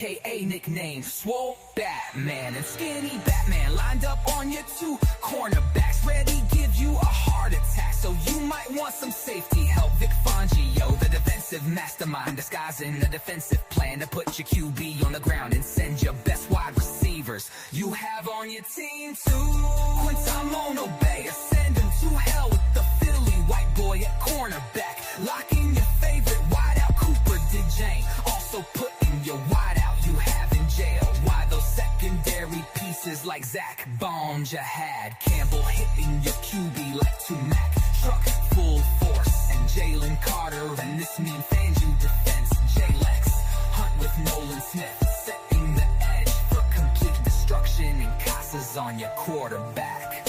K.A. nickname Swole Batman and Skinny Batman lined up on your two cornerbacks, ready to give you a heart attack. So you might want some safety help. Vic Fangio, the defensive mastermind, disguising the defensive plan to put your QB on the ground and send your best wide receivers you have on your team too. Quintamon Obey, send him to hell with the Philly white boy at cornerback, locking your favorite wideout Cooper DeJane, also putting your wideout you have in jail. Why those secondary pieces like Zach Bones you had, Campbell hitting your QB like Tumac, truck full force, and Jalen Carter and this mean Fangio defense, J-Lex, Hunt with Nolan Smith, setting the edge for complete destruction, and Casas on your quarterback.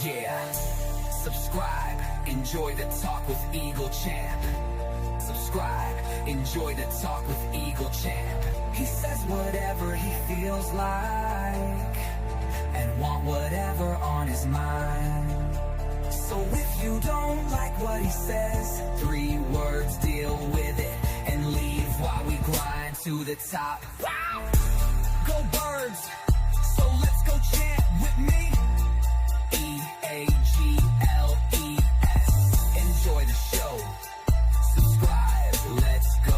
Yeah, subscribe, enjoy the talk with Eagle Champ. Subscribe, enjoy the talk with Eagle Champ. He says whatever he feels like and want whatever on his mind. So if you don't like what he says, 3 words, deal with it and leave while we grind to the top. Wow! Go Birds! So let's go chant with me. E-A-G-L-E-S. Enjoy the show. Subscribe, let's go.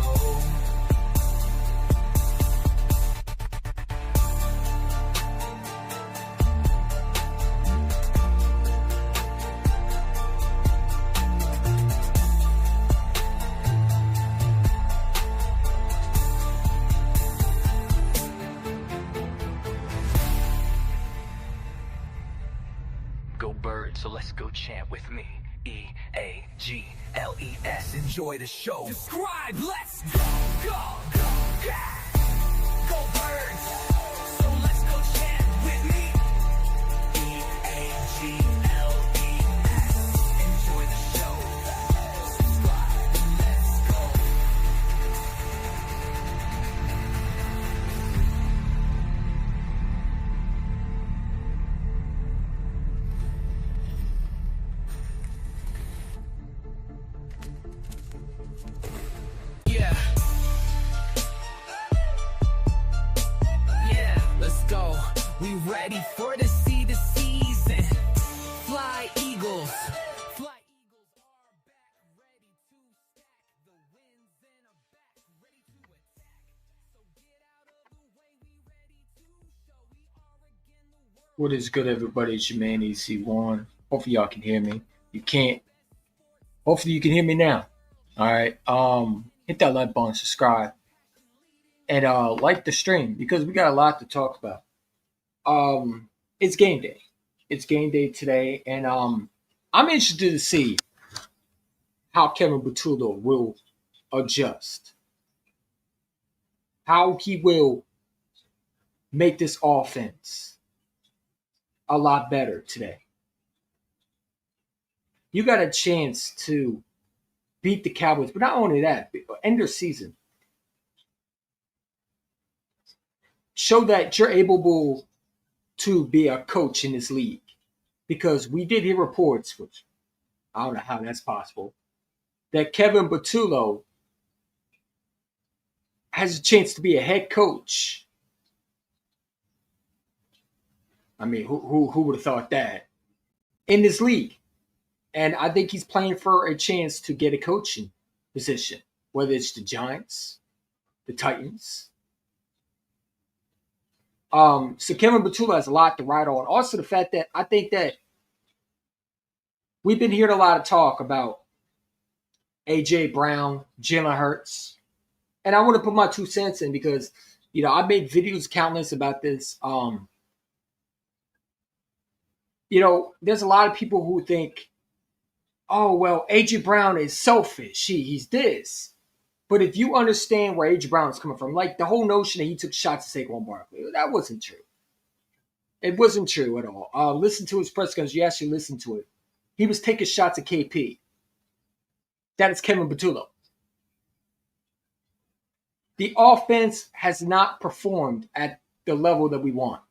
Go Birds, so let's go chant with me. E-A-G-L-E-S. Enjoy the show. Subscribe, let's go, go, go, yeah. Go Birds, so let's go chant with me. E-A-G-L-E-S. Enjoy the show. Subscribe, let's go. Yeah. Yeah, let's go. We ready for the season. Fly Eagles. Fly Eagles are back, ready to stack the wins in a back, ready to attack. So get out of the way, we ready to show we are again the world. What is good, everybody? It's your man EC1. Hopefully y'all can hear me. You can't. Hopefully you can hear me now. All right. Hit that like button, subscribe, and like the stream because we got a lot to talk about. It's game day. It's game day today, and I'm interested to see how Kevin Butula will adjust, how he will make this offense a lot better today. You got a chance to beat the Cowboys, but not only that, end their season. Show that you're able to be a coach in this league. Because we did hear reports, which I don't know how that's possible, that Kevin Butula has a chance to be a head coach. I mean, who would have thought that? In this league. And I think he's playing for a chance to get a coaching position, whether it's the Giants, the Titans. So Kevin Butula has a lot to ride on. Also, the fact that I think that we've been hearing a lot of talk about A.J. Brown, Jalen Hurts. And I want to put my 2 cents in because, I made videos countless about this. There's a lot of people who think, oh, well, A.J. Brown is selfish. He's this. But if you understand where A.J. Brown is coming from, like the whole notion that he took shots at Saquon Barkley, that wasn't true. It wasn't true at all. Listen to his press conference. You actually listen to it. He was taking shots at KP. That is Kevin Butula. The offense has not performed at the level that we want.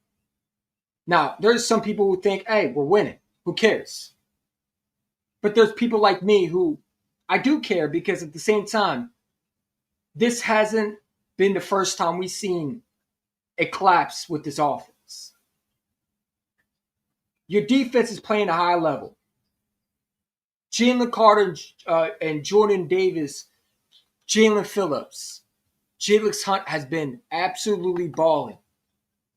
Now, there's some people who think, hey, we're winning. Who cares? But there's people like me who I do care because at the same time, this hasn't been the first time we've seen it collapsed with this offense. Your defense is playing a high level. Jalen Carter and Jordan Davis, Jalen Phillips, Jalen Hunt has been absolutely balling.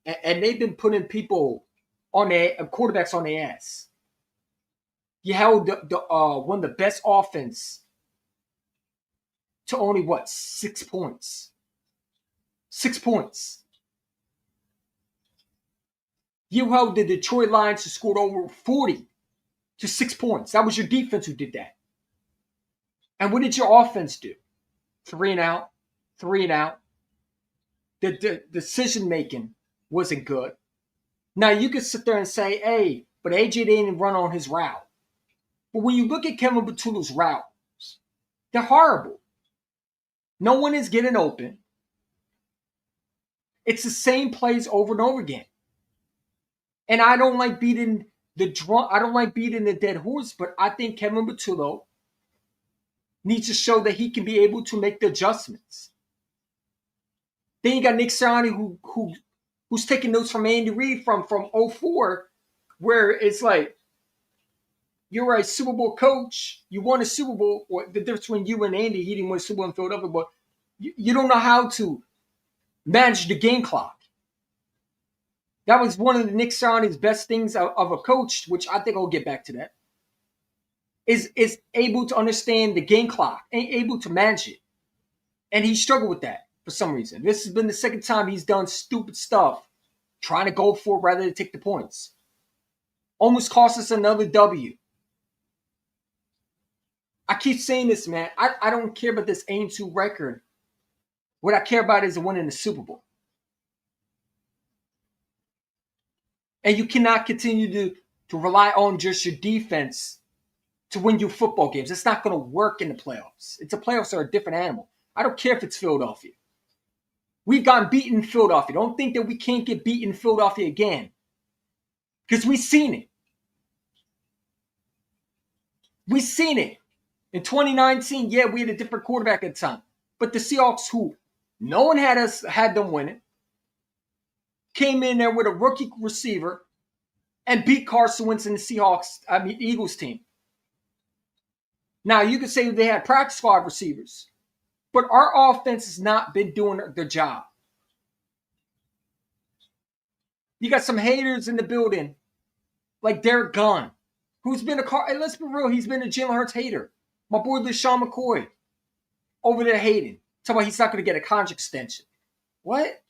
And they've been putting people on their quarterbacks on their ass. You held one of the best offense to only 6 points. 6 points. You held the Detroit Lions who scored over 40 to 6 points. That was your defense who did that. And what did your offense do? 3 and out, 3 and out. The decision making wasn't good. Now you could sit there and say, hey, but AJ didn't run on his route. But when you look at Kevin Patullo's routes, they're horrible. No one is getting open. It's the same plays over and over again. And I don't like beating the drum. I don't like beating the dead horse, but I think Kevin Patullo needs to show that he can be able to make the adjustments. Then you got Nick Sirianni who's taking notes from Andy Reid from 04, where it's like, you're a Super Bowl coach. You won a Super Bowl. Or the difference between you and Andy, he didn't win a Super Bowl in Philadelphia, but you don't know how to manage the game clock. That was one of the Nick Sirianni's best things of a coach, which I think I'll get back to that, is able to understand the game clock and able to manage it. And he struggled with that for some reason. This has been the second time he's done stupid stuff, trying to go for it rather than take the points. Almost cost us another W. I keep saying this, man. I don't care about this 8-2 record. What I care about is winning the Super Bowl. And you cannot continue to rely on just your defense to win you football games. It's not going to work in the playoffs. The playoffs are a different animal. I don't care if it's Philadelphia. We've gotten beaten in Philadelphia. Don't think that we can't get beaten in Philadelphia again. Because we've seen it. We've seen it. In 2019, yeah, we had a different quarterback at the time. But the Seahawks, who no one had them winning, came in there with a rookie receiver and beat Carson Wentz and the Eagles team. Now, you could say they had practice squad receivers, but our offense has not been doing their job. You got some haters in the building, like Derek Gunn, who's been let's be real, he's been a Jalen Hurts hater. My boy LeSean McCoy over there hating. Talking about he's not going to get a contract extension. What?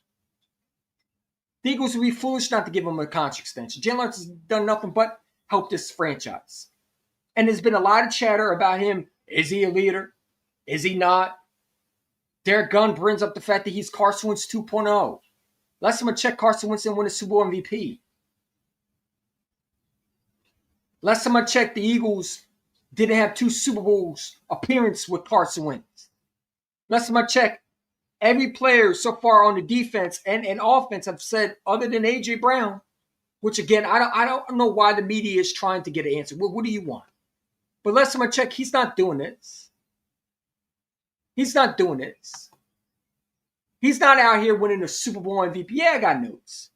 The Eagles would be foolish not to give him a contract extension. Jalen Hurts has done nothing but help this franchise. And there's been a lot of chatter about him. Is he a leader? Is he not? Derek Gunn brings up the fact that he's Carson Wentz 2.0. Last time I checked, Carson Wentz didn't win a Super Bowl MVP. Last time I checked, the Eagles didn't have 2 Super Bowls appearance with Carson Wentz. Last time I checked, every player so far on the defense and offense have said, other than A.J. Brown, which again, I don't know why the media is trying to get an answer. What do you want? But last time I checked, he's not doing this. He's not doing this. He's not out here winning a Super Bowl MVP. Yeah, I got notes.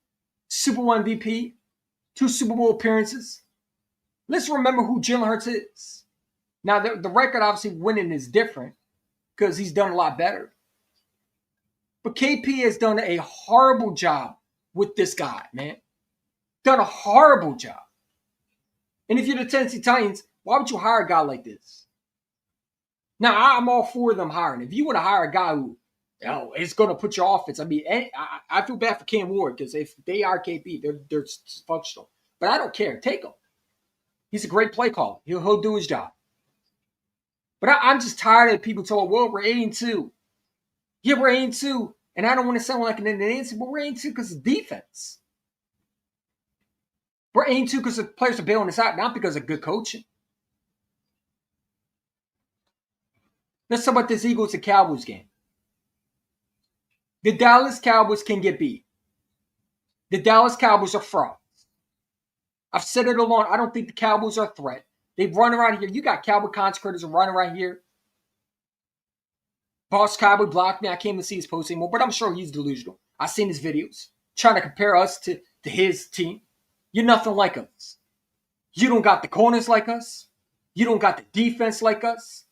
Super Bowl MVP, 2 Super Bowl appearances. Let's remember who Jalen Hurts is. Now, the record, obviously, winning is different because he's done a lot better. But KP has done a horrible job with this guy, man. Done a horrible job. And if you're the Tennessee Titans, why would you hire a guy like this? Now, I'm all for them hiring. If you want to hire a guy who is going to put your offense, I mean, I feel bad for Cam Ward because if they are KP, they're functional. But I don't care. Take him. He's a great play caller. He'll do his job. But I'm just tired of people talking, well, we're 8-2. Yeah, we're 8-2. And I don't want to sound like an answer, but we're 8-2 because of defense. We're 8-2 because the players are bailing us out, not because of good coaching. Let's talk about this Eagles and Cowboys game. The Dallas Cowboys can get beat. The Dallas Cowboys are frauds. I've said it along. I don't think the Cowboys are a threat. They run around here. You got Cowboy consecrators running around here. Boss Cowboy blocked me. I can't even see his post anymore, but I'm sure he's delusional. I've seen his videos. trying to compare us to his team. You're nothing like us. You don't got the corners like us. You don't got the defense like us.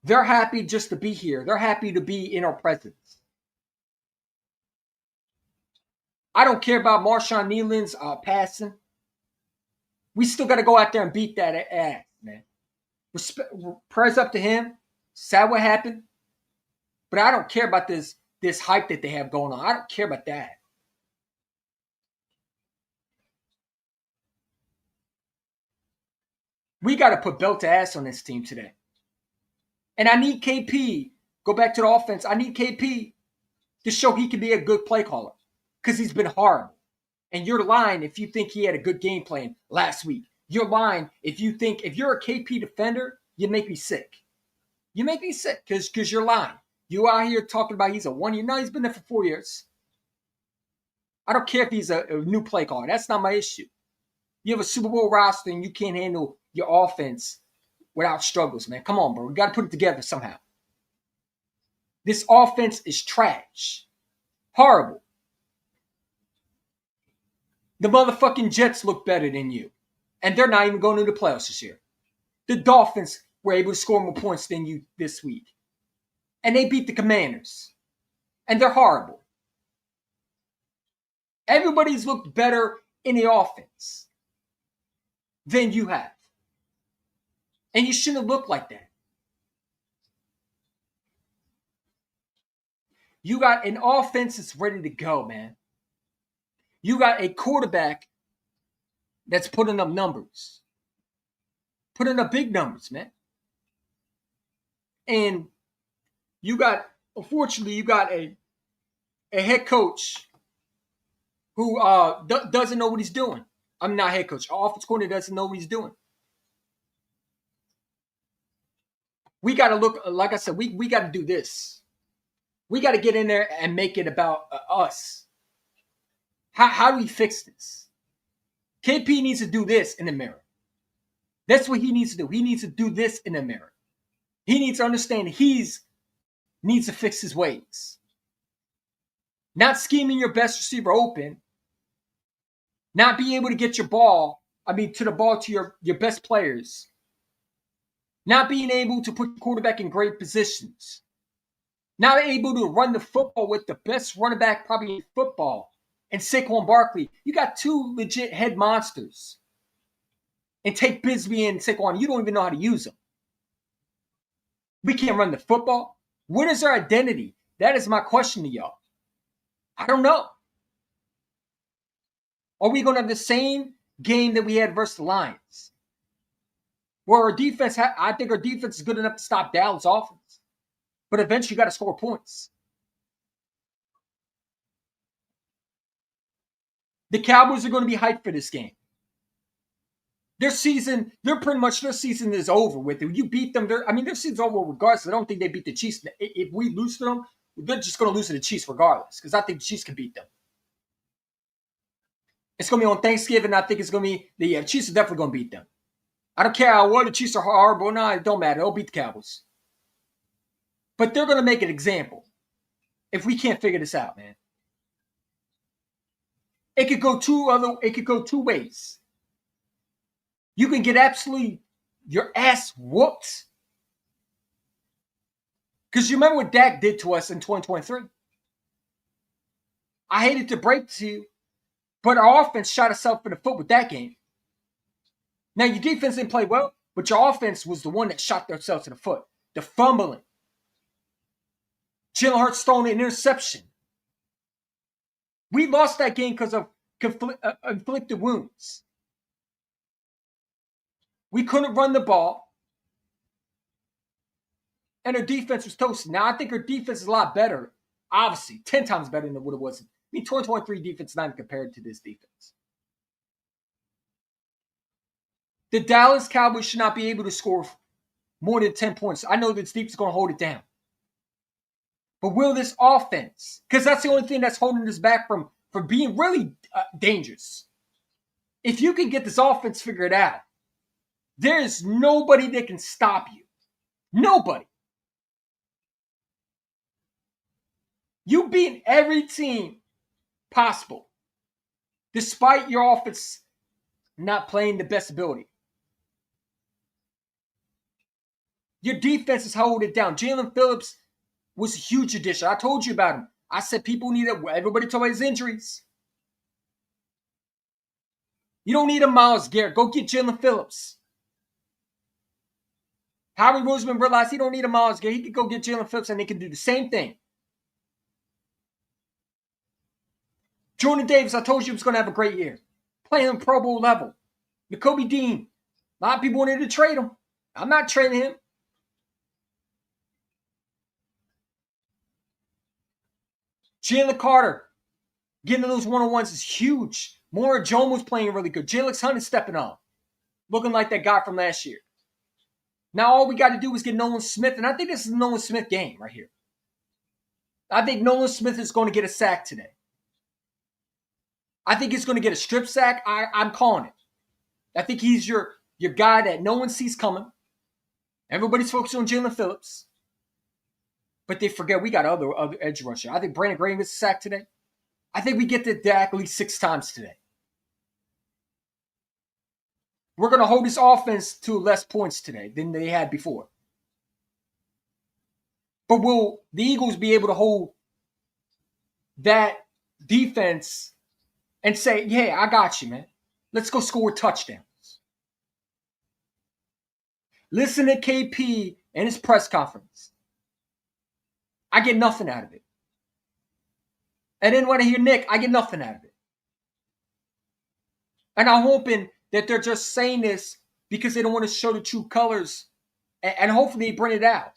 They're happy just to be here. They're happy to be in our presence. I don't care about Marshawn Nealon's passing. We still got to go out there and beat that ass, man. Prayers up to him. Sad what happened. But I don't care about this hype that they have going on. I don't care about that. We got to put belt to ass on this team today. And I need KP. Go back to the offense. I need KP to show he can be a good play caller because he's been horrible. And you're lying if you think he had a good game plan last week. You're lying if you think if you're a KP defender, you make me sick. You make me sick because you're lying. You out here talking about he's a 1 year. No, he's been there for 4 years. I don't care if he's a new play caller. That's not my issue. You have a Super Bowl roster and you can't handle your offense without struggles, man. Come on, bro. We got to put it together somehow. This offense is trash. Horrible. The motherfucking Jets look better than you. And they're not even going to the playoffs this year. The Dolphins were able to score more points than you this week. And they beat the Commanders. And they're horrible. Everybody's looked better in the offense than you have. And you shouldn't have looked like that. You got an offense that's ready to go, man. You got a quarterback that's putting up numbers. Putting up big numbers, man. And unfortunately, you got a head coach who doesn't know what he's doing. I'm not head coach. Offense coordinator doesn't know what he's doing. We got to look, like I said, we got to do this. We got to get in there and make it about us. How do we fix this? KP needs to do this in the mirror. That's what he needs to do. He needs to do this in the mirror. He needs to understand needs to fix his ways. Not scheming your best receiver open. Not being able to get your ball, to the ball to your best players. Not being able to put your quarterback in great positions. Not able to run the football with the best running back probably in football. And Saquon Barkley. You got two legit head monsters. And take Bisbee and Saquon. You don't even know how to use them. We can't run the football. What is our identity? That is my question to y'all. I don't know. Are we going to have the same game that we had versus the Lions? Where our defense, I think our defense is good enough to stop Dallas' offense. But eventually you got to score points. The Cowboys are going to be hyped for this game. Their season is over with. If you beat them, their season's over regardless. I don't think they beat the Chiefs. If we lose to them, they're just going to lose to the Chiefs regardless. Because I think the Chiefs can beat them. It's going to be on Thanksgiving. I think it's going to be the Chiefs are definitely going to beat them. I don't care how well the Chiefs are horrible. No, it don't matter. They'll beat the Cowboys. But they're going to make an example if we can't figure this out, man. It could go two ways. You can get absolutely your ass whooped. Because you remember what Dak did to us in 2023. I hated to break to you, but our offense shot itself in the foot with that game. Now, your defense didn't play well, but your offense was the one that shot themselves in the foot. The fumbling. Jalen Hurts throwing an interception. We lost that game because of inflicted wounds. We couldn't run the ball. And our defense was toasted. Now, I think our defense is a lot better. Obviously, 10 times better than what it was. 2023 defense is not even compared to this defense. The Dallas Cowboys should not be able to score more than 10 points. I know this defense is going to hold it down. But will this offense, because that's the only thing that's holding us back from being really dangerous. If you can get this offense figured out, there is nobody that can stop you. Nobody. You beat every team possible, despite your offense not playing the best ability. Your defense is holding it down. Jalen Phillips was a huge addition. I told you about him. I said people need it. Everybody told me his injuries. You don't need a Myles Garrett. Go get Jalen Phillips. Howie Roseman realized he don't need a Myles Garrett. He could go get Jalen Phillips and they can do the same thing. Jordan Davis, I told you he was going to have a great year. Playing on Pro Bowl level. Nakobe Dean. A lot of people wanted to trade him. I'm not trading him. Jalen Carter. Getting those one-on-ones is huge. Mora Jones was playing really good. Jalen Hunt is stepping up. Looking like that guy from last year. Now all we got to do is get Nolan Smith. And I think this is a Nolan Smith game right here. I think Nolan Smith is going to get a sack today. I think he's going to get a strip sack. I'm calling it. I think he's your guy that no one sees coming. Everybody's focused on Jalen Phillips. But they forget we got other edge rusher. I think Brandon Graham gets a sack today. I think we get to Dak at least 6 times today. We're going to hold this offense to less points today than they had before. But will the Eagles be able to hold that defense and say, yeah, I got you, man. Let's go score touchdowns. Listen to KP and his press conference. I get nothing out of it. And then when I hear Nick, I get nothing out of it. And I'm hoping that they're just saying this because they don't want to show the true colors. And hopefully they bring it out.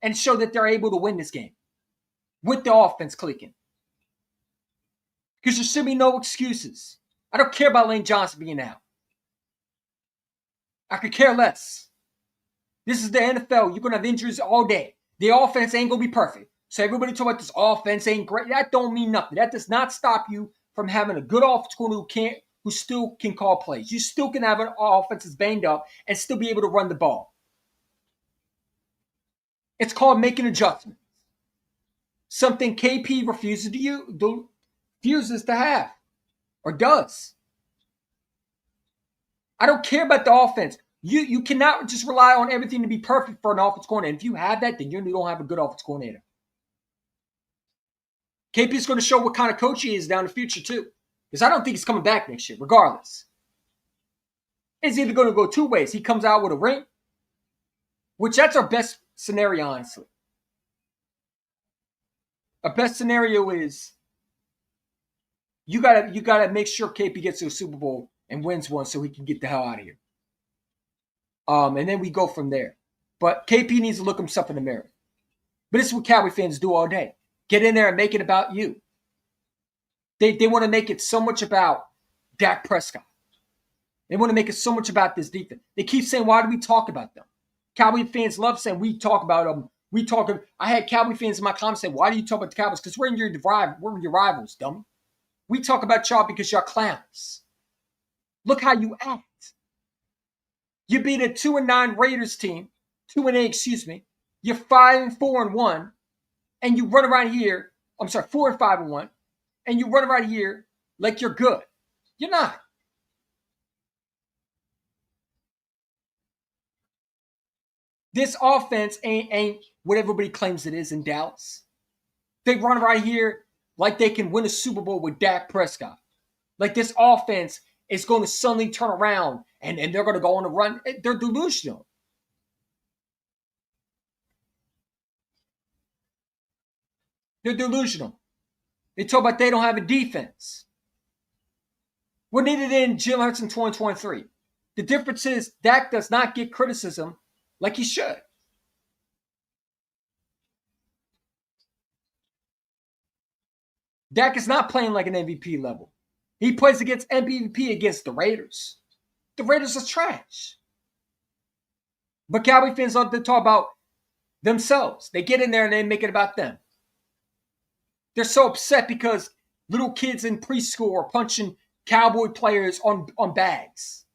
And show that they're able to win this game. With the offense clicking. Because there should be no excuses. I don't care about Lane Johnson being out. I could care less. This is the NFL. You're going to have injuries all day. The offense ain't going to be perfect. So everybody talk about this offense ain't great. That don't mean nothing. That does not stop you from having a good offense who still can call plays. You still can have an offense that's banged up and still be able to run the ball. It's called making adjustments. Something KP refuses to have or does. I don't care about the offense. You cannot just rely on everything to be perfect for an offense coordinator. If you have that, then you don't have a good offense coordinator. KP is going to show what kind of coach he is down the future, too. Because I don't think he's coming back next year, regardless. It's either going to go 2 ways. He comes out with a ring, which that's our best scenario, honestly. Our best scenario is you gotta make sure KP gets to a Super Bowl and wins one so he can get the hell out of here. And then we go from there. But KP needs to look himself in the mirror. But this is what Cowboy fans do all day. Get in there and make it about you. They want to make it so much about Dak Prescott. They want to make it so much about this defense. They keep saying, why do we talk about them? Cowboy fans love saying we talk about them. I had Cowboy fans in my comments say, why do you talk about the Cowboys? Because we're your rivals, dummy. We talk about y'all because y'all clowns. Look how you act. You beat a 2-9 Raiders team, 2-8, excuse me. You're 5-4-1, and you run around here. 4-5-1, and you run around here like you're good. You're not. This offense ain't what everybody claims it is in Dallas. They run right here like they can win a Super Bowl with Dak Prescott. Like this offense is going to suddenly turn around and they're going to go on a run. They're delusional. They're delusional. They talk about they don't have a defense. We're needed in Jalen Hurts in 2023. The difference is Dak does not get criticism like he should. Dak is not playing like an MVP level. He plays against MVP against the Raiders. The Raiders are trash. But Cowboy fans love to talk about themselves. They get in there and they make it about them. They're so upset because little kids in preschool are punching Cowboy players on bags.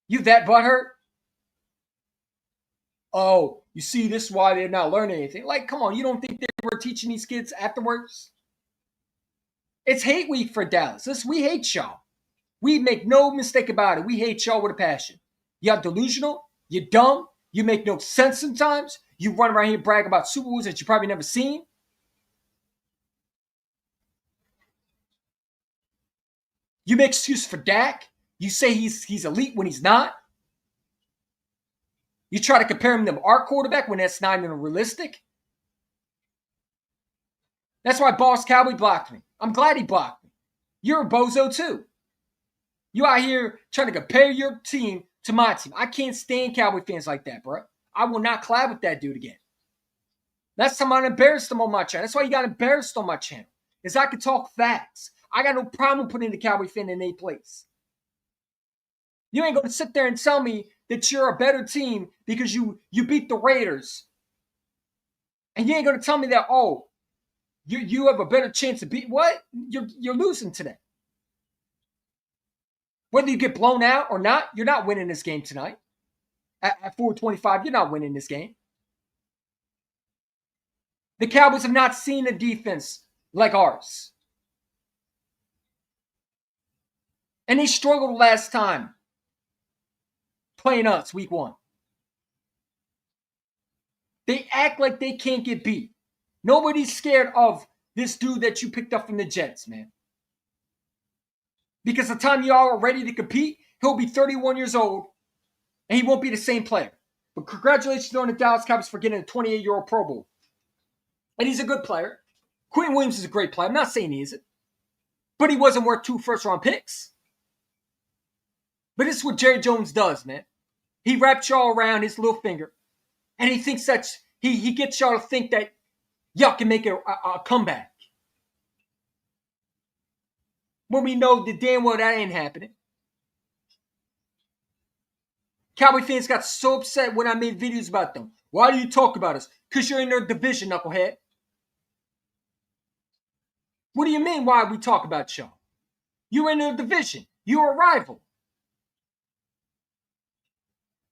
You that butthurt? Oh, you see, this is why they're not learning anything. Like, come on, you don't think they're we're teaching these kids afterwards? It's hate week for Dallas. Listen, we hate y'all. We make no mistake about it. We hate y'all with a passion. Y'all delusional. You're dumb. You make no sense sometimes. You run around here brag about Super Bowls that you probably never seen. You make excuses for Dak. You say he's elite when he's not. You try to compare him to our quarterback when that's not even realistic. That's why Boss Cowboy blocked me. I'm glad he blocked me. You're a bozo too. You out here trying to compare your team to my team. I can't stand Cowboy fans like that, bro. I will not collab with that dude again. Last time I embarrassed him on my channel. That's why you got embarrassed on my channel. Is I can talk facts. I got no problem putting the Cowboy fan in a place. You ain't going to sit there and tell me that you're a better team because you beat the Raiders. And you ain't going to tell me that, oh, you have a better chance to beat. What? You're losing today. Whether you get blown out or not, you're not winning this game tonight. At 425, you're not winning this game. The Cowboys have not seen a defense like ours. And they struggled last time playing us week 1. They act like they can't get beat. Nobody's scared of this dude that you picked up from the Jets, man. Because the time you are ready to compete, he'll be 31 years old and he won't be the same player. But congratulations on the Dallas Cowboys for getting a 28-year-old Pro Bowl. And he's a good player. Quentin Williams is a great player. I'm not saying he isn't. But he wasn't worth 2 first-round picks. But this is what Jerry Jones does, man. He wraps y'all around his little finger. And he thinks that he gets y'all to think that y'all can make a comeback. When we know that damn well that ain't happening. Cowboy fans got so upset when I made videos about them. Why do you talk about us? Because you're in their division, knucklehead. What do you mean why we talk about y'all? You're in their division. You're a rival.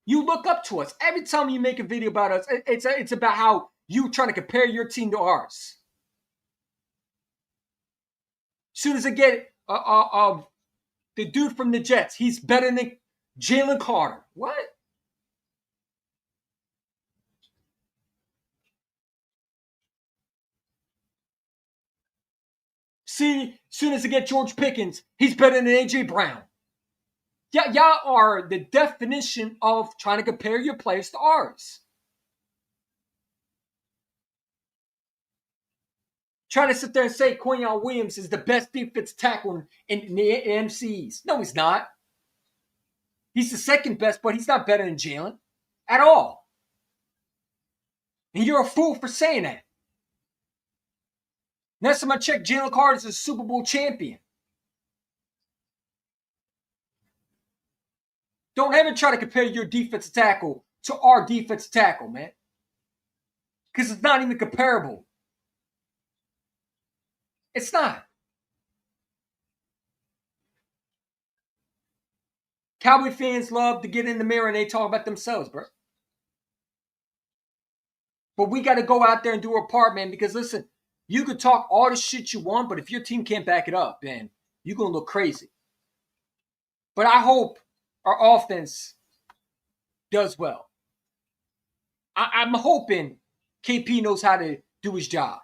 You look up to us. Every time you make a video about us, it's about how you trying to compare your team to ours. As soon as I get the dude from the Jets, he's better than Jalen Carter. What? See, as soon as I get George Pickens, he's better than A.J. Brown. Yeah, y'all are the definition of trying to compare your players to ours. Trying to sit there and say Quinyon Williams is the best defensive tackle in the MCs. No, he's not. He's the second best, but he's not better than Jalen at all. And you're a fool for saying that. Next time I check, Jalen Carter is a Super Bowl champion. Don't ever try to compare your defensive tackle to our defensive tackle, man. Because it's not even comparable. It's not. Cowboy fans love to get in the mirror and they talk about themselves, bro. But we got to go out there and do our part, man, because listen, you could talk all the shit you want, but if your team can't back it up, then you're going to look crazy. But I hope our offense does well. I'm hoping KP knows how to do his job.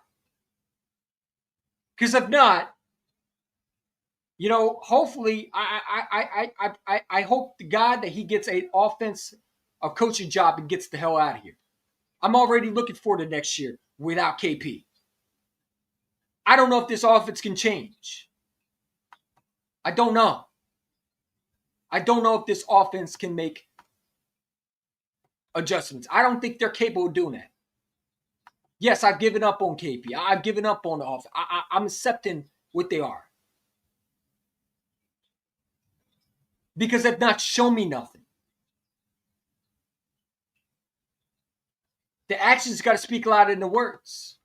Because if not, hopefully, I hope to God that he gets a coaching job and gets the hell out of here. I'm already looking forward to next year without KP. I don't know if this offense can change. I don't know. I don't know if this offense can make adjustments. I don't think they're capable of doing that. Yes, I've given up on KP. I've given up on the offense. I'm accepting what they are. Because they've not shown me nothing. The actions got to speak louder than the words.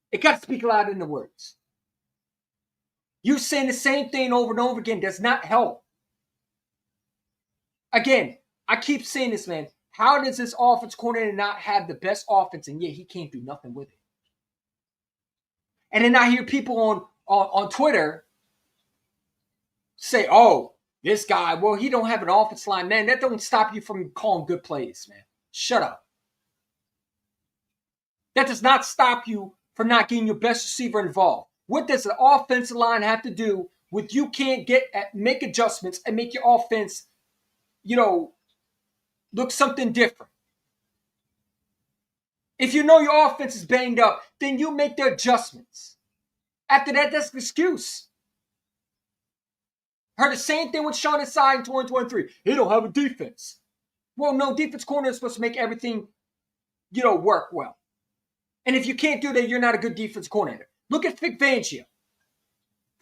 It got to speak louder than the words. You saying the same thing over and over again does not help. Again, I keep saying this, man. How does this offense coordinator not have the best offense and yet he can't do nothing with it? And then I hear people on Twitter say, oh, this guy, well, he don't have an offensive line. Man, that don't stop you from calling good plays, man. Shut up. That does not stop you from not getting your best receiver involved. What does the offensive line have to do with you can't make adjustments and make your offense, look something different? If you know your offense is banged up, then you make the adjustments. After that, that's the excuse. Heard the same thing with Sean Asai in 2023. He don't have a defense. Well, no, defense corner is supposed to make everything, work well. And if you can't do that, you're not a good defense coordinator. Look at Vic Fangio.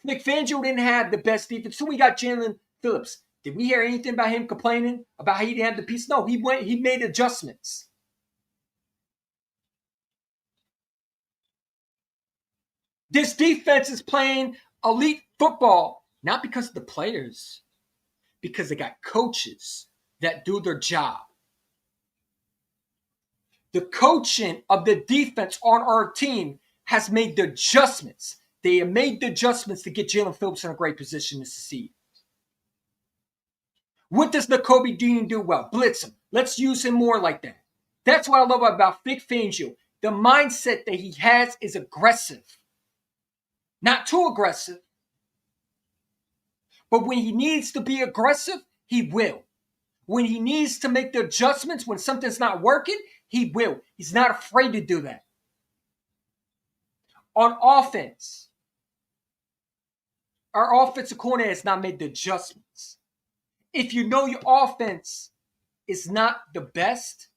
Vic Fangio didn't have the best defense. So we got Jalen Phillips. Did we hear anything about him complaining about how he didn't have the piece? No, he made adjustments. This defense is playing elite football, not because of the players, because they got coaches that do their job. The coaching of the defense on our team has made the adjustments. They have made the adjustments to get Jalen Phillips in a great position to succeed. What does Nakobe Dean do well? Blitz him. Let's use him more like that. That's what I love about Vic Fangio. The mindset that he has is aggressive. Not too aggressive. But when he needs to be aggressive, he will. When he needs to make the adjustments when something's not working, he will. He's not afraid to do that. On offense, our offensive coordinator has not made the adjustments. If you know your offense is not the best,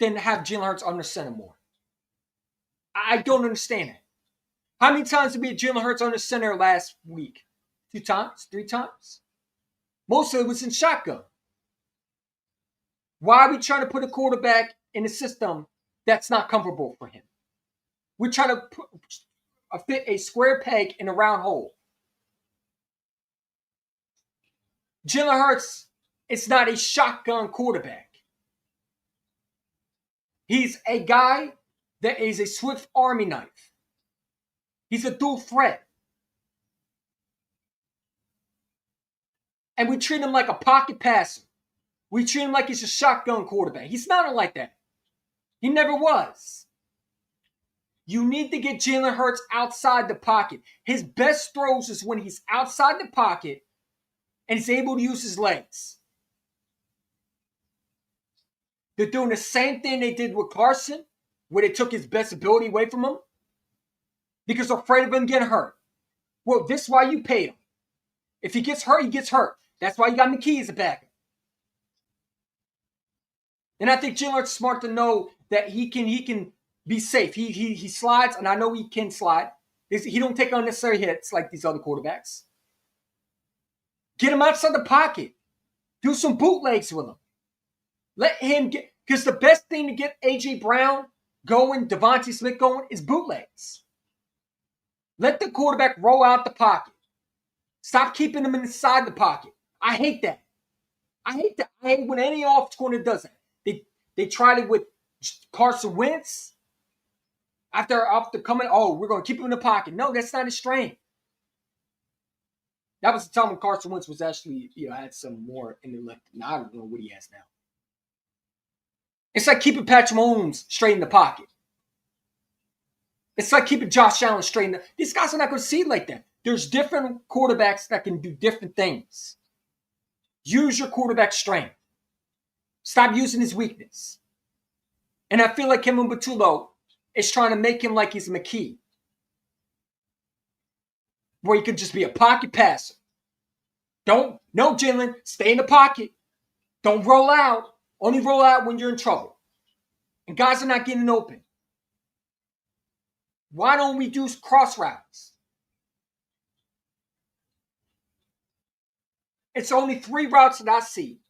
then have Jalen Hurts under center more. I don't understand it. How many times did we have Jalen Hurts under center last week? 2 times? 3 times? Most of it was in shotgun. Why are we trying to put a quarterback in a system that's not comfortable for him? We're trying to fit a square peg in a round hole. Jalen Hurts is not a shotgun quarterback. He's a guy that is a swift army knife. He's a dual threat. And we treat him like a pocket passer. We treat him like he's a shotgun quarterback. He's not like that. He never was. You need to get Jalen Hurts outside the pocket. His best throws is when he's outside the pocket and he's able to use his legs. They're doing the same thing they did with Carson, where they took his best ability away from him because they're afraid of him getting hurt. Well, this is why you paid him. If he gets hurt, he gets hurt. That's why you got McKee as a backup. And I think Jalen Hurts is smart to know that he can be safe. He slides, and I know he can slide. He don't take unnecessary hits like these other quarterbacks. Get him outside the pocket. Do some bootlegs with him. Let him get, because the best thing to get A.J. Brown going, Devontae Smith going, is bootlegs. Let the quarterback roll out the pocket. Stop keeping him inside the pocket. I hate that. I hate when any offensive coordinator does that. They tried it with Carson Wentz. After coming, we're going to keep him in the pocket. No, that's not his strength. That was the time when Carson Wentz was actually, had some more in the left. Now I don't know what he has now. It's like keeping Patrick Mahomes straight in the pocket. It's like keeping Josh Allen straight in the... These guys are not going to see it like that. There's different quarterbacks that can do different things. Use your quarterback strength. Stop using his weakness. And I feel like Kevin Batullo is trying to make him like he's McKee. Where he could just be a pocket passer. No, Jalen, stay in the pocket. Don't roll out. Only roll out when you're in trouble. And guys are not getting open. Why don't we do cross routes? It's only 3 routes that I see.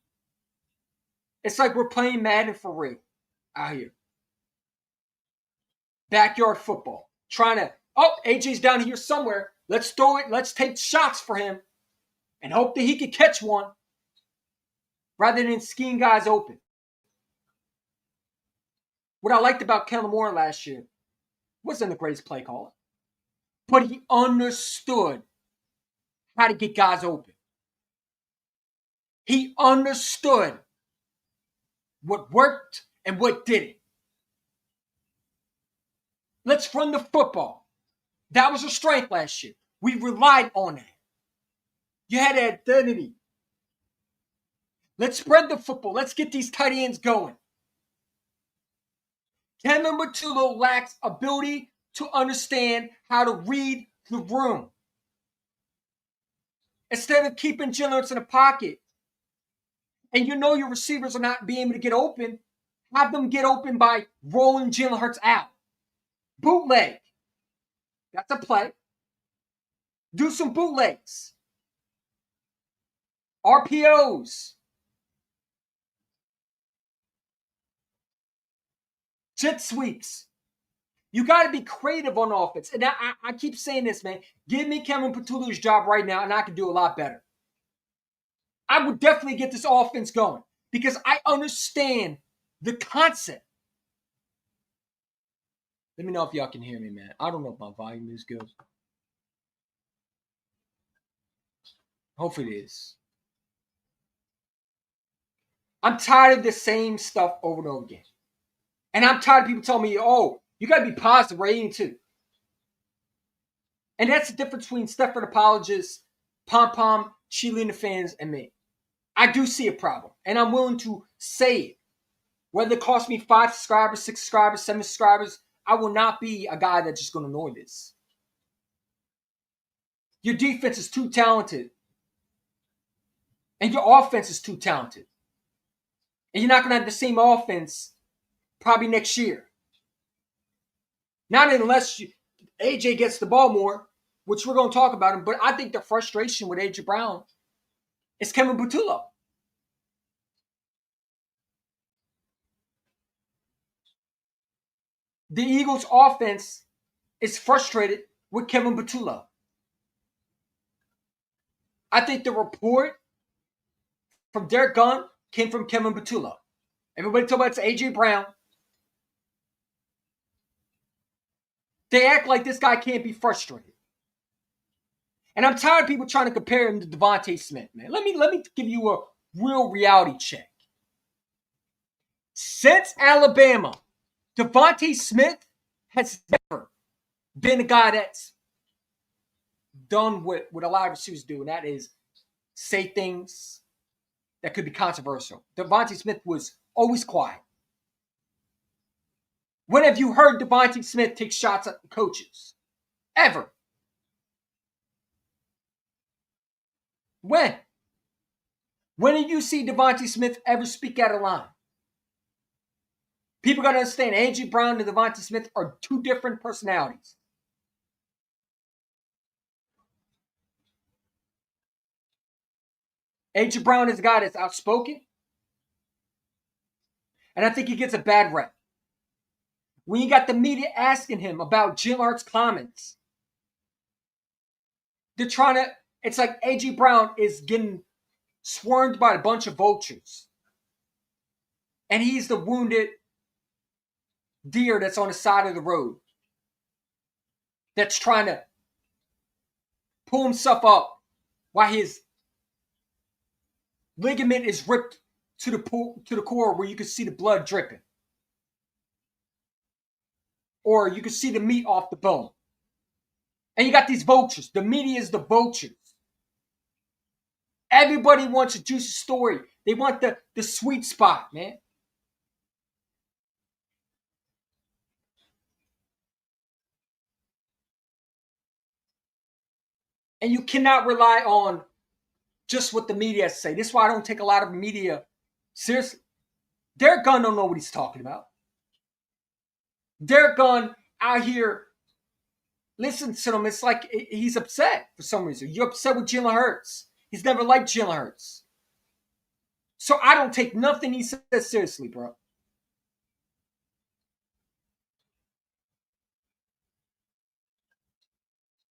It's like we're playing Madden for real out here. Backyard football. Trying to, AJ's down here somewhere. Let's throw it. Let's take shots for him and hope that he can catch one rather than scheme guys open. What I liked about Kellen Moore last year Wasn't the greatest play caller. But he understood how to get guys open. He understood what worked and what didn't. Let's run the football. That was a strength last year. We relied on that. You had identity. Let's spread the football. Let's get these tight ends going. Kevin Patullo lacks ability to understand how to read the room. Instead of keeping Jalen Hurts in the pocket, and you know your receivers are not being able to get open, have them get open by rolling Jalen Hurts out. Bootleg. That's a play. Do some bootlegs. RPOs. Jet sweeps. You got to be creative on offense. And I keep saying this, man. Give me Kevin Patullo's job right now, and I can do a lot better. I would definitely get this offense going because I understand the concept. Let me know if y'all can hear me, man. I don't know if my volume is good. Hopefully it is. I'm tired of the same stuff over and over again. And I'm tired of people telling me, oh, you got to be positive rating too. And that's the difference between Stefford apologists, pom-pom, cheerleading fans, and me. I do see a problem, and I'm willing to say it. Whether it costs me 5 subscribers, 6 subscribers, 7 subscribers, I will not be a guy that's just going to ignore this. Your defense is too talented, and your offense is too talented. And you're not going to have the same offense probably next year. Not unless AJ gets the ball more, which we're going to talk about him. But I think the frustration with AJ Brown is Kevin Patullo. The Eagles' offense is frustrated with Kevin Patullo. I think the report from Derek Gunn came from Kevin Patullo. Everybody talk about it's AJ Brown. They act like this guy can't be frustrated. And I'm tired of people trying to compare him to Devontae Smith, man. Let me give you a real reality check. Since Alabama, Devontae Smith has never been a guy that's done what a lot of receivers do, and that is say things that could be controversial. Devontae Smith was always quiet. When have you heard Devontae Smith take shots at coaches? Ever? When? When did you see Devontae Smith ever speak out of line? People got to understand, A.J. Brown and Devontae Smith are two different personalities. A.J. Brown is a guy that's outspoken, and I think he gets a bad rep. When you got the media asking him about Jim Hart's comments, they're trying to, it's like A.J. Brown is getting swarmed by a bunch of vultures. And he's the wounded deer that's on the side of the road that's trying to pull himself up while his ligament is ripped to the core where you can see the blood dripping. Or you can see the meat off the bone. And you got these vultures. The media is the vultures. Everybody wants a juicy story. They want the sweet spot, man. And you cannot rely on just what the media say. This is why I don't take a lot of media seriously. Derek Gunn don't know what he's talking about. Derek Gunn out here, listen to him. It's like he's upset for some reason. You're upset with Jalen Hurts. He's never liked Jalen Hurts. So I don't take nothing he says seriously, bro.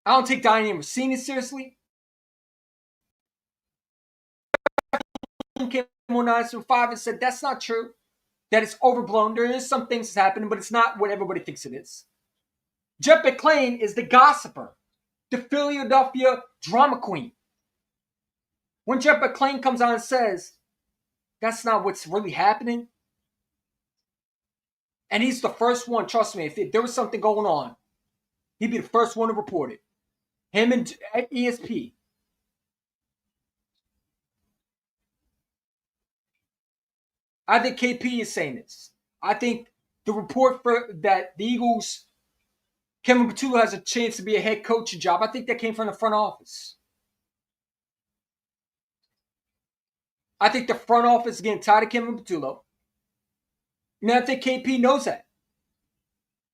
I don't take Diane Rossini seriously. Came on 905 and said that's not true. That it's overblown. There is some things that's happening, but it's not what everybody thinks it is. Jeff McClain is the gossiper, the Philadelphia drama queen. When Jeff McClain comes on and says, that's not what's really happening, and he's the first one, trust me, if there was something going on, he'd be the first one to report it. Him and ESP. I think KP is saying this. I think the report that the Eagles, Kevin Patullo has a chance to be a head coaching job, I think that came from the front office. I think the front office is getting tired of Kevin Patullo. And I think KP knows that.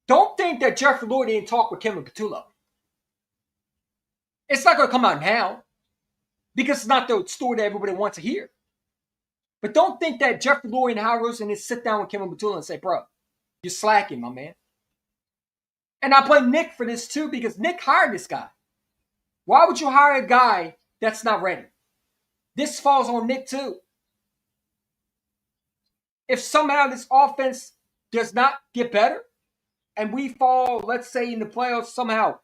Don't think that Jeffrey Lloyd didn't talk with Kevin Patullo. It's not going to come out now because it's not the story that everybody wants to hear. But don't think that Jeffrey Lurie and Howard Rosen didn't sit down with Kevin Patullo and say, bro, you're slacking, my man. And I blame Nick for this too because Nick hired this guy. Why would you hire a guy that's not ready? This falls on Nick too. If somehow this offense does not get better and we fall, let's say, in the playoffs somehow,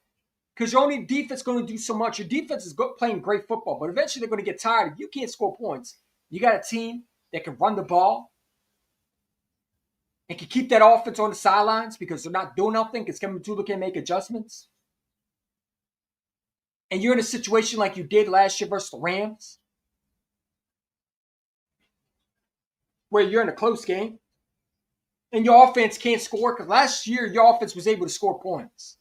because your only defense is going to do so much. Your defense is playing great football, but eventually they're going to get tired. If you can't score points, you got a team that can run the ball and can keep that offense on the sidelines because they're not doing nothing because Kevin Patullo can make adjustments. And you're in a situation like you did last year versus the Rams, where you're in a close game and your offense can't score because last year your offense was able to score points,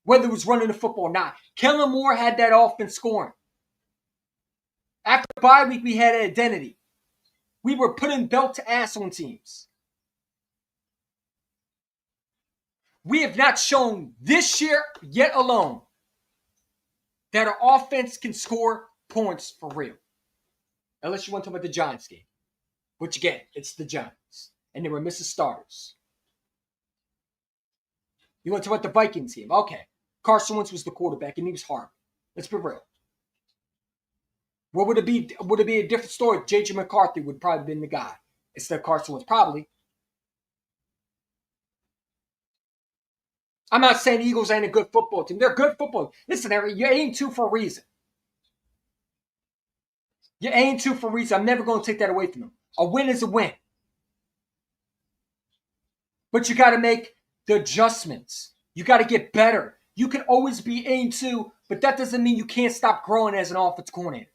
whether it was running the football or not. Kellen Moore had that offense scoring. After the bye week, we had an identity. We were putting belt to ass on teams. We have not shown this year yet alone that our offense can score points for real. Unless you want to talk about the Giants game. Which again, it's the Giants. And they were missing starters. You want to talk about the Vikings game? Okay. Carson Wentz was the quarterback and he was horrible. Let's be real. What would it be? Would it be a different story? J.J. McCarthy would probably have been the guy instead of Carson Wentz. Probably. I'm not saying the Eagles ain't a good football team. They're a good football. Listen, you're 8-2 for a reason. You're 8-2 for a reason. I'm never going to take that away from them. A win is a win. But you got to make the adjustments. You got to get better. You can always be 8-2, but that doesn't mean you can't stop growing as an offensive coordinator.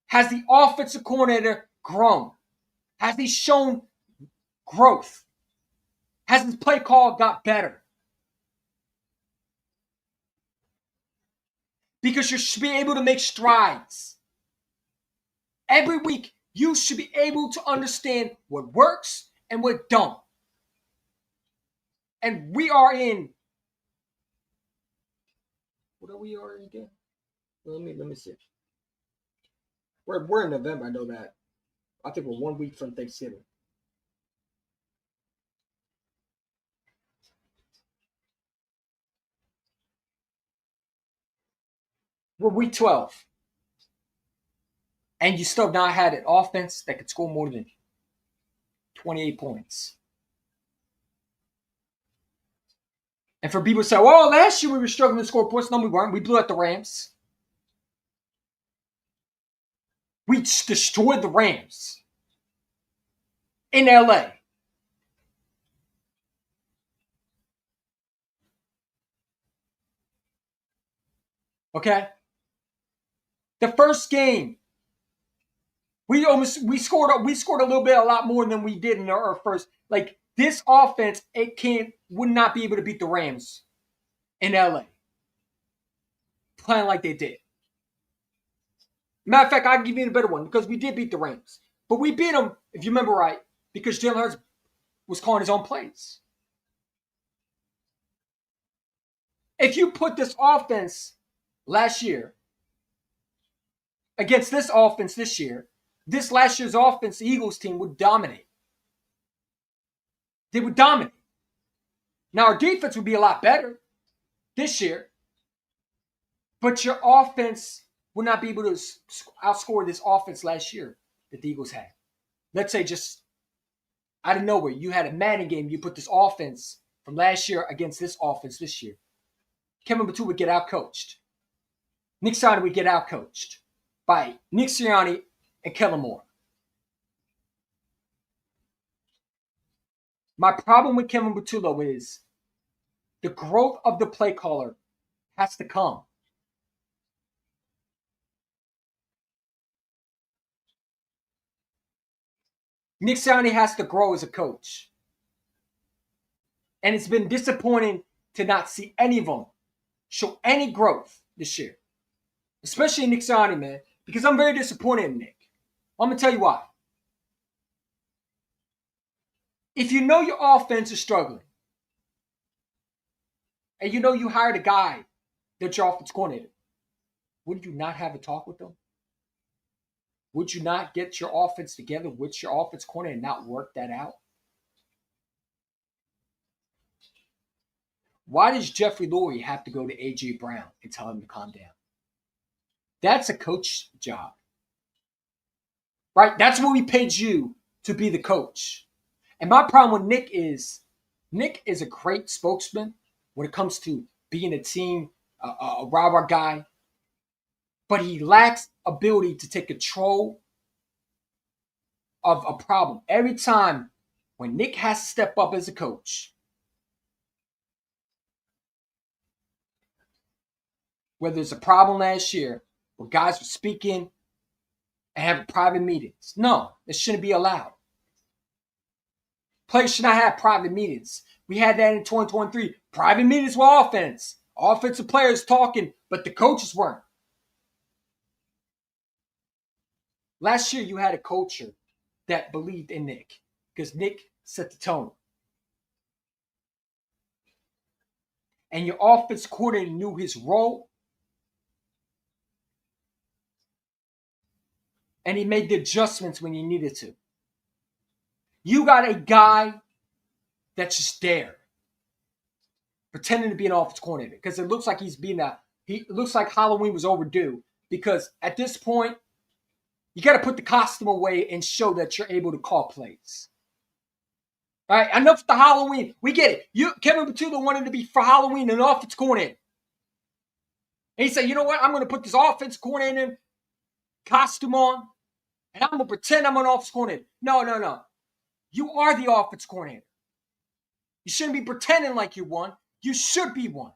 Has the offensive coordinator grown? Has he shown growth? Has his play call got better? Because you should be able to make strides. Every week, you should be able to understand what works and what don't. And we are in. What are we in again? Let me see. We're in November. I know that. I think we're 1 week from Thanksgiving. We're week 12. And you still not had an offense that could score more than 28 points. And for people to say, well, last year we were struggling to score points. No, we weren't. We blew out the Rams. We destroyed the Rams in LA. Okay? The first game, we scored a little bit, a lot more than we did in our first. Like this offense, would not be able to beat the Rams in LA. Playing like they did. Matter of fact, I'll give you a better one because we did beat the Rams. But we beat them, if you remember right, because Jalen Hurts was calling his own plays. If you put this offense last year against this offense this year, this last year's offense, the Eagles team would dominate. They would dominate. Now, our defense would be a lot better this year, but your offense would not be able to outscore this offense last year that the Eagles had. Let's say just out of nowhere, you had a Madden game. You put this offense from last year against this offense this year. Kevin Batum would get outcoached. Nick Sirianni would get outcoached by Nick Sirianni and Kellen Moore. My problem with Kevin Batum is the growth of the play caller has to come. Nick Sirianni has to grow as a coach. And it's been disappointing to not see any of them show any growth this year. Especially Nick Sirianni, man. Because I'm very disappointed in Nick. I'm going to tell you why. If you know your offense is struggling, and you know you hired a guy that's your offense coordinator, would you not have a talk with them? Would you not get your offense together with your offense coordinator and not work that out? Why does Jeffrey Lurie have to go to A.J. Brown and tell him to calm down? That's a coach job. Right? That's what we paid you to be the coach. And my problem with Nick is a great spokesman when it comes to being a team, a rah-rah guy. But he lacks ability to take control of a problem. Every time when Nick has to step up as a coach, whether it's a problem last year where guys were speaking and having private meetings. No, it shouldn't be allowed. Players should not have private meetings. We had that in 2023. Private meetings with offense. Offensive players talking, but the coaches weren't. Last year, you had a culture that believed in Nick because Nick set the tone. And your offense coordinator knew his role. And he made the adjustments when he needed to. You got a guy that's just there, pretending to be an offense coordinator because it looks like it looks like Halloween was overdue because at this point, you got to put the costume away and show that you're able to call plays. All right, enough with the Halloween. We get it. Kevin Batum wanted to be for Halloween an offense coordinator. And he said, you know what? I'm going to put this offense coordinator costume on, and I'm going to pretend I'm an offense coordinator. No. You are the offense coordinator. You shouldn't be pretending like you won. You should be one.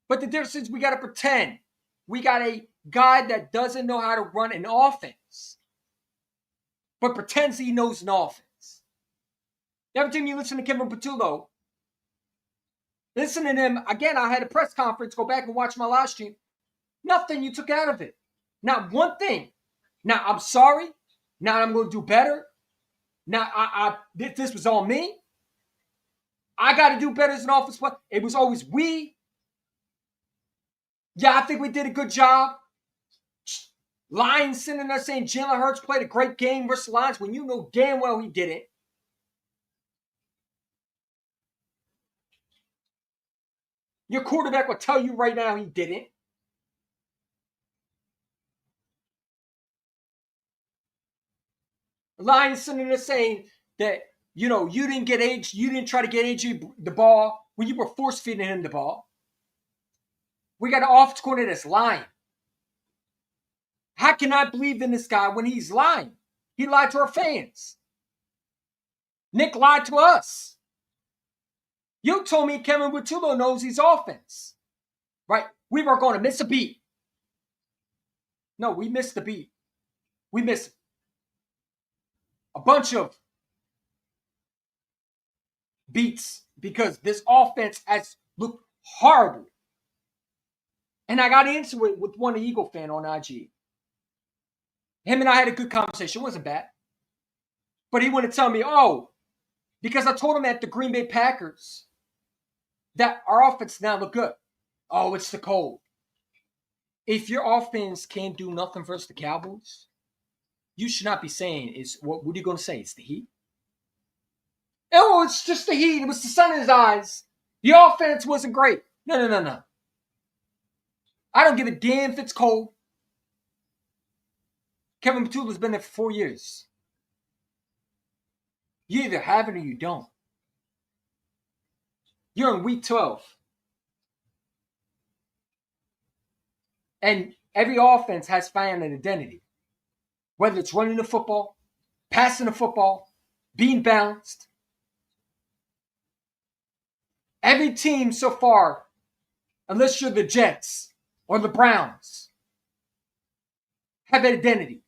But the difference is we got to pretend. We got a guy that doesn't know how to run an offense, but pretends he knows an offense. Every time you listen to Kevin Batum, listen to him, again, I had a press conference, go back and watch my live stream. Nothing you took out of it. Not one thing. Now, I'm sorry. Now I'm going to do better. Now, this was all me. I got to do better as an offense player. It was always we. Yeah, I think we did a good job. Lions sitting there saying Jalen Hurts played a great game versus the Lions when you know damn well he didn't. Your quarterback will tell you right now he didn't. The Lions sitting there saying that, you didn't try to get AJ the ball when you were force feeding him the ball. We got an offense coordinator that's lying. How can I believe in this guy when he's lying? He lied to our fans. Nick lied to us. You told me Kevin Batum knows his offense. Right? We were going to miss a beat. No, we missed the beat. We missed a bunch of beats because this offense has looked horrible. And I got into it with one Eagle fan on IG. Him and I had a good conversation. It wasn't bad. But he wanted to tell me, because I told him at the Green Bay Packers that our offense now look good. Oh, it's the cold. If your offense can't do nothing versus the Cowboys, you should not be saying, what are you going to say? It's the heat? Oh, it's just the heat. It was the sun in his eyes. The offense wasn't great. No. I don't give a damn if it's cold. Kevin Batum has been there for 4 years. You either have it or you don't. You're in week 12. And every offense has found an identity. Whether it's running the football, passing the football, being balanced. Every team so far, unless you're the Jets or the Browns, have an identity.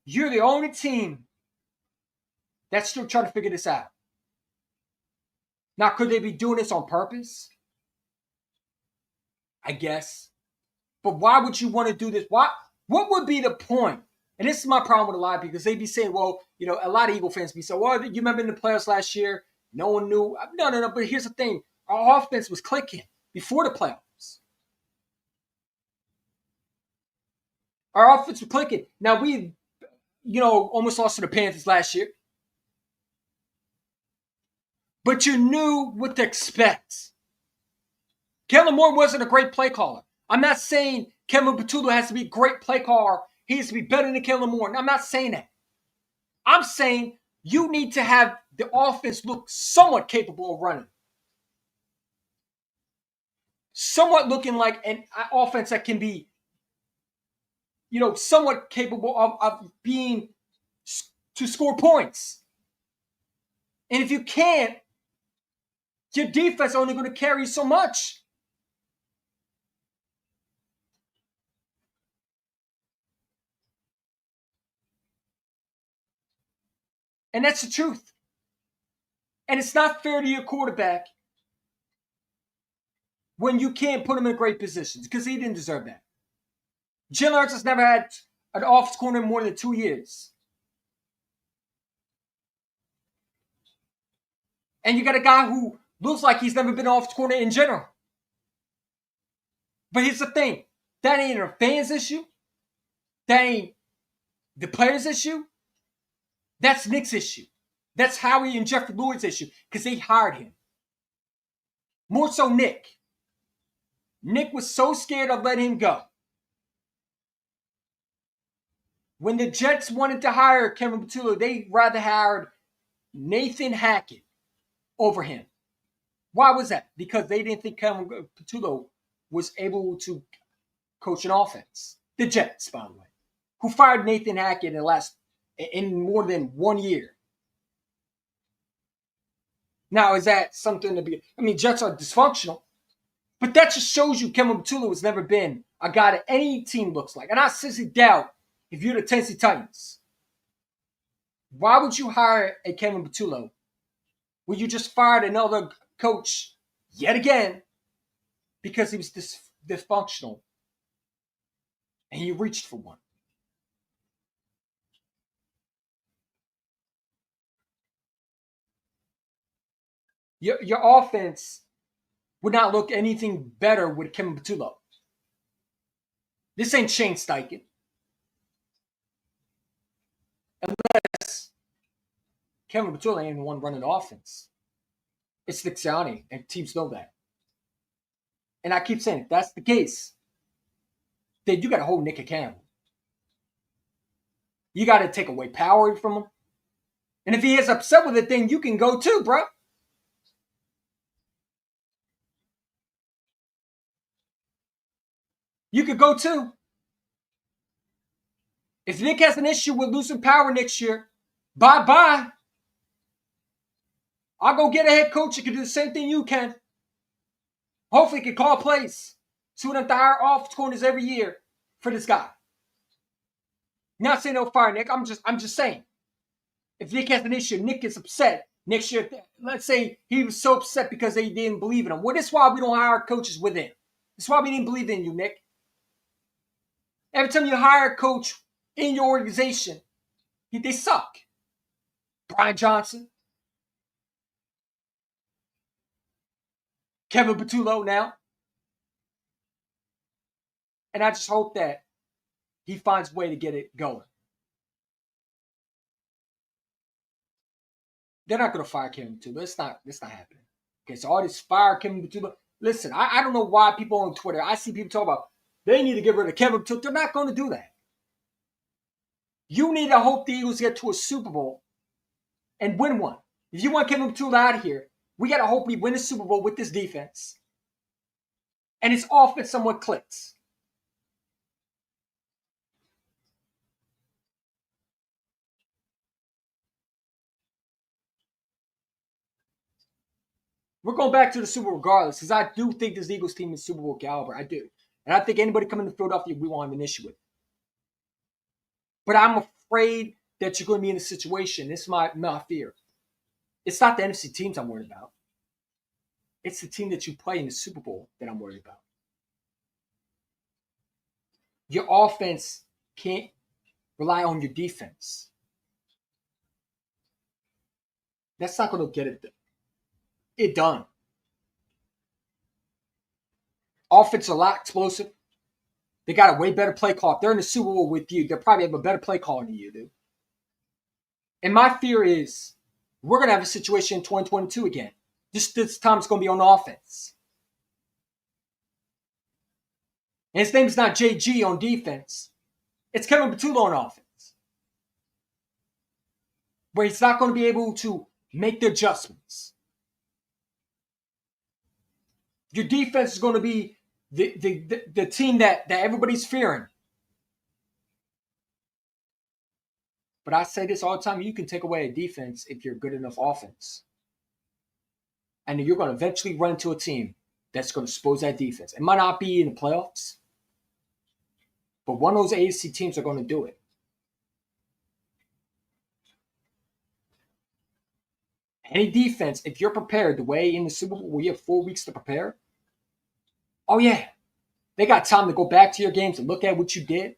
You're the only team that's still trying to figure this out. Now, could they be doing this on purpose? I guess. But why would you want to do this? What would be the point? And this is my problem with a lot of people, because they be saying, well, a lot of Eagle fans be saying, well, you remember in the playoffs last year, no one knew. No. But here's the thing. Our offense was clicking before the playoffs. Our offense was clicking. Now, we, almost lost to the Panthers last year. But you knew what to expect. Kellen Moore wasn't a great play caller. I'm not saying Kevin Patullo has to be a great play caller. He has to be better than Kellen Moore. I'm not saying that. I'm saying you need to have the offense look somewhat capable of running. Somewhat looking like an offense that can be, somewhat capable of being to score points. And if you can't, your defense is only going to carry so much. And that's the truth. And it's not fair to your quarterback when you can't put him in great positions, because he didn't deserve that. Jalen Hurts has never had an offense corner in more than 2 years. And you got a guy who looks like he's never been an offense corner in general. But here's the thing. That ain't a fans issue. That ain't the players' issue. That's Nick's issue. That's Howie and Jeffrey Lure's issue, because they hired him. More so Nick. Nick was so scared of letting him go. When the Jets wanted to hire Kevin Patullo, they rather hired Nathan Hackett over him. Why was that? Because they didn't think Kevin Patullo was able to coach an offense. The Jets, by the way, who fired Nathan Hackett in more than 1 year. Now, is that something to be? Jets are dysfunctional, but that just shows you Kevin Patullo has never been a guy that any team looks like. And I seriously doubt if you're the Tennessee Titans, why would you hire a Kevin Patullo when you just fired another coach yet again because he was dysfunctional and you reached for one? Your offense would not look anything better with Kevin Patullo. This ain't Shane Steichen. Unless Kevin Patullo ain't the one running the offense. It's Nick Sirianni, and teams know that. And I keep saying, if that's the case, then you got to hold Nick accountable. You got to take away power from him. And if he is upset with it, then you can go too, bro. You could go too. If Nick has an issue with losing power next year, bye-bye. I'll go get a head coach that can do the same thing you can. Hopefully he can call plays. So we don't have to hire off corners every year for this guy. Not saying no fire Nick. I'm just saying. If Nick has an issue, Nick gets upset next year. Let's say he was so upset because they didn't believe in him. Well, that's why we don't hire coaches within. That's why we didn't believe in you, Nick. Every time you hire a coach in your organization, they suck. Brian Johnson. Kevin Patullo now. And I just hope that he finds a way to get it going. They're not going to fire Kevin Patullo. It's not happening. Okay, so all this fire Kevin Patullo. Listen, I don't know why people on Twitter, I see people talk about they need to get rid of Kevin Patullo. They're not going to do that. You need to hope the Eagles get to a Super Bowl and win one. If you want Kevin Tula out of here, we got to hope we win a Super Bowl with this defense. And his offense somewhat clicks. We're going back to the Super Bowl regardless, because I do think this Eagles team is Super Bowl caliber. I do. And I think anybody coming to Philadelphia, we won't have an issue with. But I'm afraid that you're going to be in a situation. This is my fear. It's not the NFC teams I'm worried about. It's the team that you play in the Super Bowl that I'm worried about. Your offense can't rely on your defense. That's not going to get it done. Offense a lot explosive. They got a way better play call. If they're in the Super Bowl with you, they'll probably have a better play call than you do. And my fear is we're going to have a situation in 2022 again. This time it's going to be on offense. And his name's not JG on defense. It's Kevin Patullo on offense. Where he's not going to be able to make the adjustments. Your defense is going to be the team that everybody's fearing. But I say this all the time, you can take away a defense if you're good enough offense. And you're going to eventually run into a team that's going to expose that defense. It might not be in the playoffs, but one of those AFC teams are going to do it. Any defense, if you're prepared the way in the Super Bowl where you have 4 weeks to prepare, oh yeah, they got time to go back to your games and look at what you did.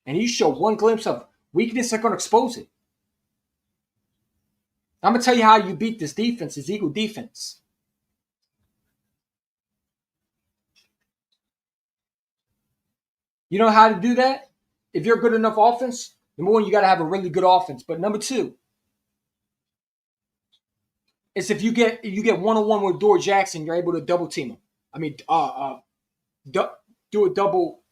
And you show one glimpse of weakness, they're going to expose it. I'm going to tell you how you beat this defense, this Eagle defense. You know how to do that? If you're good enough offense, number one, you got to have a really good offense. But number two, is if you get one-on-one with Dory Jackson, you're able to double team him. I mean, do a double,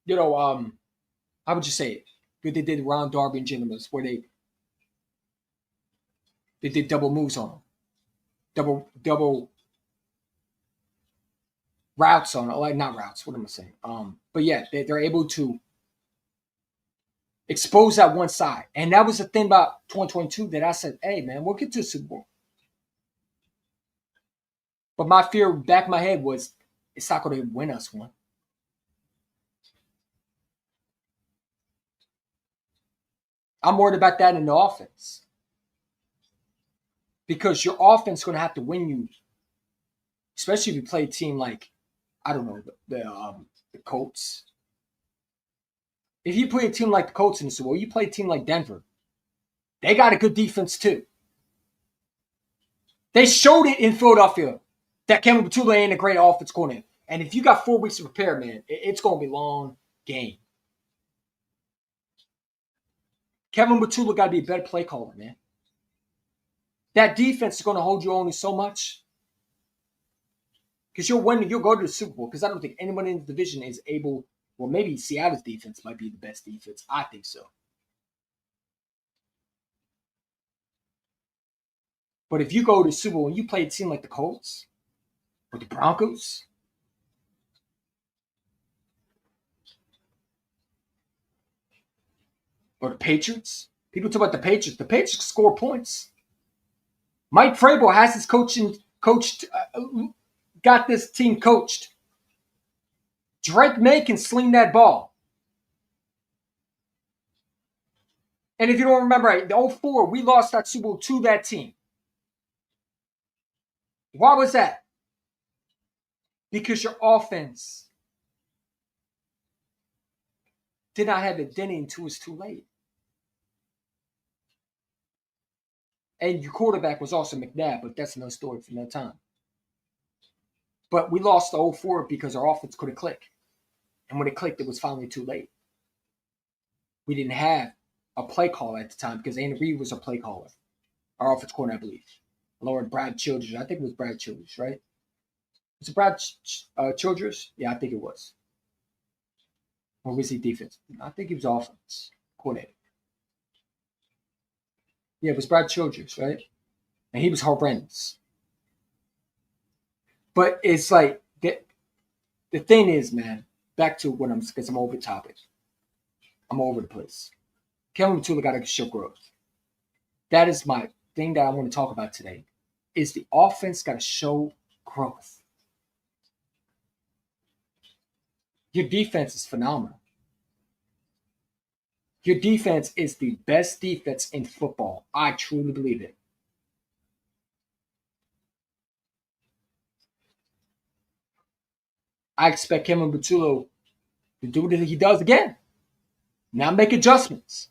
how would you say it? What they did around Darby and Gentlemen, where they did double moves on him. Double routes on it. Like, not routes, what am I saying? But yeah, they're able to expose that one side. And that was the thing about 2022 that I said, hey, man, we'll get to the Super Bowl. But my fear back in my head was, it's not going to win us one. I'm worried about that in the offense. Because your offense is going to have to win you, especially if you play a team like, I don't know, the Colts. If you play a team like the Colts in the Super Bowl, you play a team like Denver. They got a good defense too. They showed it in Philadelphia that Kevin Patullo ain't a great offense coordinator. And if you got 4 weeks to prepare, man, it's going to be a long game. Kevin Patullo got to be a better play caller, man. That defense is going to hold you only so much. Because you'll go to the Super Bowl. Because I don't think anyone in the division is able. Well, maybe Seattle's defense might be the best defense. I think so. But if you go to the Super Bowl and you play a team like the Colts or the Broncos, or the Patriots, people talk about the Patriots. The Patriots score points. Mike Vrabel has his got this team coached. Drake May can sling that ball. And if you don't remember, right, the 2004, we lost that Super Bowl to that team. Why was that? Because your offense did not have identity until it was too late. And your quarterback was also McNabb, but that's another story for another time. But we lost the 2004 because our offense couldn't click. And when it clicked, it was finally too late. We didn't have a play caller at the time because Andy Reid was a play caller. Our offense coordinator, I believe. Lord Brad Childress. I think it was Brad Childress, right? Was it Brad Childress? Yeah, I think it was. Or was he defense? I think he was offense coordinator. Yeah, it was Brad Childress, right? And he was horrendous. But it's like the thing is, man, back to what because I'm over the topic. I'm all over the place. Kevin Tula got to show growth. That is my thing that I want to talk about today. Is the offense got to show growth. Your defense is phenomenal. Your defense is the best defense in football. I truly believe it. I expect Kevin Patullo to do what he does again. Now make adjustments.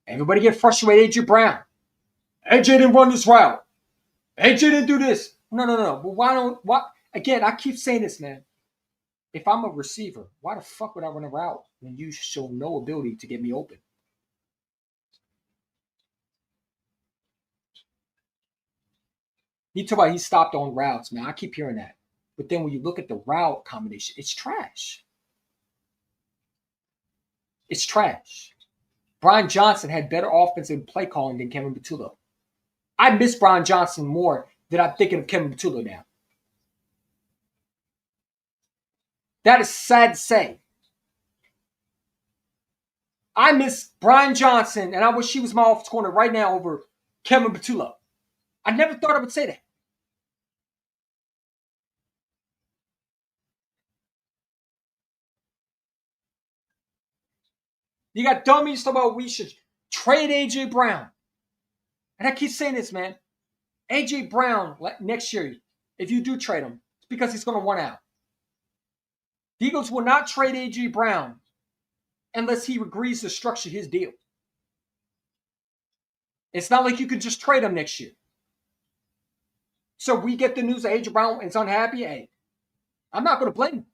Everybody get frustrated. AJ Brown. AJ didn't run this route. AJ didn't do this. No. But why don't what again, I keep saying this, man. If I'm a receiver, why the fuck would I run a route when you show no ability to get me open? You talk about he stopped on routes, man. I keep hearing that. But then when you look at the route combination, it's trash. It's trash. Brian Johnson had better offensive play calling than Kevin Patullo. I miss Brian Johnson more than I'm thinking of Kevin Patullo now. That is sad to say. I miss Brian Johnson, and I wish he was my offensive corner right now over Kevin Patullo. I never thought I would say that. You got dummies talking about we should trade A.J. Brown. And I keep saying this, man. A.J. Brown, next year, if you do trade him, it's because he's going to want out. The Eagles will not trade A.J. Brown unless he agrees to structure his deal. It's not like you can just trade him next year. So we get the news that A.J. Brown is unhappy. Hey, I'm not going to blame him.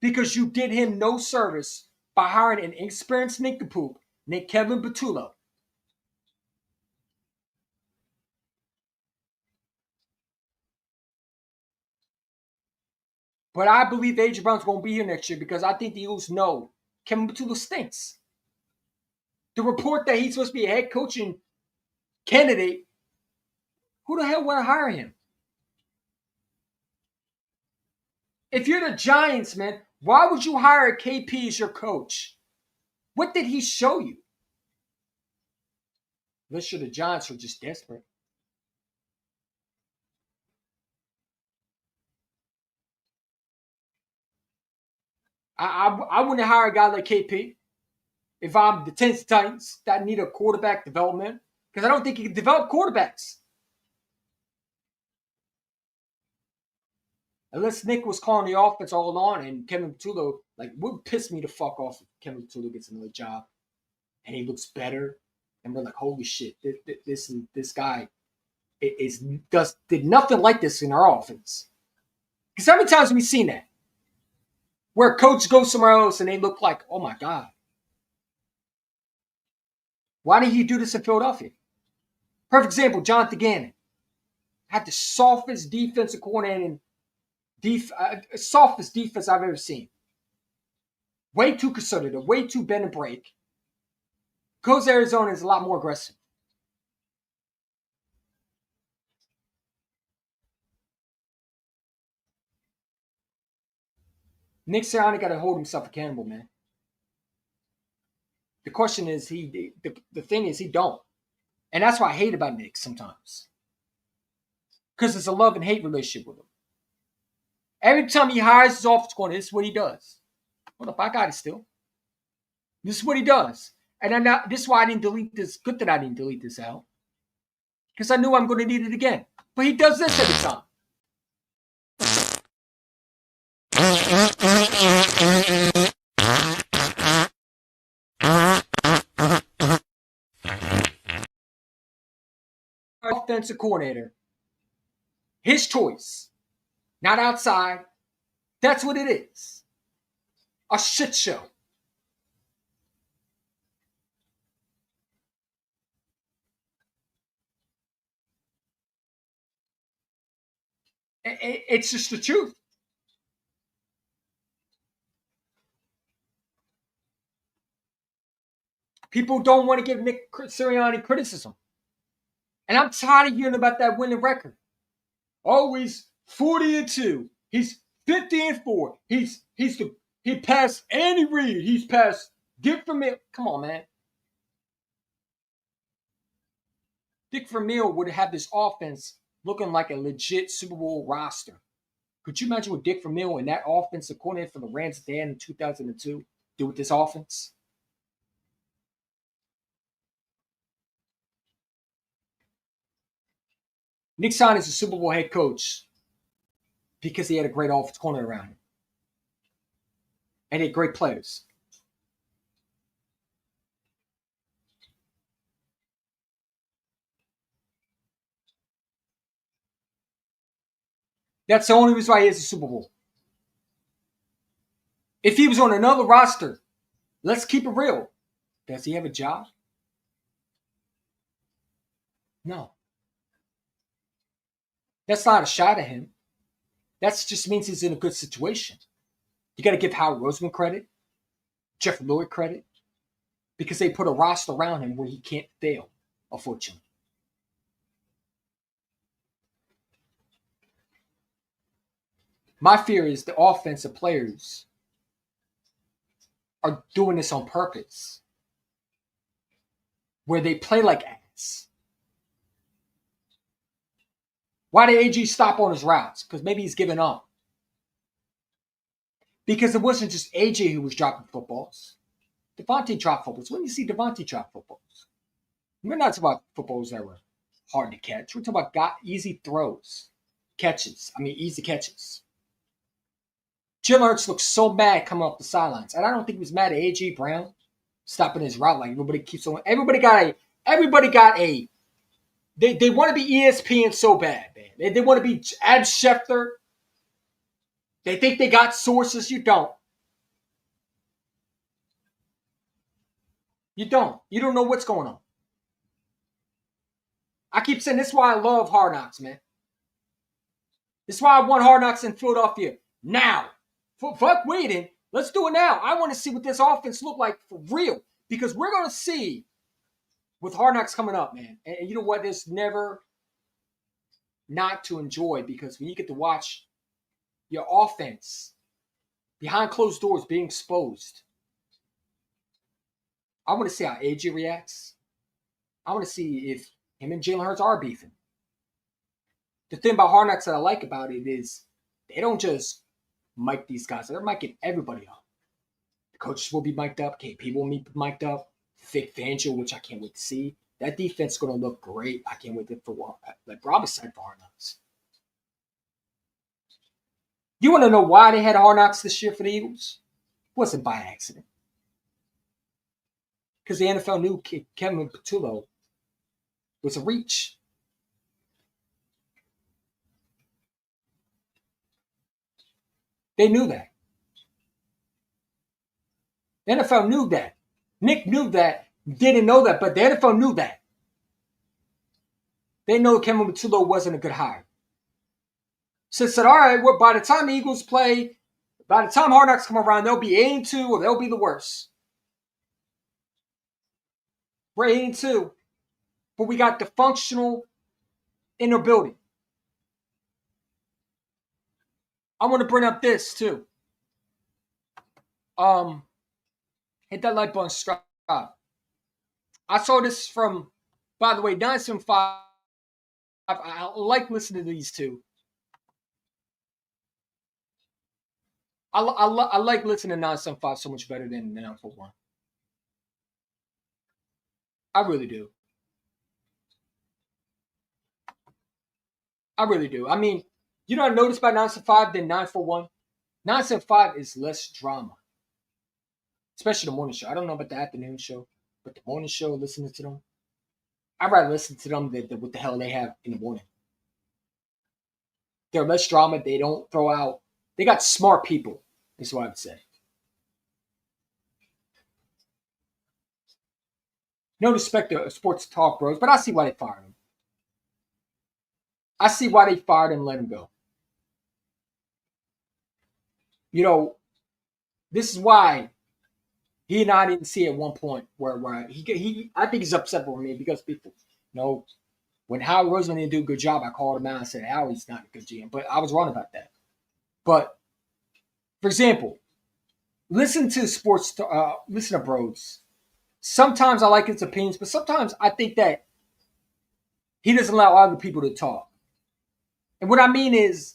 Because you did him no service by hiring an inexperienced nincompoop named Kevin Patullo. But I believe A.J. Brown's going to be here next year because I think the Eagles know Kevin Patullo stinks. The report that he's supposed to be a head coaching candidate, who the hell want to hire him? If you're the Giants, man, why would you hire KP as your coach? What did he show you? Unless you're the Giants are just desperate. I wouldn't hire a guy like KP if I'm the Tennessee Titans that need a quarterback development because I don't think he can develop quarterbacks. Unless Nick was calling the offense all along and Kevin Patullo, like, would piss me the fuck off if Kevin Patullo gets another job and he looks better. And we're like, holy shit, this guy did nothing like this in our offense. Because how many times have we seen that? Where a coach goes somewhere else and they look like, oh my God. Why didn't he do this in Philadelphia? Perfect example, Jonathan Gannon. Had the softest defensive coordinator softest defense I've ever seen. Way too conservative, way too bend and break. Goes Arizona is a lot more aggressive. Nick Sirianni got to hold himself accountable, man. The question is, the thing is, he don't. And that's what I hate about Nick sometimes. Because it's a love and hate relationship with him. Every time he hires his office corner, this is what he does. Hold up, I got it still. This is what he does. And this is why I didn't delete this. Good that I didn't delete this out. Because I knew I'm going to need it again. But he does this every time. Offensive coordinator. His choice. Not outside. That's what it is. A shit show. It's just the truth. People don't want to give Nick Sirianni criticism. And I'm tired of hearing about that winning record. Oh, he's 40-2. He's 50-4. He passed Andy Reid. He's passed Dick Vermeil. Come on, man. Dick Vermeil would have this offense looking like a legit Super Bowl roster. Could you imagine what Dick Vermeil and that offensive coordinator for the Rams that they had in 2002 do with this offense? Nick Sirianni is a Super Bowl head coach because he had a great offensive coordinator around him. And he had great players. That's the only reason why he has a Super Bowl. If he was on another roster, let's keep it real. Does he have a job? No. That's not a shot at him. That just means he's in a good situation. You got to give Howard Roseman credit, Jeff Lloyd credit, because they put a roster around him where he can't fail, unfortunately. My fear is the offensive players are doing this on purpose, where they play like ass. Why did AG stop on his routes? Because maybe he's given up. Because it wasn't just AJ who was dropping footballs. Devontae dropped footballs. When do you see Devontae drop footballs? We're not talking about footballs that were hard to catch. We're talking about easy throws, catches. Easy catches. Jalen Hurts looks so mad coming off the sidelines. And I don't think he was mad at A.J. Brown stopping his route like everybody keeps on. Everybody got a. They want to be ESPN so bad, man. They want to be Ad Schefter. They think they got sources. You don't. You don't. You don't know what's going on. I keep saying this is why I love Hard Knocks, man. This is why I want Hard Knocks in Philadelphia now. Fuck waiting. Let's do it now. I want to see what this offense look like for real. Because we're going to see with Hard Knocks coming up, man. And you know what? There's never not to enjoy, because when you get to watch your offense behind closed doors being exposed, I want to see how AJ reacts. I want to see if him and Jalen Hurts are beefing. The thing about Hard Knocks that I like about it is they don't just mic these guys. They're micing everybody up. The coaches will be mic'd up. KP will be mic'd up. Vic Fangio, which I can't wait to see. That defense is going to look great. I can't wait for like Rob said for Hard Knocks. You want to know why they had Hard Knocks this year for the Eagles? It wasn't by accident. Because the NFL knew Kevin Patullo was a reach. They knew that. The NFL knew that. Nick knew that. Didn't know that, but the NFL knew that. They know Kevin Patullo wasn't a good hire. So said, all right, well, by the time the Eagles play, by the time Hard Knocks come around, they'll be 8-2 or they'll be the worst. We're 8-2, but we got the functional inner building. I want to bring up this too. Hit that like button, subscribe. I saw this from, by the way, 975. I like listening to these two. I like listening to 975 so much better than 941. I really do. I really do. I mean, you know what I noticed by 975 than 941? 975 is less drama. Especially the morning show. I don't know about the afternoon show, but the morning show, listening to them, I'd rather listen to them than what the hell they have in the morning. They're less drama. They don't throw out. They got smart people, is what I would say. No respect to sports talk bros, but I see why they fired him. I see why they fired him and let him go. You know, this is why he and I didn't see at one point where he I think he's upset with me because people, when Howard Roseman didn't do a good job, I called him out and said Howie's not a good GM, but I was wrong about that. But for example, listen to Bros. Sometimes I like his opinions, but sometimes I think that he doesn't allow other people to talk. And what I mean is,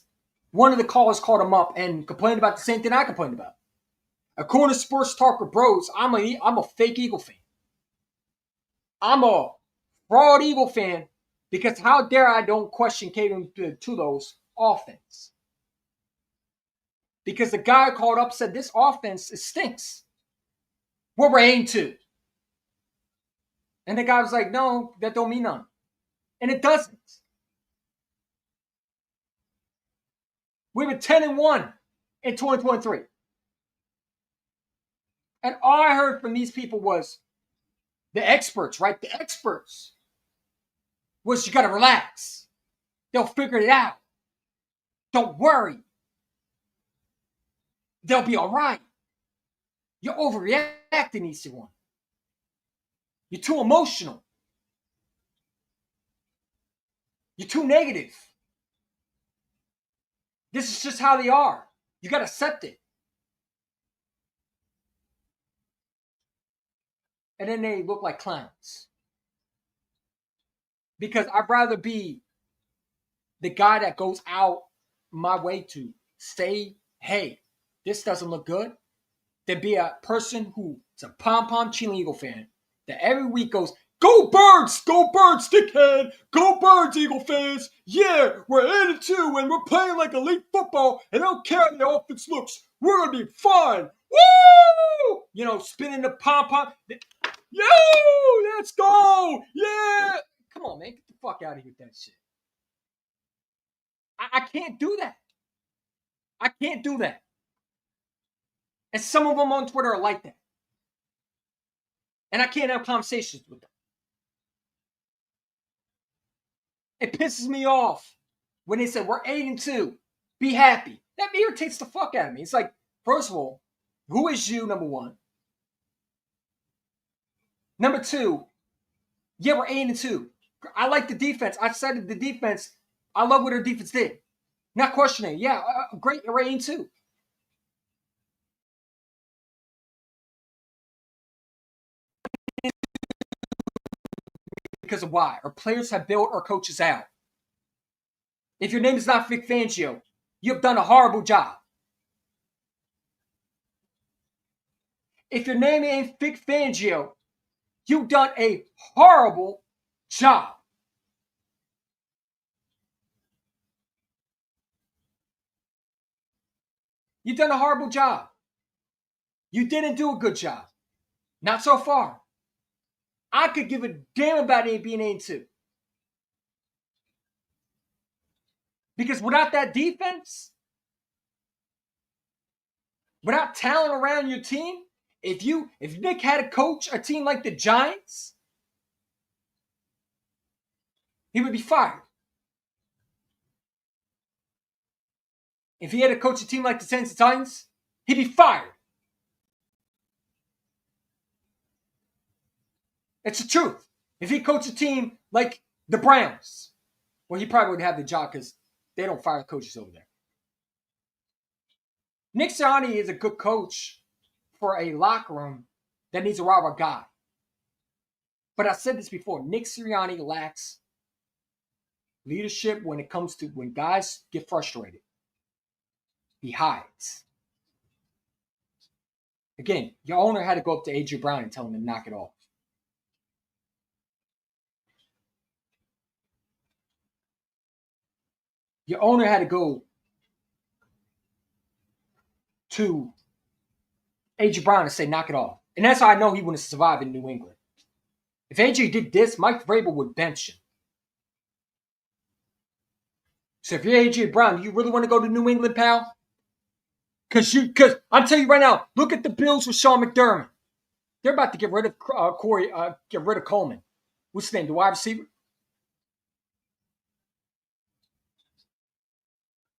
one of the callers called him up and complained about the same thing I complained about. According to Sports Talker Bros, I'm a fake Eagle fan. I'm a fraud Eagle fan because how dare I don't question Kevin Tulo's offense? Because the guy called up said this offense stinks. We're 8-2. And the guy was like, no, that don't mean nothing. And it doesn't. We were 10-1 in 2023. And all I heard from these people was the experts, right? The experts was you got to relax. They'll figure it out. Don't worry. They'll be all right. You're overreacting, EC1. You're too emotional. You're too negative. This is just how they are. You got to accept it. And then they look like clowns. Because I'd rather be the guy that goes out my way to say, hey, this doesn't look good, than be a person who's a pom-pom cheerleading Eagle fan that every week goes, go Birds, dickhead, go Birds, Eagle fans. Yeah, we're 8-2 and we're playing like elite football and I don't care how the offense looks. We're going to be fine. Woo! Spinning the pom-pom. Yo, let's go. Yeah. Come on, man. Get the fuck out of here with that shit. I can't do that. I can't do that. And some of them on Twitter are like that. And I can't have conversations with them. It pisses me off when they say, we're 8-2. Be happy. That irritates the fuck out of me. It's like, first of all, who is you, number one? Number two, yeah, we're 8-2. I like the defense. I said the defense. I love what our defense did. Not questioning. Yeah, great. We're 8-2. Because of why? Our players have built our coaches out. If your name is not Vic Fangio, you've done a horrible job. If your name ain't Vic Fangio, you've done a horrible job. You've done a horrible job. You didn't do a good job. Not so far. I could give a damn about it being 8-2. Because without that defense, without talent around your team, if Nick had to coach a team like the Giants, he would be fired. If he had to coach a team like the Tennessee Titans, he'd be fired. It's the truth. If he coached a team like the Browns, well, he probably would have the job because they don't fire coaches over there. Nick Sirianni is a good coach for a locker room that needs a rah-rah guy. But I said this before. Nick Sirianni lacks leadership when it comes to when guys get frustrated. He hides. Again, your owner had to go up to A.J. Brown and tell him to knock it off. Your owner had to go to A.J. Brown and say, knock it off. And that's how I know he wouldn't survive in New England. If A.J. did this, Mike Vrabel would bench him. So if you're A.J. Brown, do you really want to go to New England, pal? Because I'm telling you right now, look at the Bills with Sean McDermott. They're about to get rid of Coleman. What's his name? The wide receiver?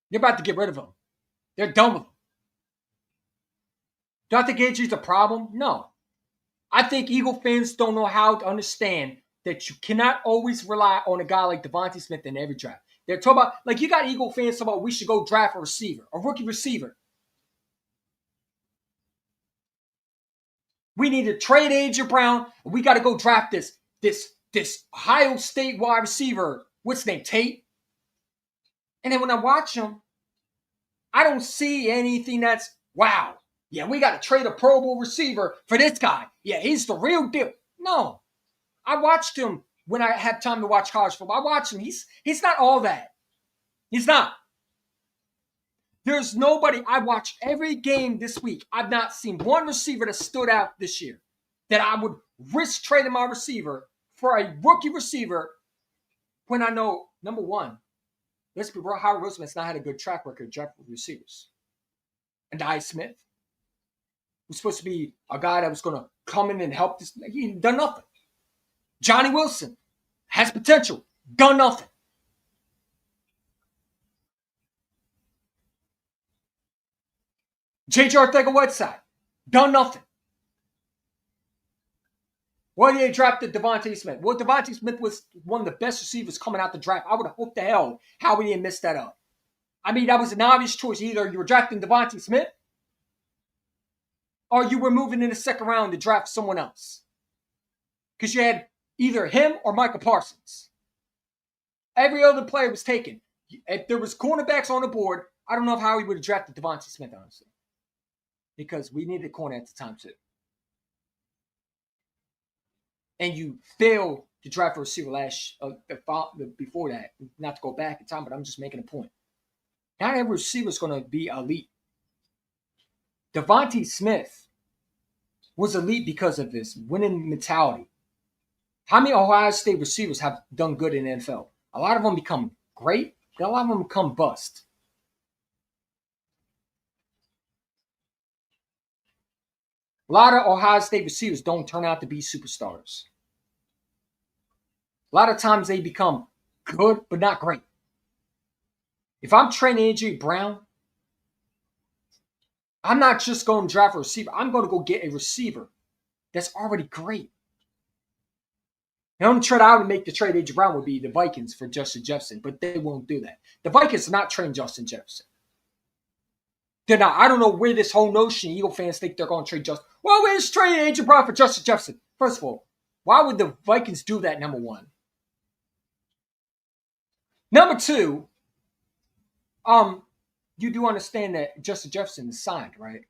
They're about to get rid of him. They're done with him. Do I think AJ's a problem? No. I think Eagle fans don't know how to understand that you cannot always rely on a guy like Devontae Smith in every draft. They're talking about, like, you got Eagle fans talking about we should go draft a receiver, a rookie receiver. We need to trade AJ Brown, and we got to go draft this Ohio State wide receiver. What's his name? Tate. And then when I watch him, I don't see anything that's wow. Yeah, we got to trade a Pro Bowl receiver for this guy. Yeah, he's the real deal. No, I watched him when I had time to watch college football. I watched him. He's not all that. He's not. There's nobody. I watched every game this week. I've not seen one receiver that stood out this year that I would risk trading my receiver for a rookie receiver when I know, number one, let's be real, Howard Roosevelt's not had a good track record drafting receivers. And Dye Smith was supposed to be a guy that was going to come in and help this. He done nothing. Johnny Wilson has potential. Done nothing. J.J. Arcega-Whiteside. Done nothing. Why did they draft Devontae Smith? Well, Devontae Smith was one of the best receivers coming out the draft. I would have hoped to hell how we didn't mess that up. I mean, that was an obvious choice. Either you were drafting Devontae Smith or you were moving in the second round to draft someone else. Because you had either him or Michael Parsons. Every other player was taken. If there was cornerbacks on the board, I don't know how he would have drafted Devontae Smith, honestly. Because we needed a corner at the time, too. And you failed to draft a receiver before that. Not to go back in time, but I'm just making a point. Not every receiver is going to be elite. Devontae Smith was elite because of his winning mentality. How many Ohio State receivers have done good in the NFL? A lot of them become great, and a lot of them become bust. A lot of Ohio State receivers don't turn out to be superstars. A lot of times they become good, but not great. If I'm training AJ Brown, I'm not just going to draft a receiver. I'm going to go get a receiver that's already great. The only trade I would make to trade AJ Brown would be the Vikings for Justin Jefferson, but they won't do that. The Vikings are not trading Justin Jefferson. They're not. I don't know where this whole notion Eagle fans think they're going to trade Justin. Well, we're just trading AJ Brown for Justin Jefferson. First of all, why would the Vikings do that, number one? Number two, you do understand that Justin Jefferson is signed, right?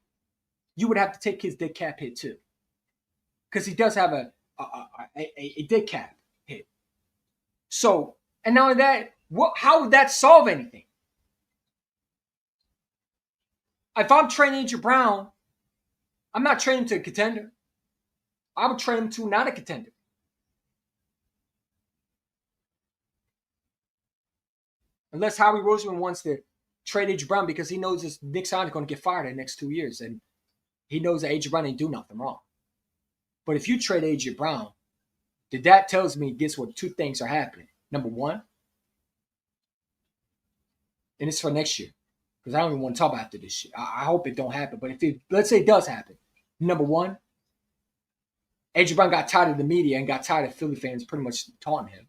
You would have to take his dead cap hit too. Because he does have a dead cap hit. So, and not only that, how would that solve anything? If I'm trading AJ Brown, I'm not trading to a contender. I would trade him to not a contender. Unless Howie Roseman wants to trade AJ Brown because he knows this Nick Sanders is going to get fired in the next 2 years. And he knows that AJ Brown ain't do nothing wrong. But if you trade AJ Brown, that tells me, guess what? Two things are happening. Number one, and it's for next year, because I don't even want to talk about after this year. I hope it don't happen. But if it, let's say it does happen, number one, AJ Brown got tired of the media and got tired of Philly fans pretty much taunting him.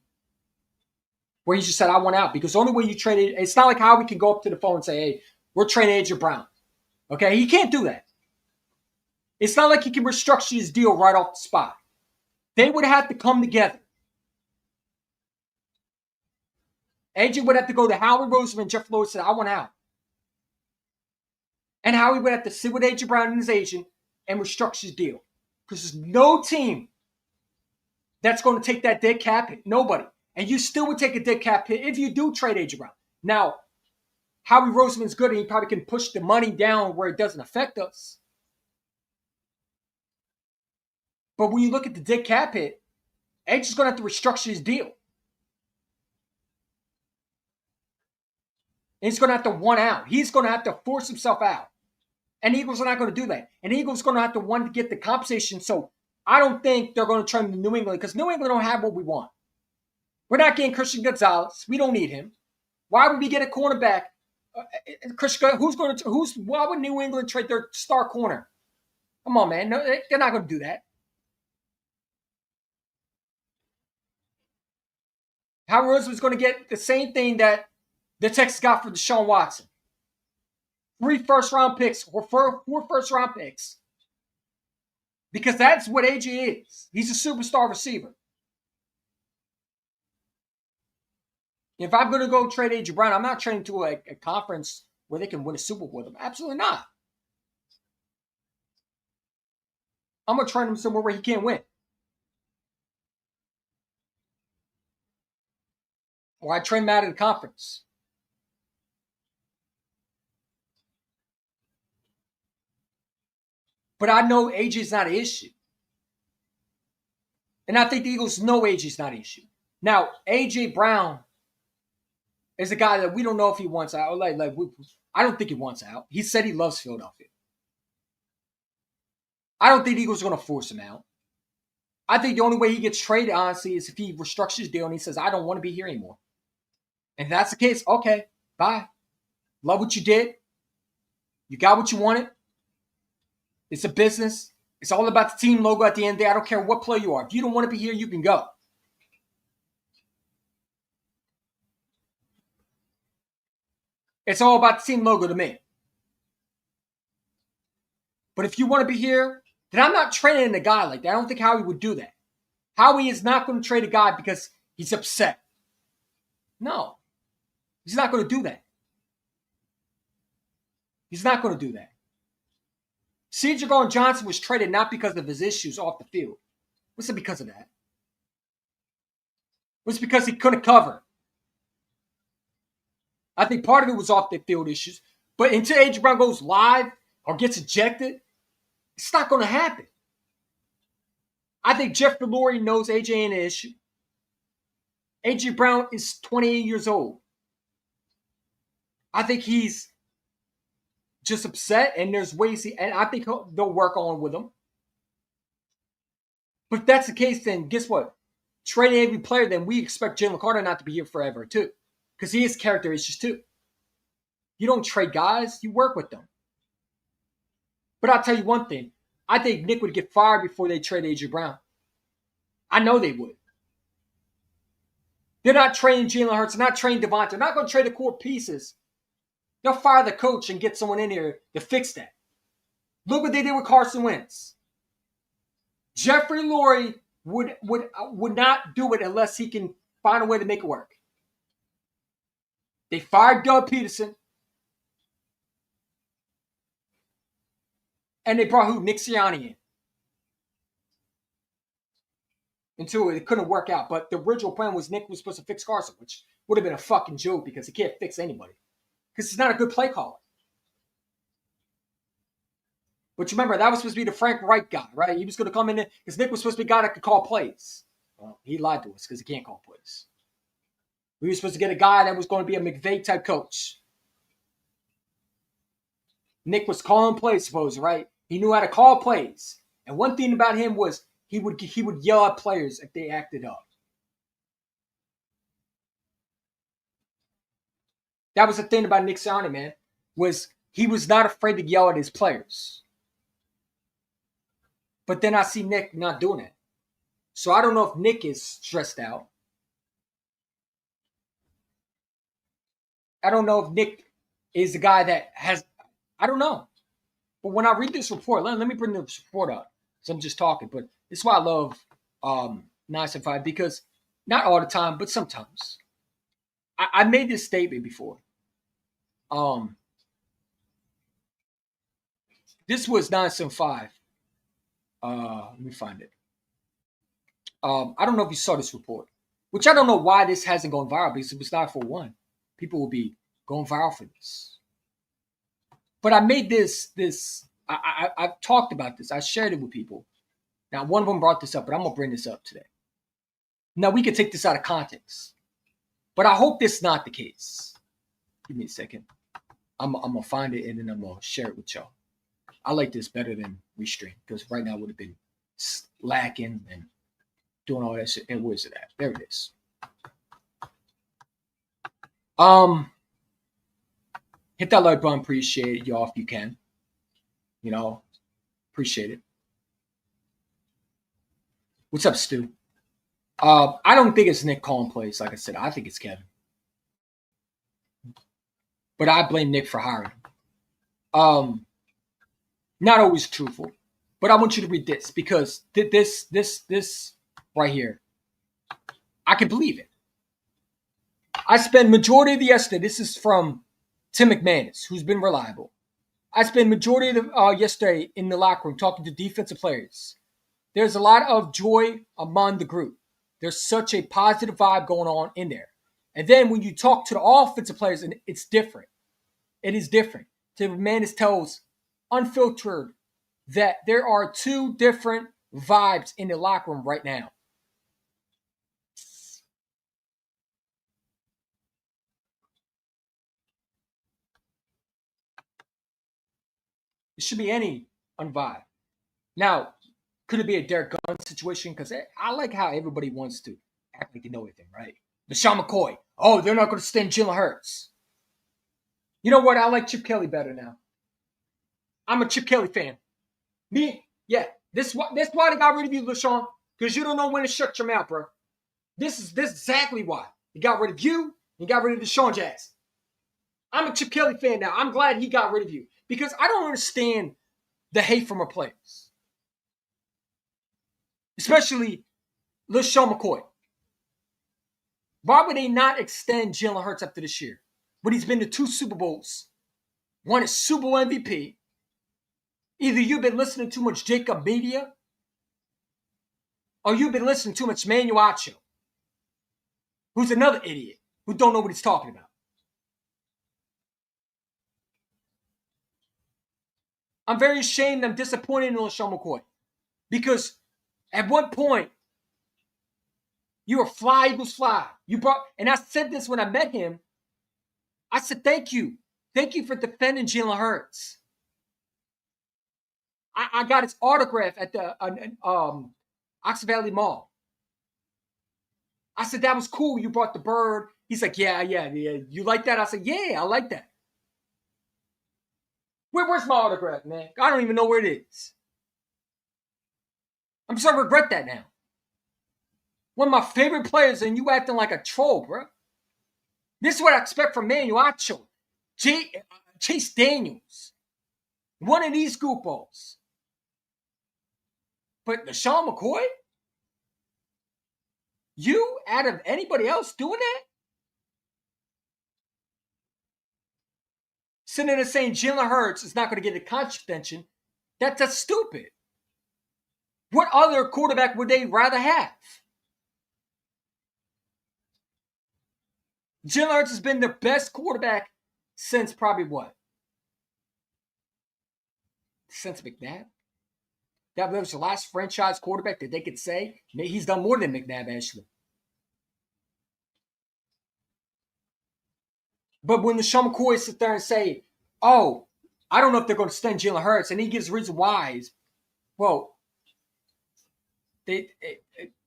Where he just said, I want out. Because the only way you trade it, it's not like how we can go up to the phone and say, hey, we're trading AJ Brown. Okay? He can't do that. It's not like he can restructure his deal right off the spot. They would have to come together. AJ would have to go to Howie Roseman and Jeff Lloyd and say, I want out. And Howie would have to sit with AJ Brown and his agent and restructure his deal. Because there's no team that's going to take that dead cap hit. Nobody. And you still would take a dead cap hit if you do trade AJ Brown. Now, Howie Roseman's good and he probably can push the money down where it doesn't affect us. But when you look at the dead cap hit, AJ's going to have to restructure his deal. And he's going to have to want out. He's going to have to force himself out. And the Eagles are not going to do that. And the Eagles are going to have to want to get the compensation. So I don't think they're going to trade New England because New England don't have what we want. We're not getting Christian Gonzalez. We don't need him. Why would we get a cornerback? Why would New England trade their star corner? Come on, man. No, they're not going to do that. Howard Roseman was going to get the same thing that the Texans got for Deshaun Watson. 3 first-round picks or 4 first-round picks. Because that's what AJ is. He's a superstar receiver. If I'm going to go trade AJ Brown, I'm not trading to a conference where they can win a Super Bowl with him. Absolutely not. I'm going to trade him somewhere where he can't win. Or I trade him out of the conference. But I know AJ's not an issue. And I think the Eagles know AJ's not an issue. Now, AJ Brown is a guy that we don't know if he wants out. I don't think he wants out. He said he loves Philadelphia. I don't think the Eagles are going to force him out. I think the only way he gets traded, honestly, is if he restructures his deal and he says, I don't want to be here anymore. And if that's the case, okay, bye. Love what you did. You got what you wanted. It's a business. It's all about the team logo at the end of the day. I don't care what player you are. If you don't want to be here, you can go. It's all about the team logo to me. But if you want to be here, then I'm not trading a guy like that. I don't think Howie would do that. Howie is not going to trade a guy because he's upset. No. He's not going to do that. He's not going to do that. C.J. Gardner-Johnson was traded not because of his issues off the field. Was it because of that? Was it because he couldn't cover? I think part of it was off the field issues. But until A.J. Brown goes live or gets ejected, it's not going to happen. I think Jeffrey Lurie knows A.J. ain't an issue. A.J. Brown is 28 years old. I think he's just upset, and there's ways and I think they'll work on with him. But if that's the case, then guess what? Trading every player, then we expect Jalen Carter not to be here forever, too. Because he has character issues, too. You don't trade guys, you work with them. But I'll tell you one thing. I think Nick would get fired before they trade A.J. Brown. I know they would. They're not trading Jalen Hurts. They're not trading Devontae. They're not going to trade the core pieces. They'll fire the coach and get someone in here to fix that. Look what they did with Carson Wentz. Jeffrey Lurie would not do it unless he can find a way to make it work. They fired Doug Peterson. And they brought who? Nick Sirianni in. Until it couldn't work out. But the original plan was Nick was supposed to fix Carson, which would have been a fucking joke because he can't fix anybody. Because he's not a good play caller. But remember, that was supposed to be the Frank Reich guy, right? He was going to come in there because Nick was supposed to be a guy that could call plays. Well, he lied to us because he can't call plays. We were supposed to get a guy that was going to be a McVay-type coach. Nick was calling plays, suppose, right? He knew how to call plays. And one thing about him was he would yell at players if they acted up. That was the thing about Nick Sirianni, man, was he was not afraid to yell at his players. But then I see Nick not doing it. So I don't know if Nick is stressed out. I don't know if Nick is the guy that has, I don't know. But when I read this report, let me bring this report up. So I'm just talking, but this is why I love 975 because not all the time, but sometimes. I made this statement before. This was 975. Let me find it. I don't know if you saw this report, which I don't know why this hasn't gone viral because it was 941. People will be going viral for this. But I made this. I've talked about this. I shared it with people. Now, one of them brought this up, but I'm going to bring this up today. Now, we could take this out of context. But I hope this is not the case. Give me a second. I'm going to find it, and then I'm going to share it with y'all. I like this better than Restream, because right now it would have been lacking and doing all that shit. And where's it at? There it is. Hit that like button. Appreciate it, y'all, if you can. You know, appreciate it. What's up, Stu? I don't think it's Nick calling plays. Like I said, I think it's Kevin. But I blame Nick for hiring him. Not always truthful, but I want you to read this because this right here, I can believe it. I spent majority of the yesterday. This is from Tim McManus, who's been reliable. I spent majority of the yesterday in the locker room talking to defensive players. There's a lot of joy among the group. There's such a positive vibe going on in there. And then when you talk to the offensive players, and it's different. It is different. Tim McManus tells unfiltered that there are two different vibes in the locker room right now. It should be any vibe. Now, could it be a Derek Gunn situation? Because I like how everybody wants to act like they know everything, right? LaShawn McCoy. Oh, they're not going to stand Jalen Hurts. You know what? I like Chip Kelly better now. I'm a Chip Kelly fan. Me? Yeah. This why they got rid of you, LaShawn. Because you don't know when to shut your mouth, bro. This is exactly why. He got rid of you. He got rid of Deshaun Jackson. I'm a Chip Kelly fan now. I'm glad he got rid of you. Because I don't understand the hate from our players. Especially LaShawn McCoy. Why would they not extend Jalen Hurts after this year? When he's been to 2 Super Bowls, won a Super Bowl MVP. Either you've been listening too much Jacob Media, or you've been listening too much Manuel Acho, who's another idiot who don't know what he's talking about. I'm very ashamed. I'm disappointed in LaShawn McCoy. Because at one point, you were fly, Eagles fly. You brought, and I said this when I met him. I said, thank you. Thank you for defending Jalen Hurts. I got his autograph at the Oxford Valley Mall. I said, that was cool. You brought the bird. He's like, yeah. You like that? I said, yeah, I like that. Where's my autograph, man? I don't even know where it is. I'm starting to regret that now. One of my favorite players, and you acting like a troll, bro. This is what I expect from Manuel Acho, Chase Daniels, one of these goofballs. But LaShawn McCoy? You, out of anybody else doing that? Sitting there saying Jalen Hurts is not going to get the contract extension, that's stupid. What other quarterback would they rather have? Jalen Hurts has been the best quarterback since probably what? Since McNabb? That was the last franchise quarterback that they could say. He's done more than McNabb, actually. But when LaShawn McCoy sits there and say, oh, I don't know if they're going to extend Jalen Hurts, and he gives reason why, well, they're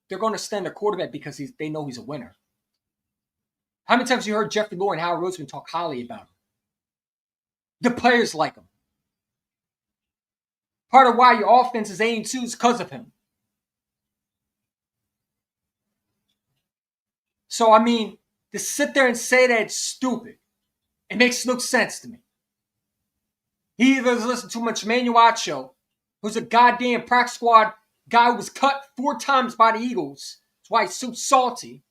going to extend a quarterback because they know he's a winner. How many times have you heard Jeffrey Lurie and Howard Roseman talk highly about him? The players like him. Part of why your offense is 8-2 is because of him. So, I mean, to sit there and say that it's stupid, it makes no sense to me. He either listened too much Manuel Acho, who's a goddamn practice squad guy who was cut 4 times by the Eagles. That's why he's so salty.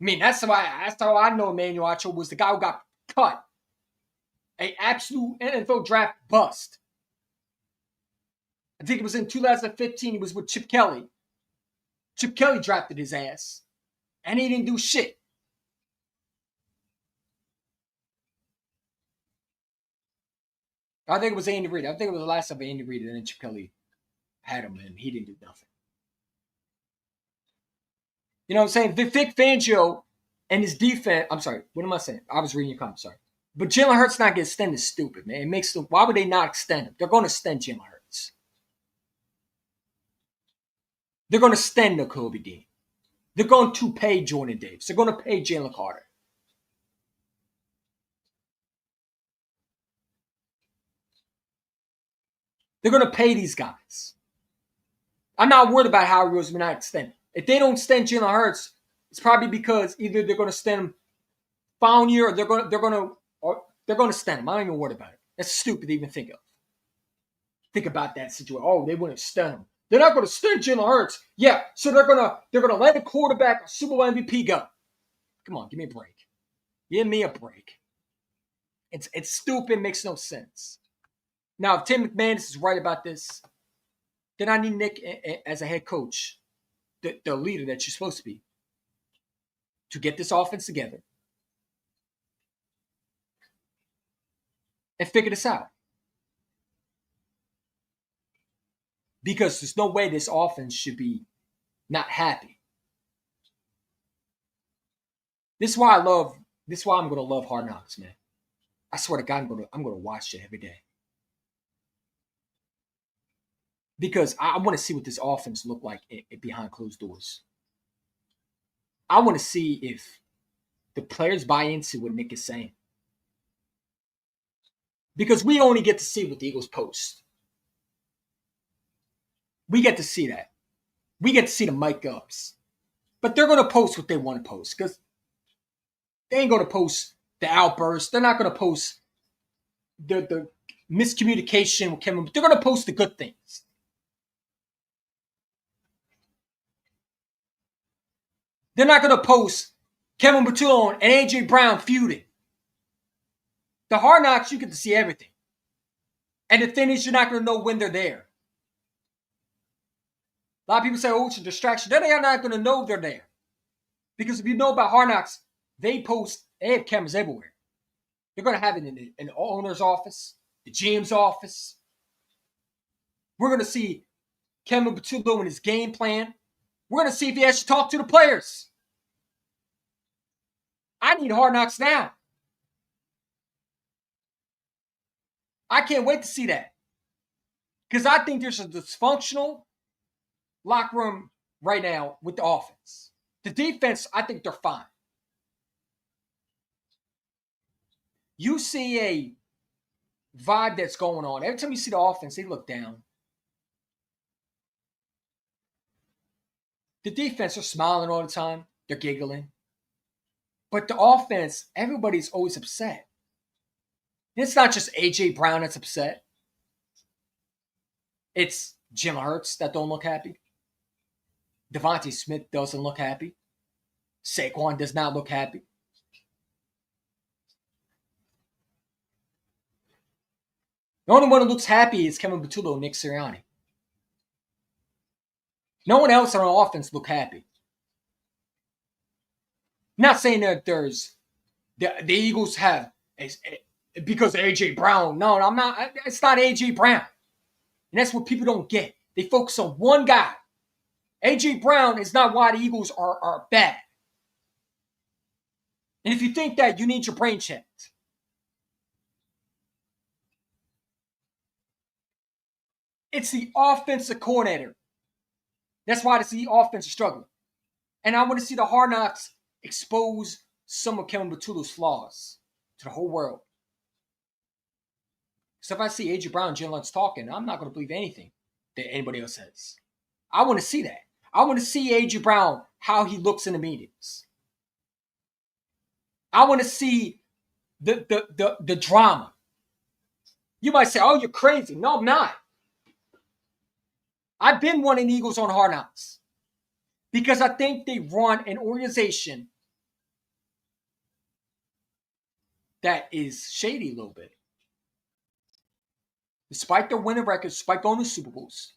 I mean, that's how I know Manuel Acho was the guy who got cut. An absolute NFL draft bust. I think it was in 2015. He was with Chip Kelly. Chip Kelly drafted his ass. And he didn't do shit. I think it was Andy Reid. I think it was the last time Andy Reid and then Chip Kelly had him and he didn't do nothing. You know what I'm saying? Vic Fangio and his defense. I'm sorry. What am I saying? I was reading your comments. Sorry. But Jalen Hurts not getting extended is stupid, man. It makes them. Why would they not extend him? They're going to extend Jalen Hurts. They're going to extend Kobe Dean. They're going to pay Jordan Davis. They're going to pay Jalen Carter. They're going to pay these guys. I'm not worried about how Roseman not extended. If they don't stand Jalen Hurts, it's probably because either they're going to stand him following year or they're going to stand him. I don't even worry about it. That's stupid to even think of. Think about that situation. Oh, they wouldn't stand him. They're not going to stand Jalen Hurts. Yeah, so they're gonna let the quarterback, a Super Bowl MVP, go. Come on, give me a break. Give me a break. It's stupid. Makes no sense. Now, if Tim McManus is right about this, then I need Nick as a head coach, the leader that you're supposed to be, to get this offense together and figure this out. Because there's no way this offense should be not happy. This is why I'm going to love Hard Knocks, man. I swear to God, I'm going to watch it every day. Because I want to see what this offense look like behind closed doors. I want to see if the players buy into what Nick is saying. Because we only get to see what the Eagles post. We get to see that. We get to see the mic ups. But they're going to post what they want to post. Because they ain't going to post the outburst. They're not going to post the miscommunication with Kevin. But they're going to post the good things. They're not going to post Kevin Bertullo and A.J. Brown feuding. The Hard Knocks, you get to see everything. And the thing is, you're not going to know when they're there. A lot of people say, oh, it's a distraction. Then they are not going to know they're there. Because if you know about Hard Knocks, they have cameras everywhere. They're going to have it in the owner's office, the GM's office. We're going to see Kevin Bertullo and his game plan. We're going to see if he has to talk to the players. I need Hard Knocks now. I can't wait to see that. Because I think there's a dysfunctional locker room right now with the offense. The defense, I think they're fine. You see a vibe that's going on. Every time you see the offense, they look down. The defense are smiling all the time. They're giggling. But the offense, everybody's always upset. And it's not just A.J. Brown that's upset. It's Jalen Hurts that don't look happy. Devontae Smith doesn't look happy. Saquon does not look happy. The only one who looks happy is Kevin Bertullo and Nick Sirianni. No one else on the offense look happy. Not saying that there's the Eagles have because of A.J. Brown. No, I'm not. It's not A.J. Brown. And that's what people don't get. They focus on one guy. A.J. Brown is not why the Eagles are bad. And if you think that, you need your brain checked. It's the offensive coordinator. That's why the offense is struggling. And I want to see the Hard Knocks expose some of Kevin Bertullo's flaws to the whole world. So if I see A.J. Brown and Jalen Hurts talking, I'm not going to believe anything that anybody else says. I want to see that. I want to see A.J. Brown, how he looks in the meetings. I want to see the drama. You might say, oh, you're crazy. No, I'm not. I've been one of the Eagles on Hard Knocks because I think they run an organization that is shady a little bit. Despite their winning records, despite going to Super Bowls,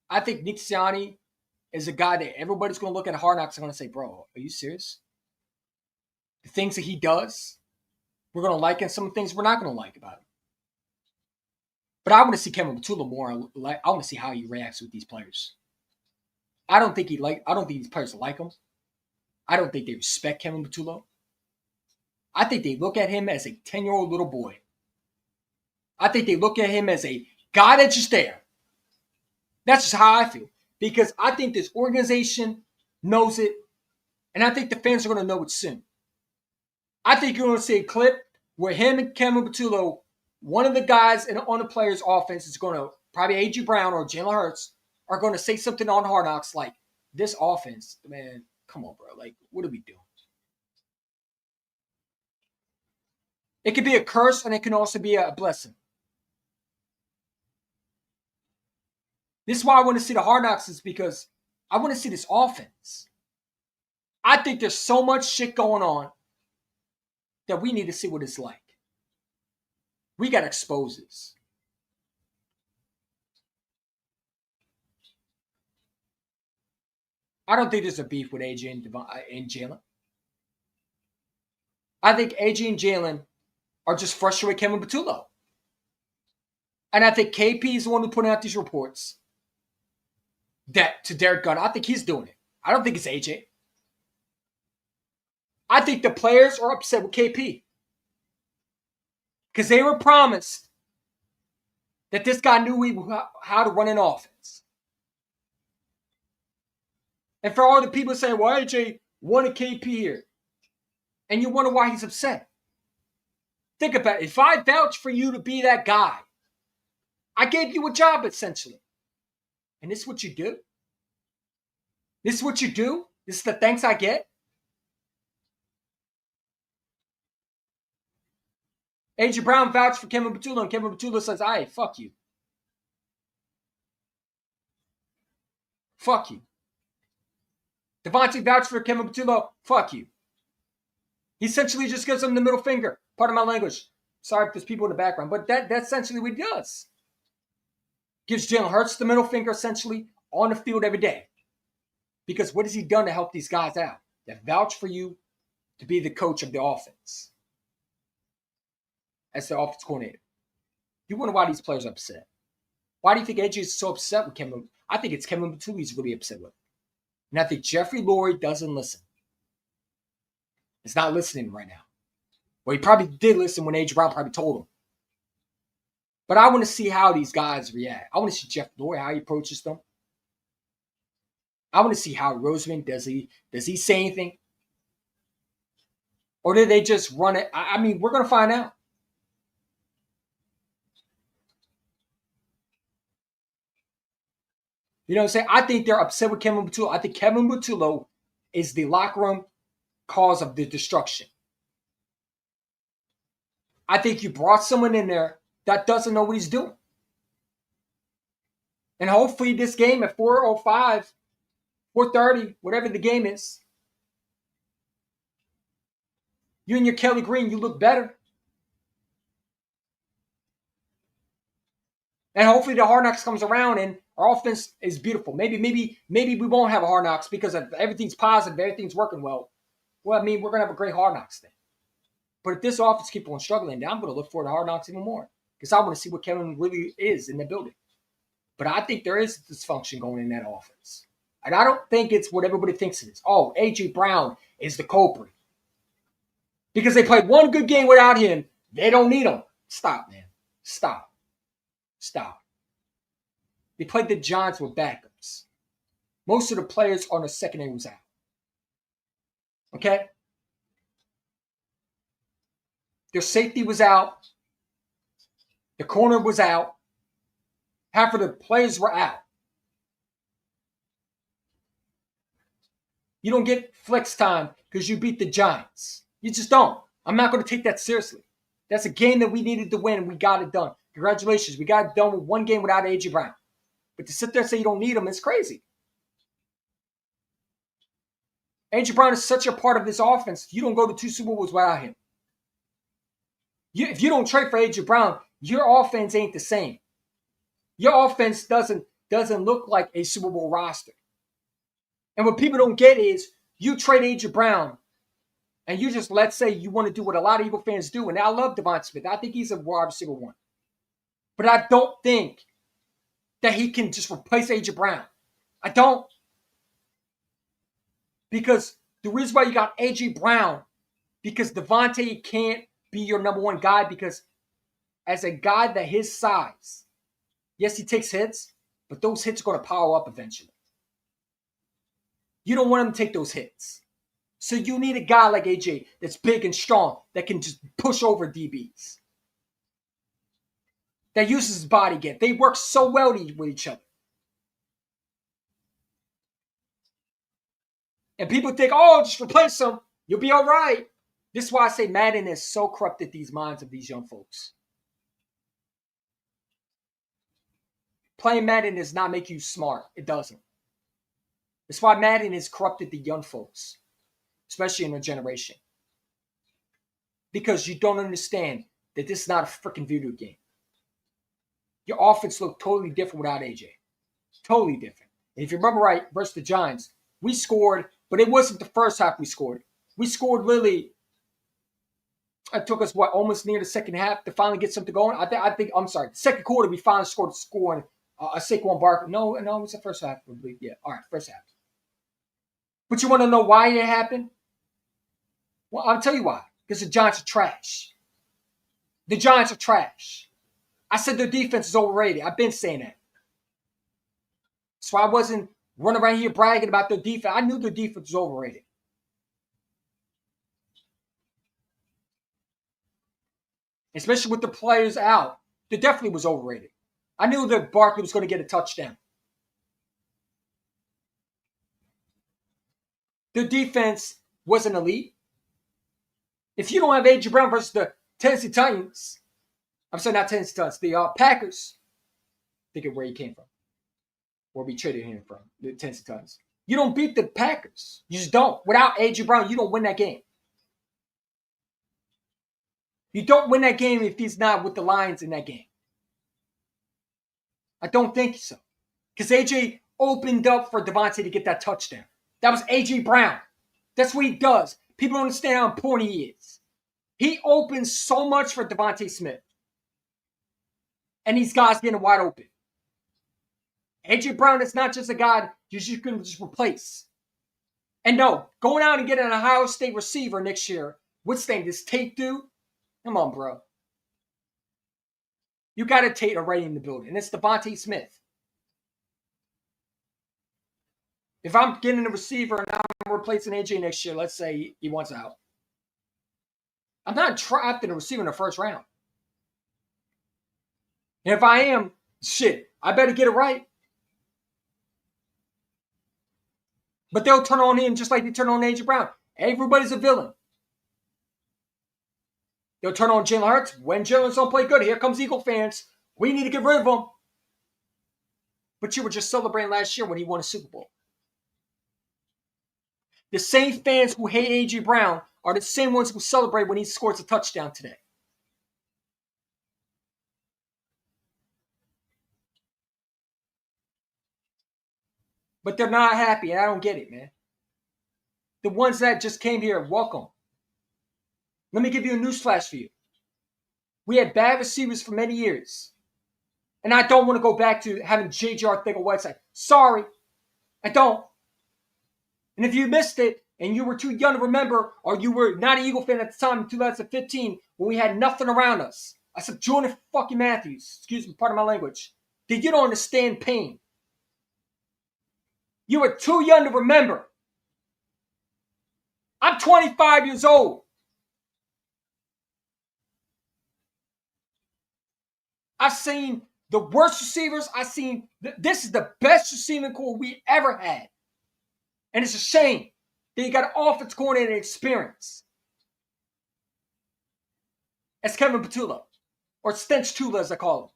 I think Nick Sirianni is a guy that everybody's going to look at Hard Knocks and going to say, bro, are you serious? The things that he does, we're going to like, and some things we're not going to like about him. But I want to see Kevin Bertullo more. I want to see how he reacts with these players. I don't think these players like him. I don't think they respect Kevin Bertullo. I think they look at him as a 10-year-old little boy. I think they look at him as a guy that's just there. That's just how I feel. Because I think this organization knows it, and I think the fans are going to know it soon. I think you're going to see a clip where him and Kevin Bertullo, one of the guys on the players' offense is going to, probably A.J. Brown or Jalen Hurts, are going to say something on Hard Knocks like, this offense, man, come on, bro. Like, what are we doing? It could be a curse and it can also be a blessing. This is why I want to see the Hard Knocks, is because I want to see this offense. I think there's so much shit going on that we need to see what it's like. We got to expose this. I don't think there's a beef with AJ and Jalen. I think AJ and Jalen are just frustrated with Kevin Patullo. And I think KP is the one who put out these reports that to Derek Gunn. I think he's doing it. I don't think it's AJ. I think the players are upset with KP because they were promised that this guy knew how to run an offense. And for all the people saying, well, AJ wanted KP here, and you wonder why he's upset. Think about it. If I vouch for you to be that guy, I gave you a job essentially. And this is what you do? This is what you do? This is the thanks I get? AJ Brown vouched for Kevin Patullo, and Kevin Patullo says, "Aye, fuck you. Fuck you." Devontae vouched for Kevin Patullo, fuck you. He essentially just gives him the middle finger. Pardon my language. Sorry if there's people in the background, but that's essentially what he does. Gives Jalen Hurts the middle finger essentially on the field every day. Because what has he done to help these guys out? That vouch for you to be the coach of the offense. As the offense coordinator. You wonder why these players are upset. Why do you think AJ is so upset with Kevin? I think it's Kevin Patullo he's really upset with. And I think Jeffrey Lurie doesn't listen. He's not listening right now. Well, he probably did listen when AJ Brown probably told him. But I want to see how these guys react. I want to see Jeff Lurie, how he approaches them. I want to see how Roseman, does he say anything? Or did they just run it? I mean, we're going to find out. You know what I'm saying? I think they're upset with Kevin Patullo. I think Kevin Patullo is the locker room cause of the destruction. I think you brought someone in there that doesn't know what he's doing. And hopefully this game at 4:05, 4:30, whatever the game is, you and your Kelly Green, you look better. And hopefully the Hard Knocks comes around and our offense is beautiful. Maybe we won't have a Hard Knocks because if everything's positive, everything's working well. Well, I mean, we're going to have a great Hard Knocks thing. But if this offense keeps on struggling, then I'm going to look forward to Hard Knocks even more because I want to see what Kevin really is in the building. But I think there is dysfunction going in that offense. And I don't think it's what everybody thinks it is. Oh, A.J. Brown is the culprit. Because they played one good game without him, they don't need him. Stop, man. Stop. They played the Giants with backups. Most of the players on the secondary was out. Okay? Their safety was out. The corner was out. Half of the players were out. You don't get flex time because you beat the Giants. You just don't. I'm not going to take that seriously. That's a game that we needed to win, and we got it done. Congratulations. We got it done with one game without A.J. Brown. But to sit there and say you don't need him is crazy. A.J. Brown is such a part of this offense. You don't go to 2 Super Bowls without him. If you don't trade for A.J. Brown, your offense ain't the same. Your offense doesn't look like a Super Bowl roster. And what people don't get is you trade A.J. Brown and you just, let's say you want to do what a lot of Eagle fans do. And I love Devontae Smith. I think he's a wide receiver one. But I don't think that he can just replace A.J. Brown. I don't. Because the reason why you got A.J. Brown, because Devontae can't be your number one guy because as a guy that his size, yes, he takes hits, but those hits are going to power up eventually. You don't want him to take those hits. So you need a guy like AJ that's big and strong that can just push over DBs. That uses his body again. They work so well with each other. And people think, oh, just replace him. You'll be all right. This is why I say Madden has so corrupted these minds of these young folks. Playing Madden does not make you smart. It doesn't. That's why Madden has corrupted the young folks, especially in our generation. Because you don't understand that this is not a freaking video game. Your offense looked totally different without AJ. Totally different. And if you remember right, versus the Giants, we scored, but it wasn't the first half we scored. We scored literally, it took us, almost near the second half to finally get something going? I'm sorry, second quarter, we finally scored scoring a Saquon Barkley. No, it was the first half, I believe. Yeah, all right, first half. But you want to know why it happened? Well, I'll tell you why. Because the Giants are trash. The Giants are trash. I said their defense is overrated. I've been saying that. So I wasn't running around here bragging about their defense. I knew their defense was overrated. Especially with the players out. They definitely was overrated. I knew that Barkley was going to get a touchdown. Their defense wasn't elite. If you don't have A.J. Brown versus the Tennessee Titans, I'm sorry, not Tennessee Titans, the Packers, think of where he came from, where we traded him from, the Tennessee Titans. You don't beat the Packers. You just don't. Without A.J. Brown, you don't win that game. You don't win that game if he's not with the Lions in that game. I don't think so. Because A.J. opened up for Devontae to get that touchdown. That was A.J. Brown. That's what he does. People don't understand how important he is. He opens so much for Devontae Smith. And these guys getting wide open. A.J. Brown is not just a guy you can just replace. And no, going out and getting an Ohio State receiver next year, what's the name, this Tate dude? Come on, bro. You got a Tate already in the building, and it's Devontae Smith. If I'm getting a receiver and I'm replacing AJ next year, let's say he wants out, I'm not drafting a receiver in the first round. And if I am, shit, I better get it right. But they'll turn on him just like they turn on AJ Brown. Everybody's a villain. They'll turn on Jalen Hurts. When Jalen's don't play good, here comes Eagle fans. We need to get rid of him. But you were just celebrating last year when he won a Super Bowl. The same fans who hate A.J. Brown are the same ones who celebrate when he scores a touchdown today. But they're not happy, and I don't get it, man. The ones that just came here, welcome. Let me give you a newsflash for you. We had bad receivers for many years. And I don't want to go back to having J.J. Arcega-Whiteside. Sorry, I don't. And if you missed it and you were too young to remember, or you were not an Eagle fan at the time in 2015 when we had nothing around us, except Jordan fucking Matthews, excuse me, part of my language, then you don't understand pain. You were too young to remember. I'm 25 years old. I've seen the worst receivers. I've seen, this is the best receiving core we ever had. And it's a shame that you got an offense coordinator experience. As Kevin Patullo, or Stench Tula as I call him.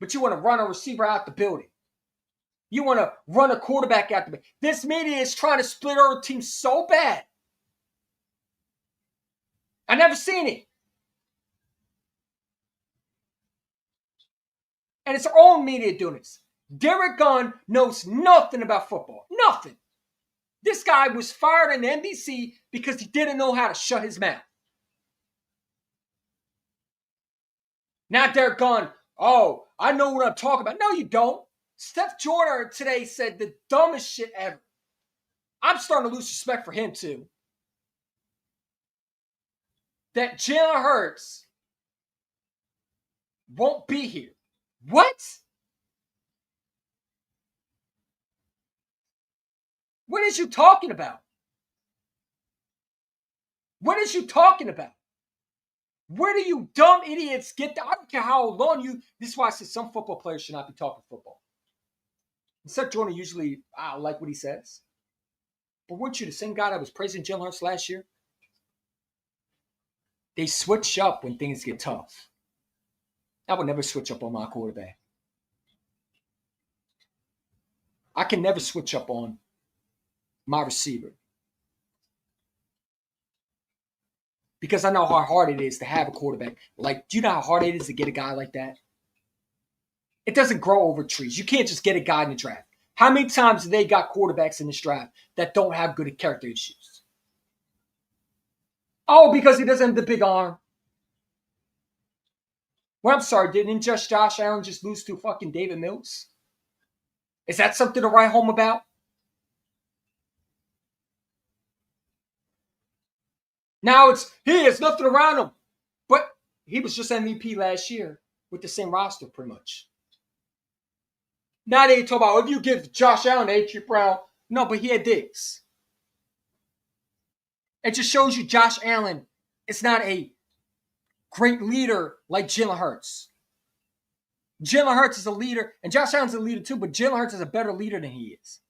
But you want to run a receiver out the building. You want to run a quarterback out the building. This media is trying to split our team so bad. I never seen it. And it's our own media doing this. Derek Gunn knows nothing about football. Nothing. This guy was fired on NBC because he didn't know how to shut his mouth. Now Derek Gunn, oh, I know what I'm talking about. No, you don't. Steph Joyner today said the dumbest shit ever. I'm starting to lose respect for him too. That Jalen Hurts won't be here. What? What is you talking about? What is you talking about? Where do you dumb idiots get that? I don't care how long you... This is why I said some football players should not be talking football. Except Jordan usually, I like what he says. But weren't you the same guy that was praising Jalen Hurts last year? They switch up when things get tough. I would never switch up on my quarterback. I can never switch up on my receiver. Because I know how hard it is to have a quarterback. Like, do you know how hard it is to get a guy like that? It doesn't grow over trees. You can't just get a guy in the draft. How many times have they got quarterbacks in this draft that don't have good character issues? Oh, because he doesn't have the big arm. Well, I'm sorry, didn't just Josh Allen just lose to fucking David Mills? Is that something to write home about? Now he has nothing around him. But he was just MVP last year with the same roster, pretty much. Now they talk about if you give Josh Allen A.J. Brown. No, but he had Diggs. It just shows you Josh Allen is not a great leader like Jalen Hurts. Jalen Hurts is a leader, and Josh Allen's a leader too, but Jalen Hurts is a better leader than he is.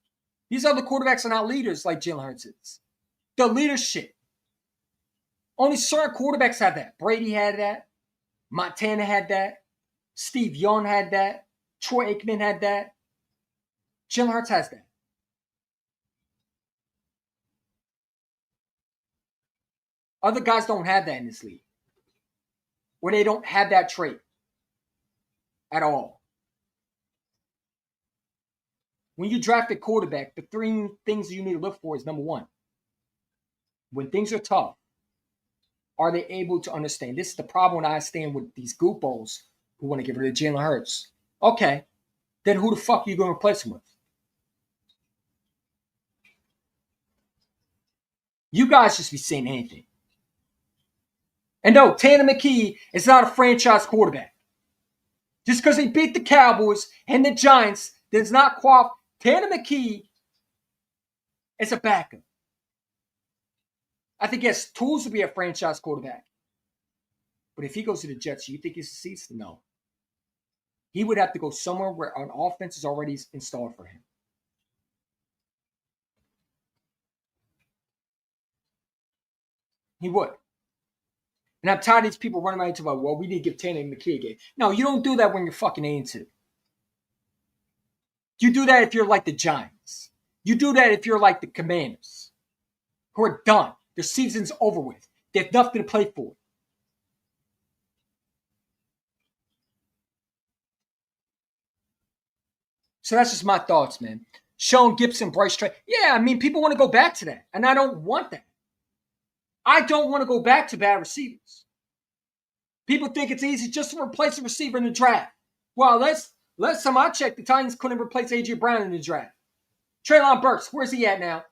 These other quarterbacks are not leaders like Jalen Hurts is. The leadership. Only certain quarterbacks have that. Brady had that. Montana had that. Steve Young had that. Troy Aikman had that. Jalen Hurts has that. Other guys don't have that in this league. Where they don't have that trait at all. When you draft a quarterback, the three things you need to look for is number one. When things are tough, are they able to understand? This is the problem I stand with these goofballs who want to get rid of Jalen Hurts. Okay, then who the fuck are you going to replace him with? You guys just be saying anything. And no, Tanner McKee is not a franchise quarterback. Just because he beat the Cowboys and the Giants does not qualify. Tanner McKee is a backup. I think he has tools to be a franchise quarterback. But if he goes to the Jets, you think he succeeds? No. He would have to go somewhere where an offense is already installed for him. He would. And I'm tired of these people running around and talking about, well, we need to give Tanner McKee a game. No, you don't do that when you're fucking into. You do that if you're like the Giants. You do that if you're like the Commanders, who are done. Their season's over with. They have nothing to play for. So that's just my thoughts, man. Sean Gibson, Bryce Trey. Yeah, I mean, people want to go back to that. And I don't want that. I don't want to go back to bad receivers. People think it's easy just to replace a receiver in the draft. Well, last time I checked, the Titans couldn't replace A.J. Brown in the draft. Treylon Burks, where's he at now?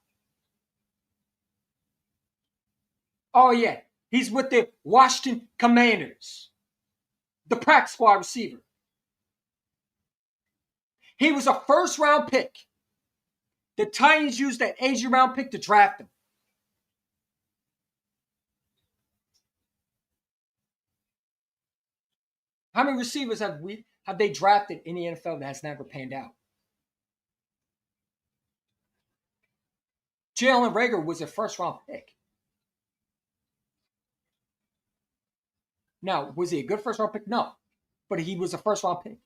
Oh, yeah. He's with the Washington Commanders. The practice squad receiver. He was a first-round pick. The Titans used that A.J. Brown pick to draft him. How many receivers have they drafted in the NFL that has never panned out? Jalen Reagor was a first-round pick. Now, was he a good first-round pick? No. But he was a first-round pick.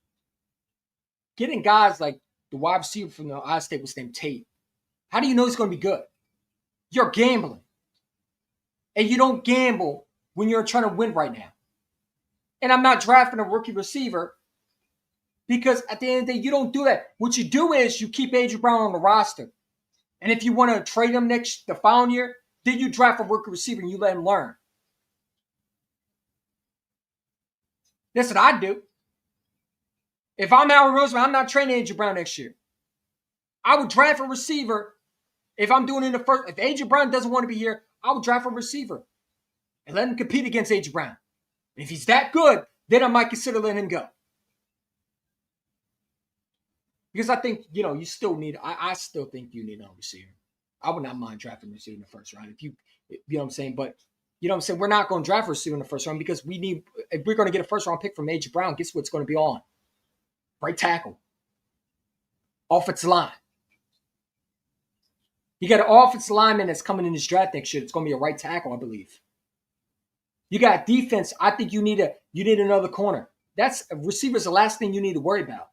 Getting guys like the wide receiver from the Ohio State was named Tate. How do you know he's going to be good? You're gambling. And you don't gamble when you're trying to win right now. And I'm not drafting a rookie receiver because at the end of the day, you don't do that. What you do is you keep A.J. Brown on the roster. And if you want to trade him the following year, then you draft a rookie receiver and you let him learn. That's what I do. If I'm Aaron Roseman, I'm not trading A.J. Brown next year. I would draft a receiver if I'm doing it in the first. If A.J. Brown doesn't want to be here, I would draft a receiver and let him compete against A.J. Brown. If he's that good, then I might consider letting him go. Because I think, you still need, I still think you need a receiver. I would not mind drafting a receiver in the first round. You know what I'm saying? But, you know what I'm saying? We're not going to draft a receiver in the first round because if we're going to get a first round pick from A.J. Brown, guess what's going to be on? Right tackle. Offensive line. You got an offensive lineman that's coming in this draft next year. It's going to be a right tackle, I believe. You got defense. I think you need another corner. That's receivers. The last thing you need to worry about.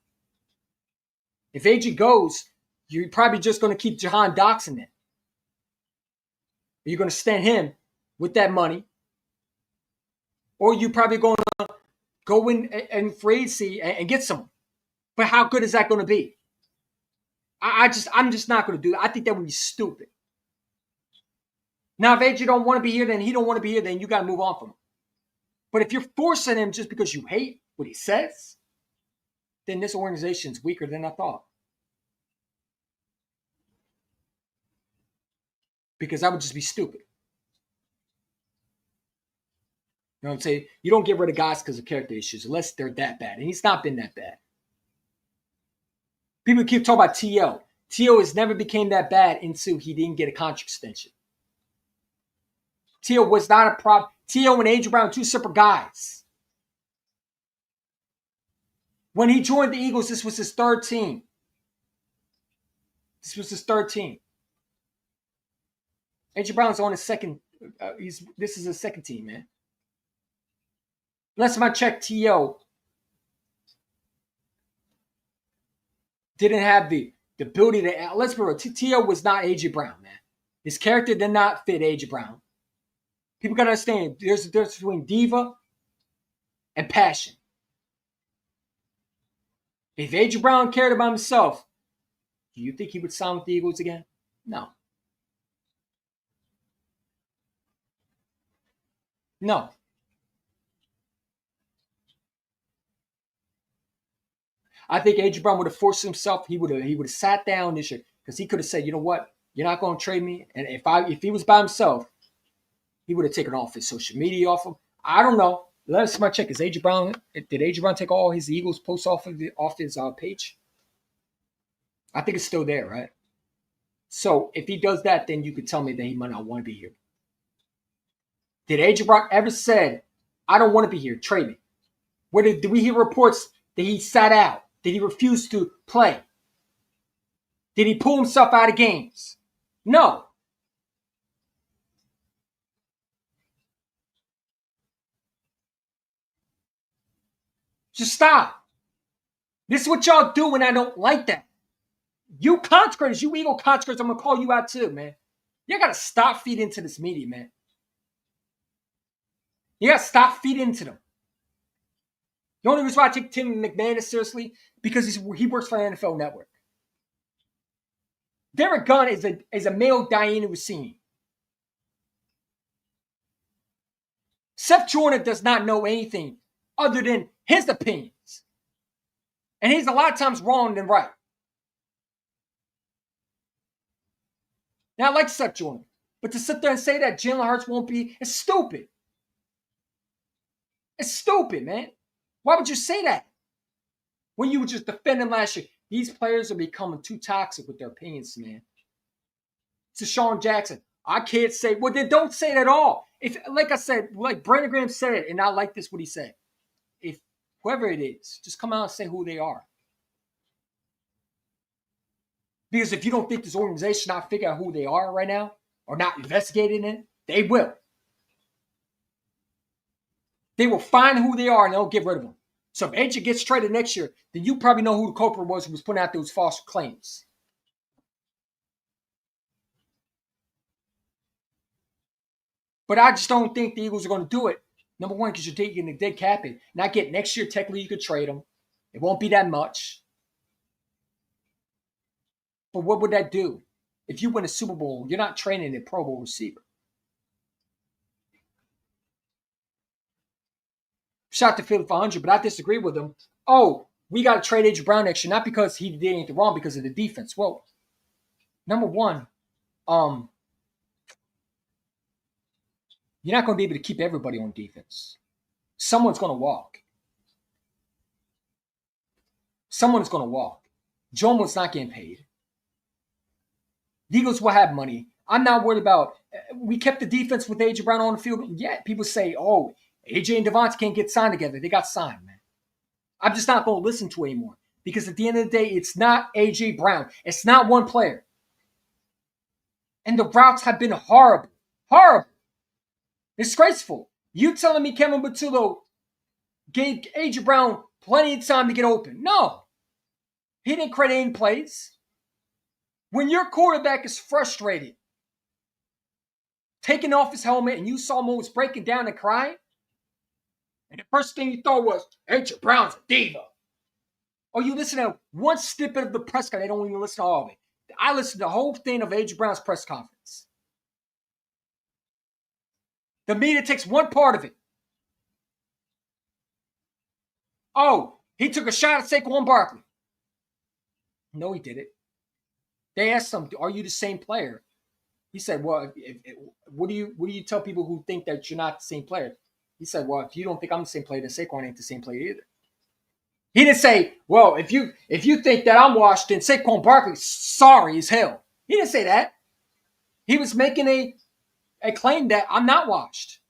If AJ goes, you're probably just going to keep Jahan Dotson in. You're going to stand him with that money, or you probably going to go in and free agency and get someone. But how good is that going to be? I'm just not going to do that. I think that would be stupid. Now, if AJ don't want to be here, then he don't want to be here, then you got to move on from him. But if you're forcing him just because you hate what he says, then this organization's weaker than I thought. Because that would just be stupid. You know what I'm saying? You don't get rid of guys because of character issues unless they're that bad. And he's not been that bad. People keep talking about T.O. T.O. has never became that bad until he didn't get a contract extension. T.O. was not a problem. T.O. and A.J. Brown, two separate guys. When he joined the Eagles, this was his third team. A.J. Brown's on his second. This is his second team, man. Last time I checked, T.O. didn't have the ability to. Let's be real. T.O. was not A.J. Brown, man. His character did not fit A.J. Brown. People got to understand there's a difference between diva and passion. If A.J. Brown cared about himself, do you think he would sign with the Eagles again? No. No. I think A.J. Brown would have forced himself. He would have sat down this year because he could have said, you know what, you're not going to trade me. And if he was by himself, he would have taken off his social media off him. I don't know. Let us check. Did A.J. Brown take all his Eagles posts off his page? I think it's still there, right? So if he does that, then you could tell me that he might not want to be here. Did A.J. Brown ever said, I don't want to be here, trade me? Did we hear reports that he sat out? Did he refuse to play? Did he pull himself out of games? No. Just stop. This is what y'all do, and I don't like that. You content creators, you ego content creators, I'm going to call you out too, man. You got to stop feeding into this media, man. You got to stop feeding into them. The only reason why I take Tim McMahon seriously because he works for the NFL Network. Derek Gunn is a male Diana Rossini. Seth Jordan does not know anything other than his opinions. And he's a lot of times wrong than right. Now, I like Seth Jordan. But to sit there and say that Jalen Hurts won't be, it's stupid. It's stupid, man. Why would you say that? When you were just defending last year. These players are becoming too toxic with their opinions, man. To Sean Jackson. I can't say, well, then don't say it at all. If, like I said, like Brandon Graham said it, and I like this, what he said. If whoever it is, just come out and say who they are. Because if you don't think this organization not figure out who they are right now, or not investigating it, they will. They will find who they are and they'll get rid of them. So if AJ gets traded next year, then you probably know who the culprit was who was putting out those false claims. But I just don't think the Eagles are going to do it. Number one, because you're taking the dead cap hit. Not get next year, technically you could trade them. It won't be that much. But what would that do? If you win a Super Bowl, you're not training a Pro Bowl receiver. Shout out to Philly 500, but I disagree with him. Oh, we got to trade A.J. Brown next year, not because he did anything wrong, because of the defense. Well, number one, you're not going to be able to keep everybody on defense. Someone's going to walk. Someone's going to walk. Jomo's not getting paid. The Eagles will have money. I'm not worried about. We kept the defense with A.J. Brown on the field. Yet people say, oh, A.J. and Devontae can't get signed together. They got signed, man. I'm just not going to listen to it anymore. Because at the end of the day, it's not A.J. Brown. It's not one player. And the routes have been horrible. Horrible. Disgraceful. You telling me Kevin Patullo gave A.J. Brown plenty of time to get open? No. He didn't create any plays. When your quarterback is frustrated, taking off his helmet, and you saw him almost breaking down and crying, and the first thing you thought was, A.J. Brown's a diva. Or you listen to one snippet of the press conference. They don't even listen to all of it. I listened to the whole thing of A.J. Brown's press conference. The media takes one part of it. Oh, he took a shot at Saquon Barkley. No, he didn't. They asked him, "Are you the same player?" He said, "Well, what do you tell people who think that you're not the same player?" He said, "Well, if you don't think I'm the same player, then Saquon ain't the same player either." He didn't say, "Well, if you think that I'm washed, then Saquon Barkley sorry as hell." He didn't say that. He was making a claim that I'm not washed.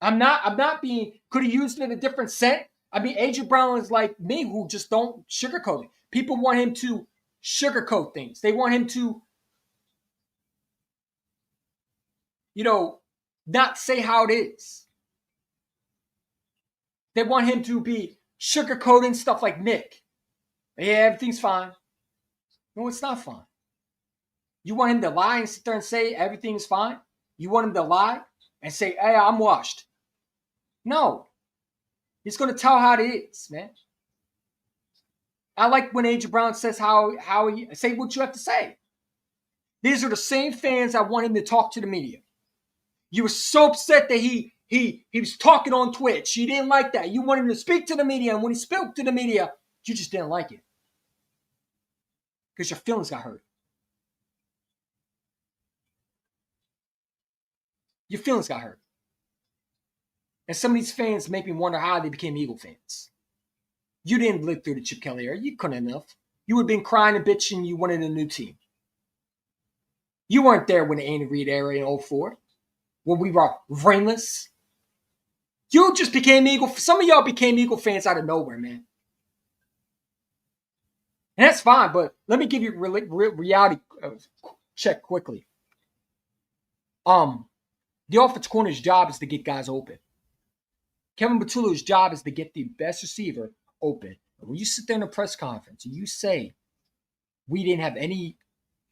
I'm not being. Could he use it in a different sense? I mean, A.J. Brown is like me, who just don't sugarcoat it. People want him to sugarcoat things. They want him to, not say how it is. They want him to be sugarcoating stuff like Nick. Yeah, everything's fine. No, it's not fine. You want him to lie and sit there and say everything's fine? You want him to lie and say, "Hey, I'm washed"? No. He's going to tell how it is, man. I like when A.J. Brown says how he say what you have to say. These are the same fans that want him to talk to the media. You were so upset that he was talking on Twitch. You didn't like that. You wanted him to speak to the media, and when he spoke to the media, you just didn't like it because your feelings got hurt. Your feelings got hurt. And some of these fans make me wonder how they became Eagle fans. You didn't live through the Chip Kelly era. You couldn't enough. You would have been crying and bitching. You wanted a new team. You weren't there when the Andy Reid era in 2004, when we were brainless. You just became Eagle. Some of y'all became Eagle fans out of nowhere, man. And that's fine, but let me give you a reality check quickly. The offensive corner's job is to get guys open. Kevin Patullo's job is to get the best receiver open. When you sit there in a press conference and you say we didn't have any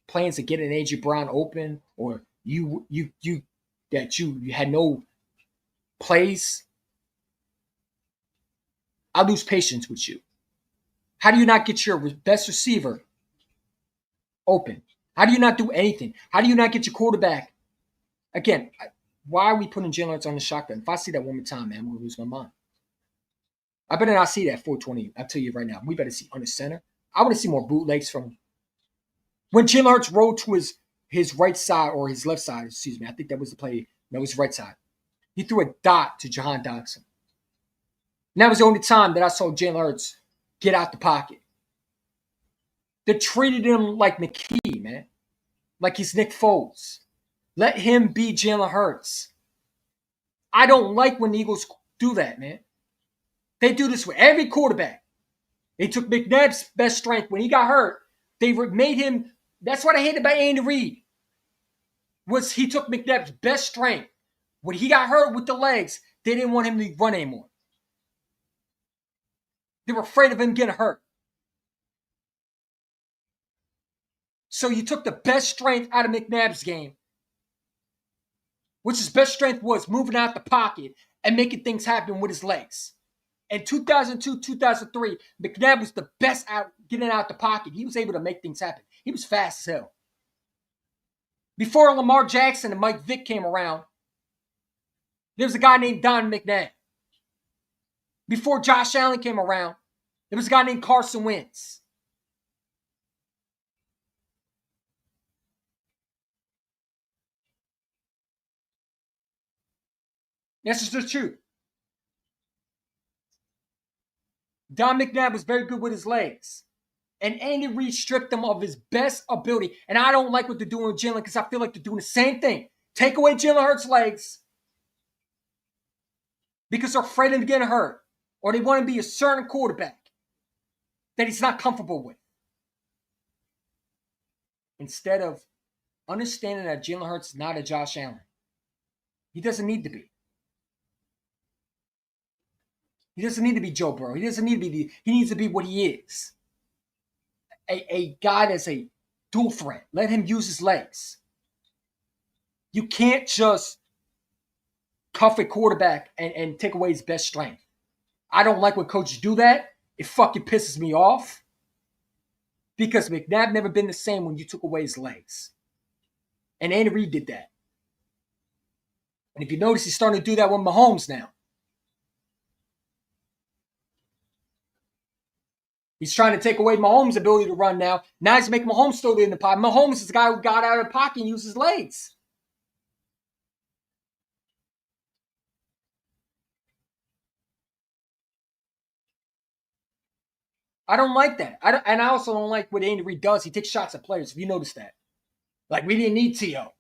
plans to get an A.J. Brown open, or you had no plays, I lose patience with you. How do you not get your best receiver open? How do you not do anything? How do you not get your quarterback? Again, why are we putting Jalen Hurts on the shotgun? If I see that one more time, man, I'm going to lose my mind. I better not see that 420. I'll tell you right now. We better see under center. I want to see more bootlegs from when Jalen Hurts rolled to his right side or his left side. Excuse me. I think that was the play. That was right side. He threw a dot to Jahan Dotson. And that was the only time that I saw Jalen Hurts get out the pocket. They treated him like McKee, man. Like he's Nick Foles. Let him be Jalen Hurts. I don't like when the Eagles do that, man. They do this with every quarterback. They took McNabb's best strength. When he got hurt, they made him. That's what I hated about Andy Reid. Was he took McNabb's best strength. When he got hurt with the legs, they didn't want him to run anymore. They were afraid of him getting hurt. So you took the best strength out of McNabb's game, which his best strength was moving out the pocket and making things happen with his legs. In 2002, 2003, McNabb was the best at getting out the pocket. He was able to make things happen. He was fast as hell. Before Lamar Jackson and Mike Vick came around, there was a guy named Don McNabb. Before Josh Allen came around, there was a guy named Carson Wentz. This is the truth. Don McNabb was very good with his legs. And Andy Reid stripped him of his best ability. And I don't like what they're doing with Jalen because I feel like they're doing the same thing. Take away Jalen Hurts' legs because they're afraid of him getting hurt. Or they want to be a certain quarterback that he's not comfortable with. Instead of understanding that Jalen Hurts is not a Josh Allen. He doesn't need to be. He doesn't need to be Joe Burrow. He doesn't need to be. He needs to be what he is. A guy that's a dual threat. Let him use his legs. You can't just cuff a quarterback and take away his best strength. I don't like when coaches do that. It fucking pisses me off. Because McNabb never been the same when you took away his legs. And Andy Reid did that. And if you notice, he's starting to do that with Mahomes now. He's trying to take away Mahomes' ability to run now. Now he's making Mahomes throw it in the pocket. Mahomes is the guy who got out of the pocket and used his legs. I don't like that. And I also don't like what Andy Reid does. He takes shots at players, if you notice that. Like, we didn't need T.O.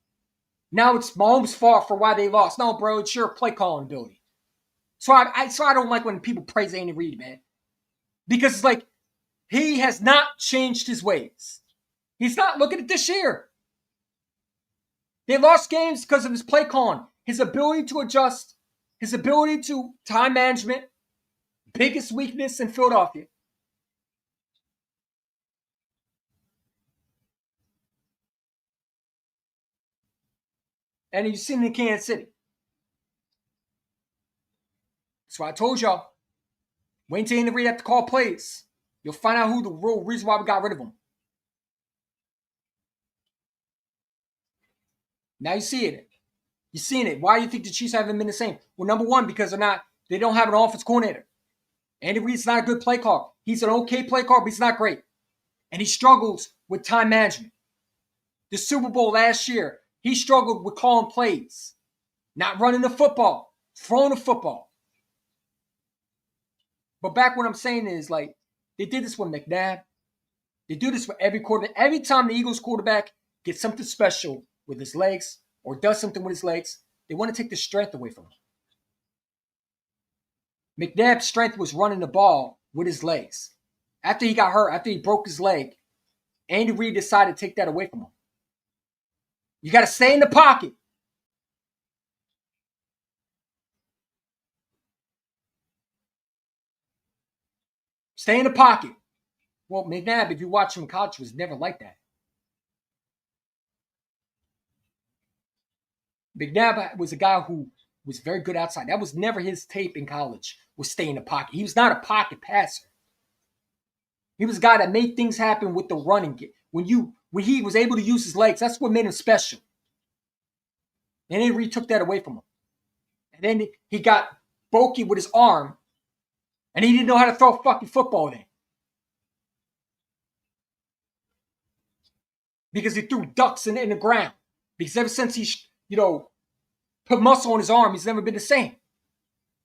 Now it's Mahomes' fault for why they lost. No, bro, it's your play calling ability. So I don't like when people praise Andy Reid, man. Because it's like, he has not changed his ways. He's not. Looking at this year. They lost games because of his play calling, his ability to adjust, his ability to time management, biggest weakness in Philadelphia. And you've seen it in Kansas City. That's why I told y'all, wait until Andy Reid have to call plays. You'll find out who the real reason why we got rid of him. Now you see it. You're seeing it. Why do you think the Chiefs haven't been the same? Well, number one, because they don't have an offense coordinator. Andy Reid's not a good play call. He's an okay play call, but he's not great. And he struggles with time management. The Super Bowl last year, he struggled with calling plays. Not running the football, throwing the football. But back what I'm saying is, like, they did this with McNabb. They do this for every quarterback. Every time the Eagles quarterback gets something special with his legs or does something with his legs, they want to take the strength away from him. McNabb's strength was running the ball with his legs. After he got hurt, after he broke his leg, Andy Reid decided to take that away from him. You got to stay in the pocket. Stay in the pocket. Well, McNabb, if you watch him in college, was never like that. McNabb was a guy who was very good outside. That was never his tape in college, was stay in the pocket. He was not a pocket passer. He was a guy that made things happen with the running game. When he was able to use his legs, that's what made him special. And Andy Reid took that away from him. And then he got bulky with his arm, and he didn't know how to throw a fucking football then. Because he threw ducks in the ground. Because ever since he, put muscle on his arm, he's never been the same.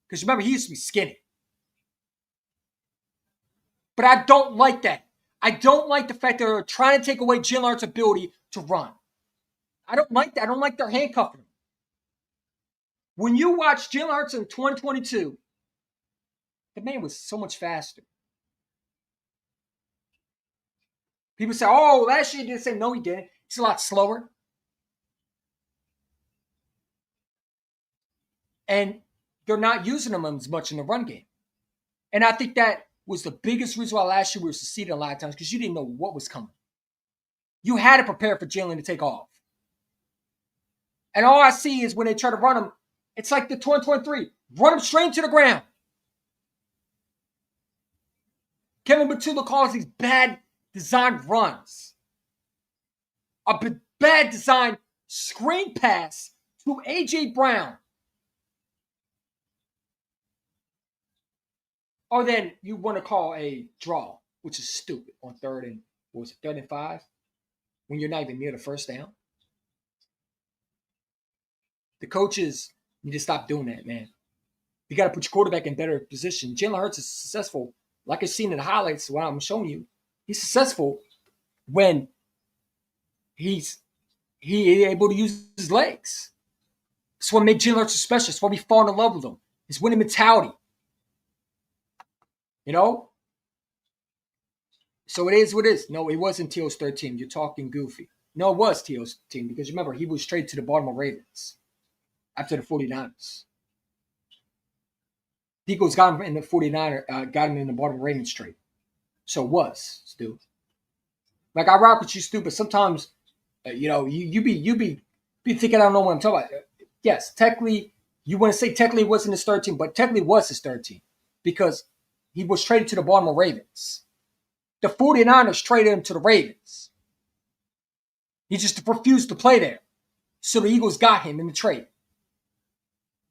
Because remember, he used to be skinny. But I don't like that. I don't like the fact that they're trying to take away Jalen Hurts' ability to run. I don't like that. I don't like their handcuffing him. When you watch Jalen Hurts in 2022, the man was so much faster. People say, oh, last year he didn't say, no, he didn't. He's a lot slower. And they're not using him as much in the run game. And I think that was the biggest reason why last year we were succeeding a lot of times, because you didn't know what was coming. You had to prepare for Jalen to take off. And all I see is when they try to run him, it's like the 2023. Run him straight to the ground. Kevin Batula calls these bad designed runs. A bad designed screen pass to A.J. Brown. Or then you want to call a draw, which is stupid, on third and 5? When you're not even near the first down. The coaches need to stop doing that, man. You got to put your quarterback in better position. Jalen Hurts is successful, like I've seen in the highlights, what I'm showing you. He's successful when he's able to use his legs. That's what made Jalen Hurts special. That's why we fall in love with him. His winning mentality. So it is what it is. No, it wasn't T.O.'s third team. You're talking goofy. No, it was T.O.'s team because remember, he was traded to the Baltimore Ravens after the 49ers. The Eagles got him in the 49er, got him in the Baltimore Ravens trade. So it was, Stu. Like, I rock with you, Stu, but sometimes, you be thinking I don't know what I'm talking about. Yes, technically, you want to say technically it wasn't his third team, but technically it was his third team because he was traded to the Baltimore Ravens. The 49ers traded him to the Ravens. He just refused to play there. So the Eagles got him in the trade.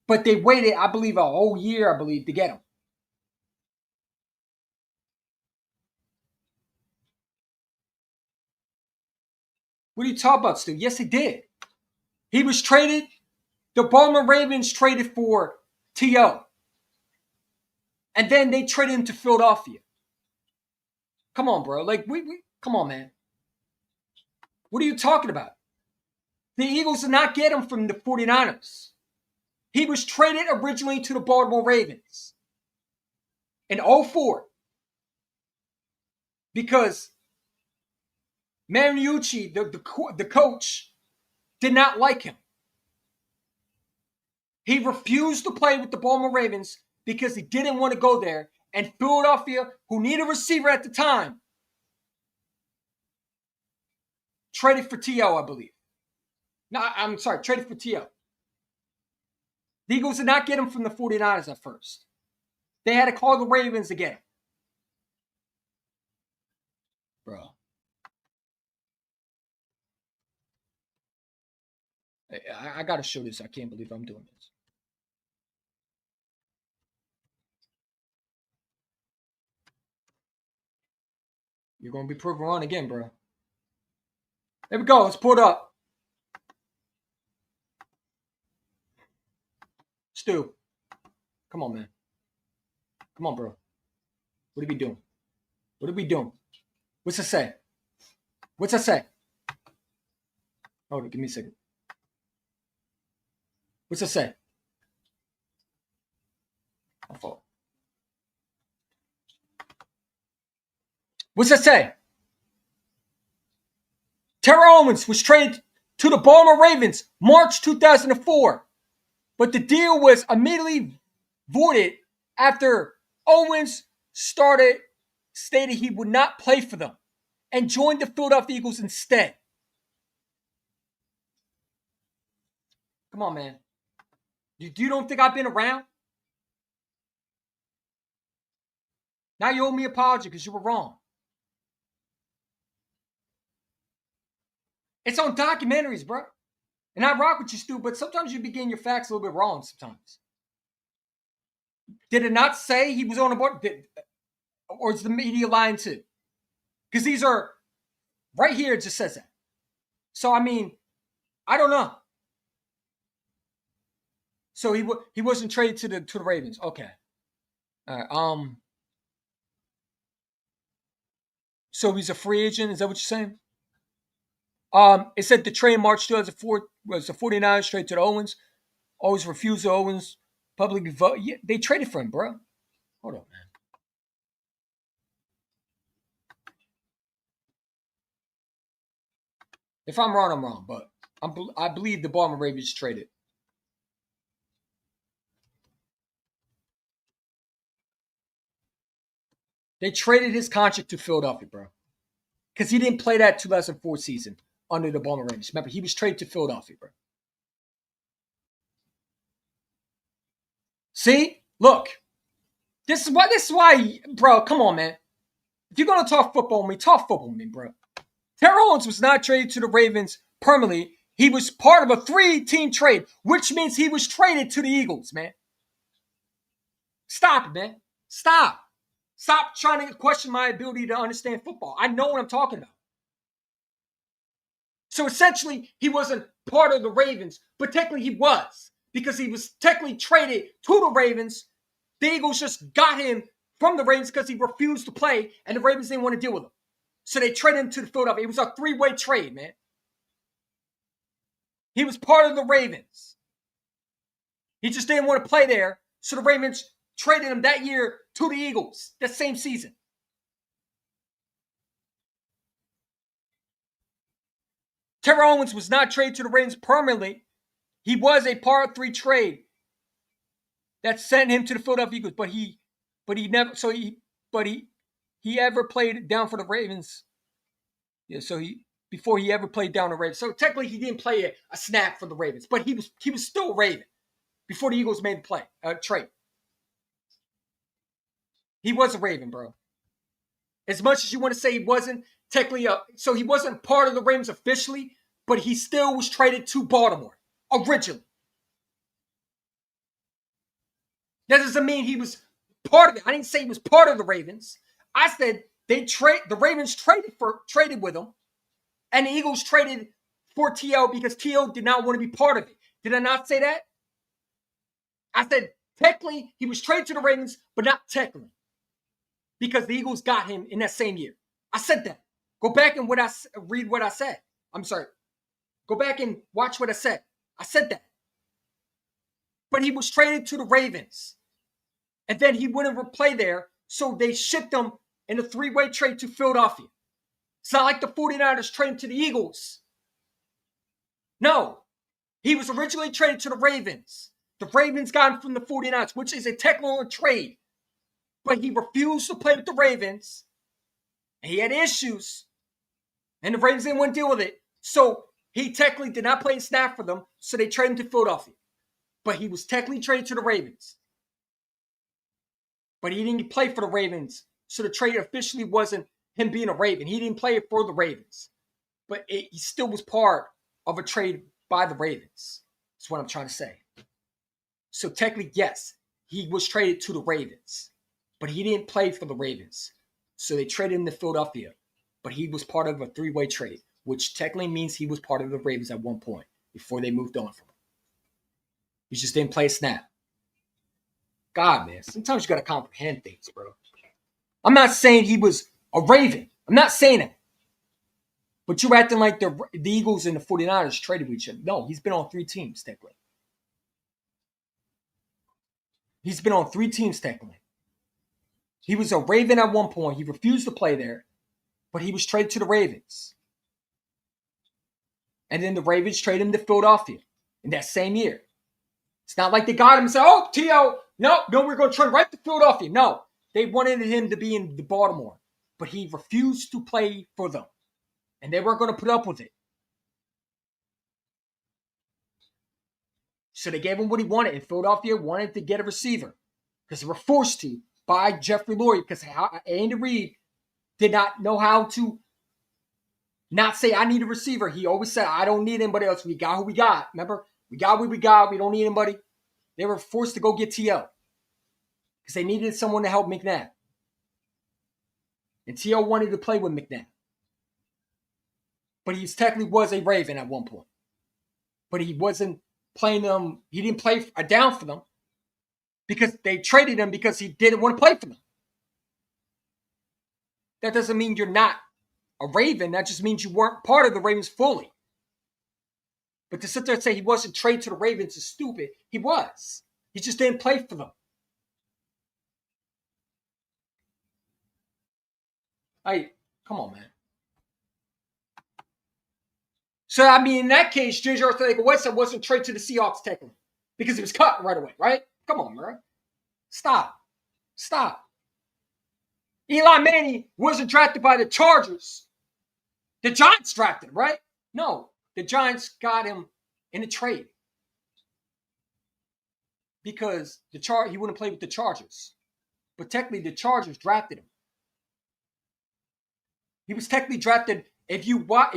But they waited, I believe, a whole year, to get him. What are you talking about, Stu? Yes, he did. He was traded. The Baltimore Ravens traded for T.O. And then they traded him to Philadelphia. Come on, bro. Like, come on, man. What are you talking about? The Eagles did not get him from the 49ers. He was traded originally to the Baltimore Ravens in 2004 because Mariucci, the coach, did not like him. He refused to play with the Baltimore Ravens because he didn't want to go there. And Philadelphia, who needed a receiver at the time, traded for T.O., I believe. No, I'm sorry, traded for T.O. The Eagles did not get him from the 49ers at first. They had to call the Ravens to get him. Bro. I got to show this. I can't believe I'm doing this. You're going to be proven wrong again, bro. There we go. Let's pull it up. Stu. Come on, man. Come on, bro. What are we doing? What are we doing? What's it say? What's it say? Hold on. Give me a second. What's it say? My fault. What's it say? Terrell Owens was traded to the Baltimore Ravens March 2004, but the deal was immediately voided after Owens stated he would not play for them and joined the Philadelphia Eagles instead. Come on, man. You don't think I've been around? Now you owe me an apology because you were wrong. It's on documentaries, bro. And I rock with you, Stu, but sometimes you be getting your facts a little bit wrong sometimes. Did it not say he was on a board? Or is the media lying too? Because these are, right here it just says that. So, I mean, I don't know. So he wasn't traded to the Ravens. Okay. All right. So he's a free agent. Is that what you're saying? It said the trade in March 2004 was the 49ers trade to the Owens. Always refused the Owens publicly vote. Yeah, they traded for him, bro. Hold on, man. If I'm wrong, I'm wrong. But I believe the Baltimore Ravens traded. They traded his contract to Philadelphia, bro. Because he didn't play that 2004 season under the Baltimore Ravens. Remember, he was traded to Philadelphia, bro. See? Look. This is why, bro, come on, man. If you're going to talk football with me, talk football with me, bro. Terrell Owens was not traded to the Ravens permanently. He was part of a 3-team trade, which means he was traded to the Eagles, man. Stop it, man. Stop. Stop trying to question my ability to understand football. I know what I'm talking about. So essentially, he wasn't part of the Ravens, but technically he was because he was technically traded to the Ravens. The Eagles just got him from the Ravens because he refused to play, and the Ravens didn't want to deal with him. So they traded him to the Philadelphia. It was a 3-way trade, man. He was part of the Ravens. He just didn't want to play there, so the Ravens traded him that year to the Eagles that same season. Terrell Owens was not traded to the Ravens permanently. He was a Part 3 trade that sent him to the Philadelphia Eagles, but he ever played down for the Ravens. Yeah, so before he ever played down the Ravens. So technically he didn't play a snap for the Ravens, but he was still a Raven before the Eagles made the trade. He was a Raven, bro. As much as you want to say he wasn't technically so he wasn't part of the Ravens officially, but he still was traded to Baltimore originally. That doesn't mean he was part of it. I didn't say he was part of the Ravens. I said the Ravens traded with him, and the Eagles traded for T.O. because T.O. did not want to be part of it. Did I not say that? I said technically he was traded to the Ravens, but not technically, because the Eagles got him in that same year. I said that. Go back and read what I said. I'm sorry. Go back and watch what I said. I said that. But he was traded to the Ravens. And then he wouldn't play there, so they shipped him in a 3-way trade to Philadelphia. It's not like the 49ers traded him to the Eagles. No. He was originally traded to the Ravens. The Ravens got him from the 49ers, which is a technical trade. But he refused to play with the Ravens. And he had issues. And the Ravens didn't want to deal with it. So he technically did not play a snap for them, so they traded him to Philadelphia. But he was technically traded to the Ravens. But he didn't play for the Ravens, so the trade officially wasn't him being a Raven. He didn't play it for the Ravens. But he still was part of a trade by the Ravens. That's what I'm trying to say. So technically, yes, he was traded to the Ravens. But he didn't play for the Ravens. So they traded him to Philadelphia. But he was part of a 3-way trade, which technically means he was part of the Ravens at one point before they moved on from him. He just didn't play a snap. God, man, sometimes you got to comprehend things, bro. I'm not saying he was a Raven. I'm not saying that. But you're acting like the Eagles and the 49ers traded with each other. No, he's been on 3 teams, technically. He's been on 3 teams, technically. He was a Raven at one point. He refused to play there, but he was traded to the Ravens. And then the Ravens traded him to Philadelphia in that same year. It's not like they got him and said, oh, T.O., no, we're going to trade right to Philadelphia. No, they wanted him to be in the Baltimore, but he refused to play for them. And they weren't going to put up with it. So they gave him what he wanted, and Philadelphia wanted to get a receiver because they were forced to by Jeffrey Lurie because Andy Reid did not know how to not say, I need a receiver. He always said, I don't need anybody else. We got who we got. Remember? We got what we got. We don't need anybody. They were forced to go get T.O. because they needed someone to help McNabb. And T.O. wanted to play with McNabb. But he technically was a Raven at one point. But he wasn't playing them. He didn't play down for them because they traded him because he didn't want to play for them. That doesn't mean you're not a Raven. That just means you weren't part of the Ravens fully. But to sit there and say he wasn't traded to the Ravens is stupid. He was. He just didn't play for them. Hey, come on, man. So, I mean, in that case, J.J. Arthur-Whiteside wasn't traded to the Seahawks technically because he was cut right away, right? Come on, bro. Stop. Eli Manning wasn't drafted by the Chargers. The Giants drafted him, right? No, the Giants got him in a trade because he wouldn't play with the Chargers. But technically, the Chargers drafted him. He was technically drafted. If you go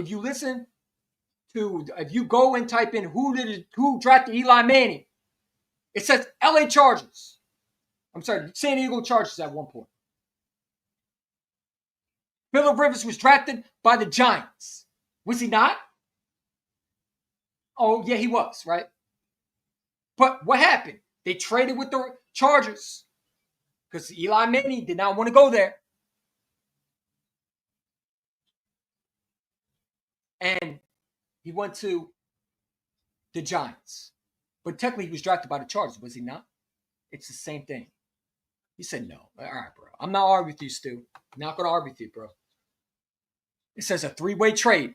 and type in who drafted Eli Manning, it says LA Chargers. I'm sorry, San Diego Chargers at one point. Phillip Rivers was drafted by the Giants. Was he not? Oh, yeah, he was, right? But what happened? They traded with the Chargers because Eli Manning did not want to go there. And he went to the Giants. But technically, he was drafted by the Chargers, was he not? It's the same thing. He said no. All right, bro. I'm not arguing with you, Stu. I'm not going to argue with you, bro. It says a 3-way trade.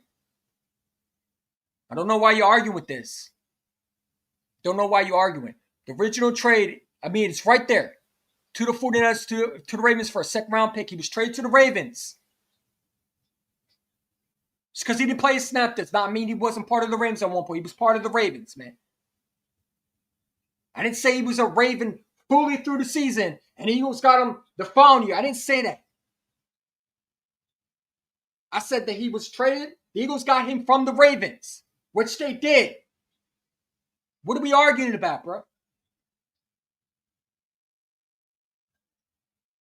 I don't know why you're arguing with this. Don't know why you're arguing. The original trade, I mean, it's right there. To the 49ers, to the Ravens for a second round pick. He was traded to the Ravens. Just because he didn't play a snap does not mean he wasn't part of the Ravens at one point. He was part of the Ravens, man. I didn't say he was a Raven fully through the season and the Eagles got him the following year. I didn't say that. I said that he was traded. The Eagles got him from the Ravens, which they did. What are we arguing about, bro?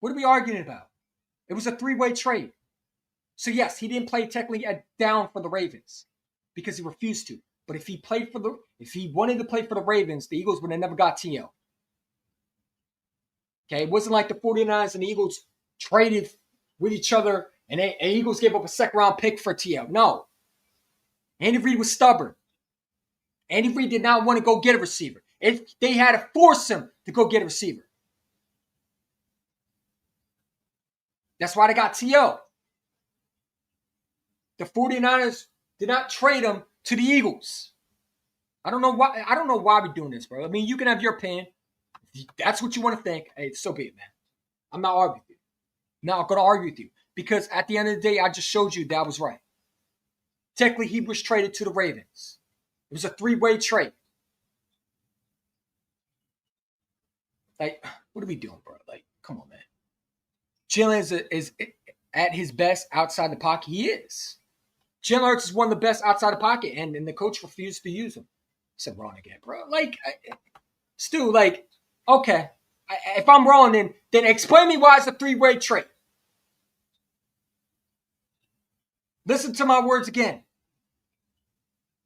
What are we arguing about? It was a three-way trade. So yes, he didn't play technically down for the Ravens because he refused to. But if he wanted to play for the Ravens, the Eagles would have never got T.O. Okay, it wasn't like the 49ers and the Eagles traded with each other and the Eagles gave up a second-round pick for T.O. No. Andy Reid was stubborn. Andy Reid did not want to go get a receiver. They had to force him to go get a receiver. That's why they got T.O. The 49ers did not trade him to the Eagles. I don't know why we're doing this, bro. I mean, you can have your opinion. If that's what you want to think. Hey, so be it, man. I'm not arguing with you. I'm not going to argue with you. Because at the end of the day, I just showed you that I was right. Technically, he was traded to the Ravens. It was a three-way trade. Like, what are we doing, bro? Like, come on, man. Jalen is at his best outside the pocket. He is. Jalen Hurts is one of the best outside the pocket, and the coach refused to use him. I said wrong again, bro. Like, Stu, like, okay. If I'm wrong, then explain me why it's a three-way trade. Listen to my words again.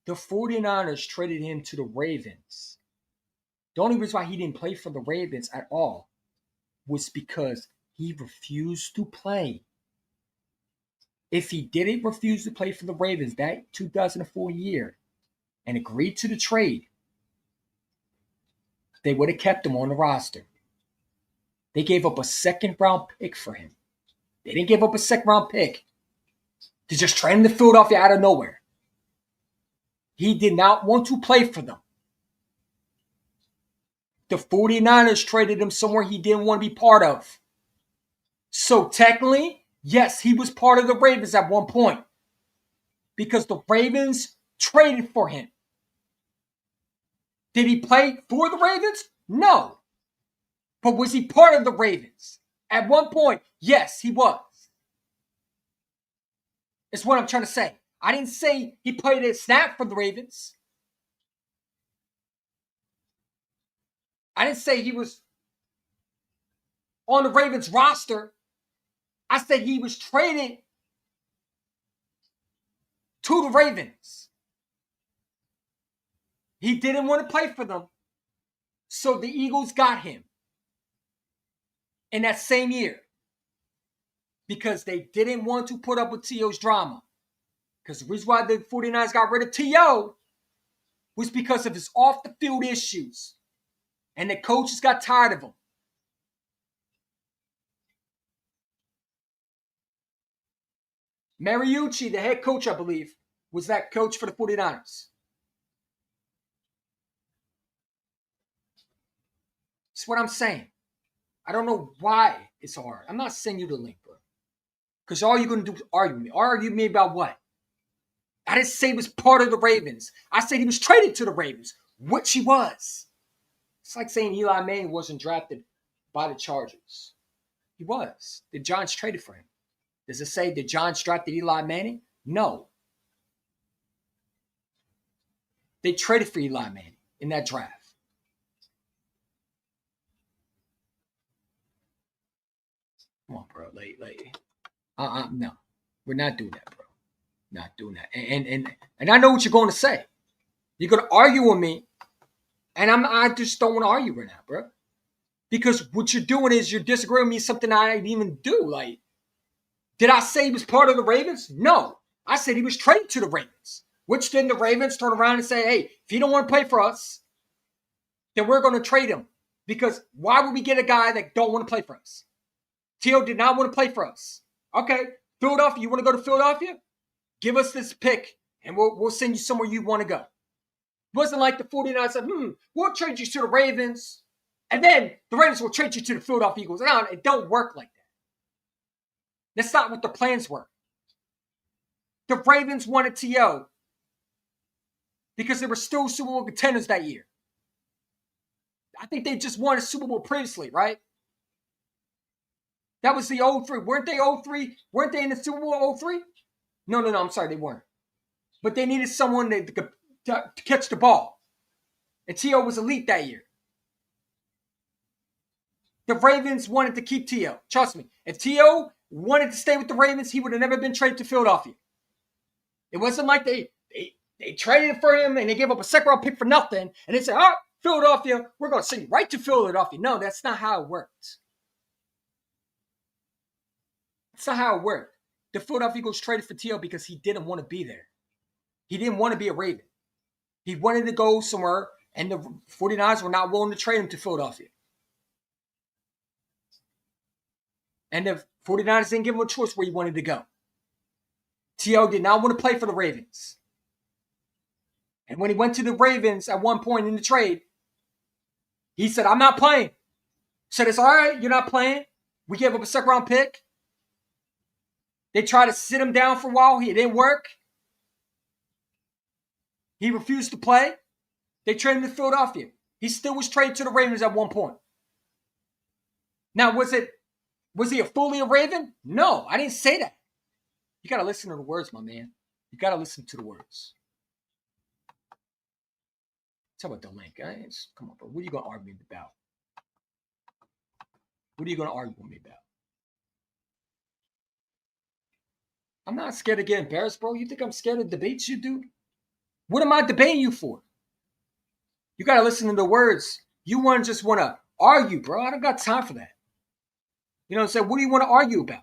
The 49ers traded him to the Ravens. The only reason why he didn't play for the Ravens at all was because he refused to play. If he didn't refuse to play for the Ravens that 2004 year and agreed to the trade, they would have kept him on the roster. They gave up a second-round pick for him. They didn't give up a second-round pick to just trade him to Philadelphia out of nowhere. He did not want to play for them. The 49ers traded him somewhere he didn't want to be part of. So technically, yes, he was part of the Ravens at one point because the Ravens traded for him. Did he play for the Ravens? No. But was he part of the Ravens? At one point, yes, he was. It's what I'm trying to say. I didn't say he played a snap for the Ravens. I didn't say he was on the Ravens roster. I said he was traded to the Ravens. He didn't want to play for them, so the Eagles got him in that same year because they didn't want to put up with T.O.'s drama. Because the reason why the 49ers got rid of T.O. was because of his off-the-field issues. And the coaches got tired of him. Mariucci, the head coach, I believe, was that coach for the 49ers. That's what I'm saying. I don't know why it's hard. I'm not sending you the link, bro. Because all you're going to do is argue with me. Argue with me about what? I didn't say he was part of the Ravens. I said he was traded to the Ravens, which he was. It's like saying Eli Manning wasn't drafted by the Chargers. He was. The Giants traded for him. Does it say the Giants drafted Eli Manning? No. They traded for Eli Manning in that draft. Come on, bro. No. We're not doing that, bro. Not doing that. And I know what you're going to say. You're going to argue with me. And I just don't want to argue right now, bro. Because what you're doing is you're disagreeing with me something I didn't even do. Like, did I say he was part of the Ravens? No. I said he was traded to the Ravens. Which then the Ravens turn around and say, hey, if you don't want to play for us, then we're going to trade him. Because why would we get a guy that don't want to play for us? T.O. did not want to play for us. Okay, Philadelphia, you want to go to Philadelphia? Give us this pick and we'll send you somewhere you want to go. It wasn't like the 49ers said, we'll trade you to the Ravens, and then the Ravens will trade you to the Philadelphia Eagles. No, it don't work like that. That's not what the plans were. The Ravens wanted T.O. because they were still Super Bowl contenders that year. I think they just won a Super Bowl previously, right? That was the 03. Weren't they 03? Weren't they in the Super Bowl 03? No, I'm sorry, they weren't. But they needed someone to catch the ball. And T.O. was elite that year. The Ravens wanted to keep T.O. Trust me. If T.O. wanted to stay with the Ravens, he would have never been traded to Philadelphia. It wasn't like they traded for him and they gave up a second-round pick for nothing. And they said, Philadelphia, we're going to send you right to Philadelphia. No, that's not how it worked. That's not how it worked. The Philadelphia Eagles traded for T.O. because he didn't want to be there. He didn't want to be a Raven. He wanted to go somewhere, and the 49ers were not willing to trade him to Philadelphia. And the 49ers didn't give him a choice where he wanted to go. T.O. did not want to play for the Ravens. And when he went to the Ravens at one point in the trade, he said, I'm not playing. Said, it's all right, you're not playing. We gave up a second-round pick. They tried to sit him down for a while. It didn't work. He refused to play. They traded him to Philadelphia. He still was traded to the Ravens at one point. Now, was he fully a Raven? No, I didn't say that. You got to listen to the words, my man. You got to listen to the words. Talk about the link, guys. Come on, bro. What are you going to argue about? What are you going to argue with me about? I'm not scared to get embarrassed, bro. You think I'm scared of debates you do? What am I debating you for? You got to listen to the words. You just want to argue, bro. I don't got time for that. You know what I'm saying? What do you want to argue about?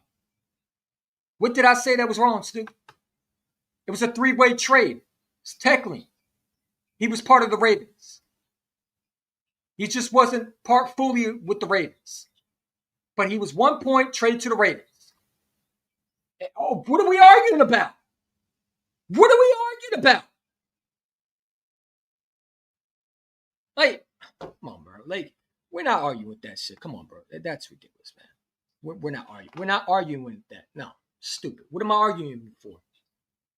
What did I say that was wrong, Stu? It was a three-way trade. Technically, he was part of the Ravens. He just wasn't fully with the Ravens. But he was 1 point traded to the Ravens. Oh, what are we arguing about? What are we arguing about? Like, come on, bro. Like, we're not arguing with that shit. Come on, bro. That's ridiculous, man. We're not arguing. We're not arguing with that. No, stupid. What am I arguing for?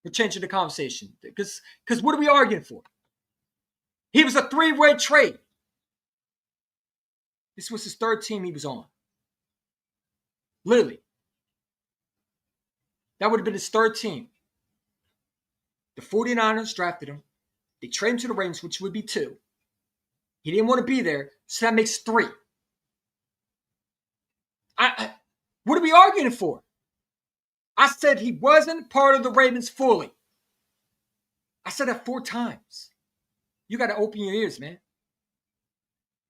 We're changing the conversation. Because what are we arguing for? He was a three-way trade. This was his third team he was on. Literally. That would have been his third team. The 49ers drafted him. They traded him to the Ravens, which would be 2. He didn't want to be there, so that makes 3. What are we arguing for? I said he wasn't part of the Ravens fully. I said that 4 times. You got to open your ears, man.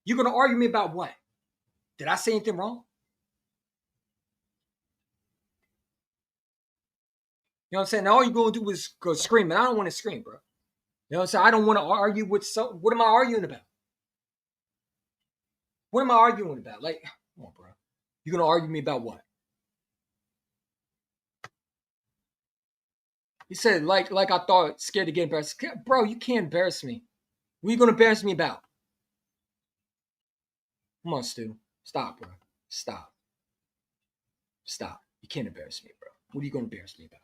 You're going to argue me about what? Did I say anything wrong? You know what I'm saying? Now all you're going to do is go scream, and I don't want to scream, bro. You know what I'm saying? I don't want to argue with what am I arguing about? What am I arguing about? Like, come on, bro. You're going to argue me about what? He said, like I thought, scared to get embarrassed. Bro, you can't embarrass me. What are you going to embarrass me about? Come on, Stu. Stop, bro. Stop. You can't embarrass me, bro. What are you going to embarrass me about?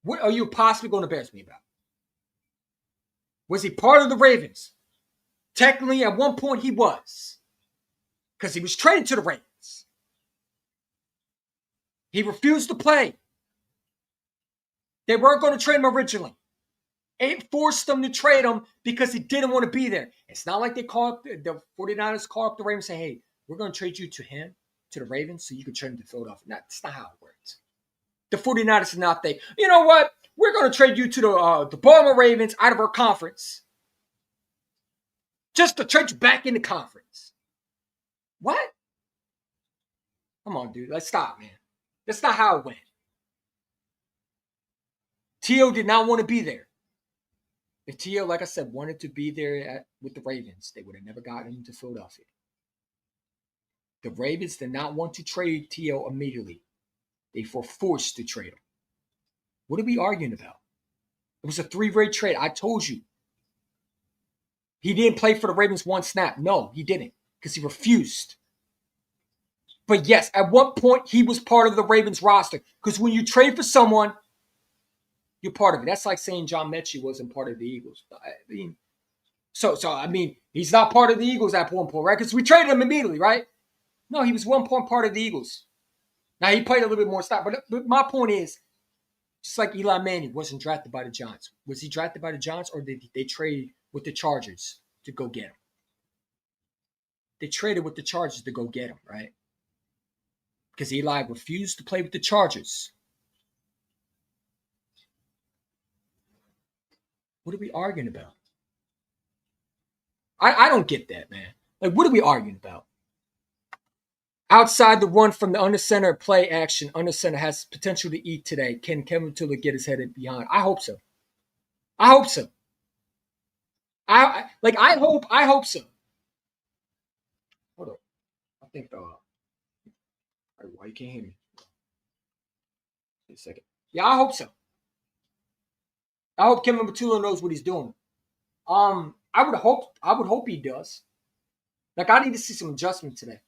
What are you possibly going to embarrass me about? Was he part of the Ravens? Technically, at one point, he was. Because he was traded to the Ravens. He refused to play. They weren't going to trade him originally. It forced them to trade him because he didn't want to be there. It's not like the 49ers call up the Ravens and say, hey, we're going to trade you to him, to the Ravens, so you can trade him to Philadelphia. That's not how it works. The 49ers did not think, you know what? We're going to trade you to the Baltimore Ravens out of our conference. Just to trade you back in the conference. What? Come on, dude. Let's stop, man. That's not how it went. T.O. did not want to be there. If T.O., like I said, wanted to be there with the Ravens, they would have never gotten him to Philadelphia. The Ravens did not want to trade T.O. immediately. They were forced to trade him. What are we arguing about? It was a 3-way trade. I told you. He didn't play for the Ravens one snap. No, he didn't, because he refused. But yes, at one point, he was part of the Ravens roster. Because when you trade for someone, you're part of it. That's like saying John Mechie wasn't part of the Eagles. I mean, he's not part of the Eagles at one point, right? Because we traded him immediately, right? No, he was one point part of the Eagles. Now, he played a little bit more stop. But my point is, just like Eli Manning wasn't drafted by the Giants. Was he drafted by the Giants, or did they trade with the Chargers to go get him? They traded with the Chargers to go get him, right? Because Eli refused to play with the Chargers. What are we arguing about? I don't get that, man. Like, what are we arguing about? Outside the run from the under center play action, under center has potential to eat today. Can Kevin Tiller get his head in behind? I hope so. I hope so. I hope so. Hold on. I think why you can't hear me? Wait a second. Yeah, I hope so. I hope Kevin Patullo knows what he's doing. I would hope he does. Like, I need to see some adjustment today.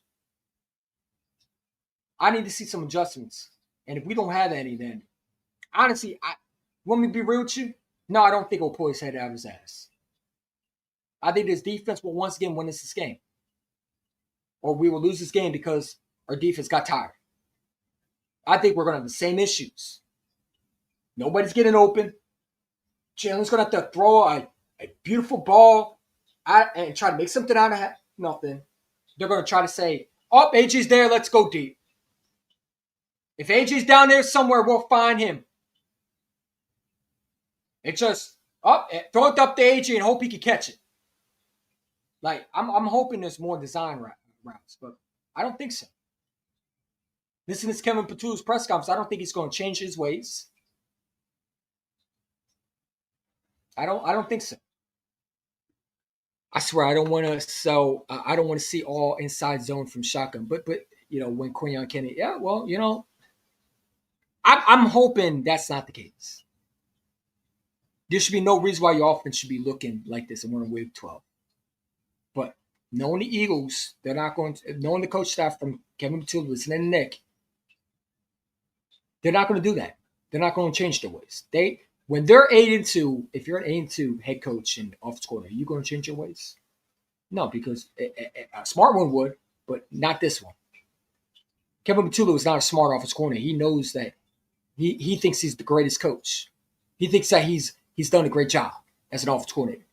I need to see some adjustments. And if we don't have any, then honestly, want me to be real with you? No, I don't think he'll pull his head out of his ass. I think this defense will once again win us this game. Or we will lose this game because our defense got tired. I think we're going to have the same issues. Nobody's getting open. Jalen's going to have to throw a beautiful ball and try to make something out of nothing. They're going to try to say, oh, AJ's there, let's go deep. If AJ's down there somewhere, we'll find him. It's just, throw it up to AJ and hope he can catch it. Like, I'm hoping there's more design routes, but I don't think so. Listen to Kevin Patullo's press conference. I don't think he's going to change his ways. I don't think so. I swear I don't want to see all inside zone from shotgun. But when Quinion Kenny, I'm hoping that's not the case. There should be no reason why your offense should be looking like this and we're in Week 12. But knowing the Eagles, they're not going to, knowing the coach staff from Kevin Patullo, listening to Nick, they're not going to do that. They're not going to change their ways. When they're 8-2, if you're an 8-2 head coach and offense coordinator, are you going to change your ways? No, because a smart one would, but not this one. Kevin Patullo is not a smart offense coordinator. He knows that he thinks he's the greatest coach. He thinks that he's done a great job as an offense coordinator.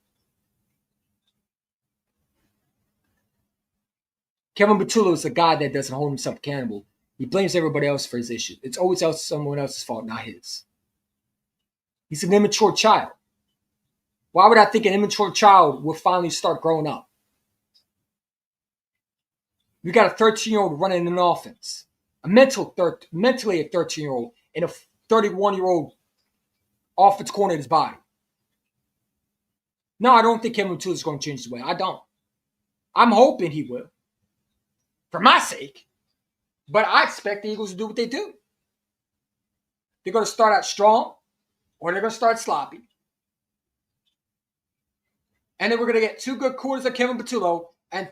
Kevin Patullo is a guy that doesn't hold himself accountable. He blames everybody else for his issues. It's always someone else's fault, not his. He's an immature child. Why would I think an immature child will finally start growing up? We got a 13-year-old running an offense. Mentally a 13-year-old and a 31-year-old offense coordinator's body. No, I don't think Kevin Patullo is going to change his way. I don't. I'm hoping he will. For my sake. But I expect the Eagles to do what they do. They're going to start out strong or they're going to start sloppy. And then we're going to get 2 good quarters of Kevin Patullo and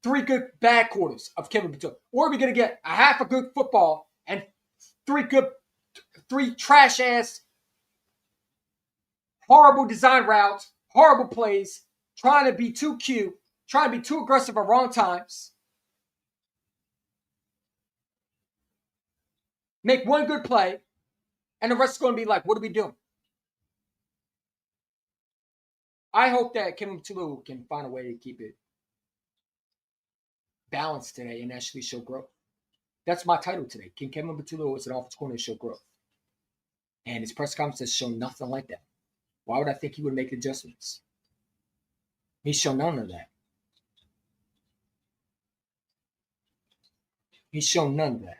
3 good bad quarters of Kevin Patullo. Or we're going to get a half a good football and 3 trash-ass, horrible design routes, horrible plays, trying to be too cute, trying to be too aggressive at wrong times. Make 1 good play, and the rest is going to be like, what are we doing? I hope that Kevin Patullo can find a way to keep it balanced today and actually show growth. That's my title today. Can Kevin Patullo as an offensive coordinator show growth? And his press conference has shown nothing like that. Why would I think he would make adjustments? He's shown none of that. He's shown none of that.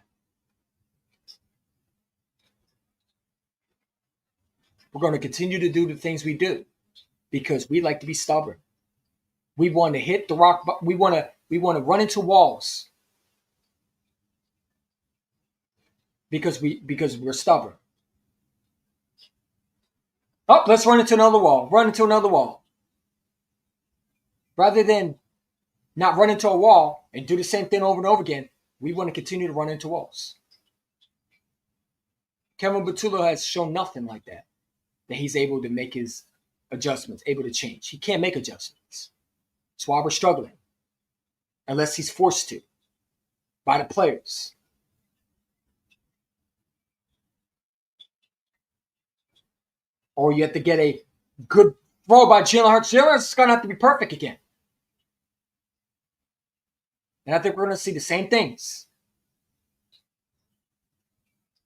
We're going to continue to do the things we do because we like to be stubborn. We want to hit the rock. We want to run into walls because we're stubborn. Oh, let's run into another wall. Run into another wall. Rather than not run into a wall and do the same thing over and over again, we want to continue to run into walls. Kevin Batula has shown nothing like that he's able to make his adjustments, able to change. He can't make adjustments. That's why we're struggling. Unless he's forced to by the players. Or you have to get a good throw by Jalen Hurts. Jalen Hurts is going to have to be perfect again. And I think we're going to see the same things.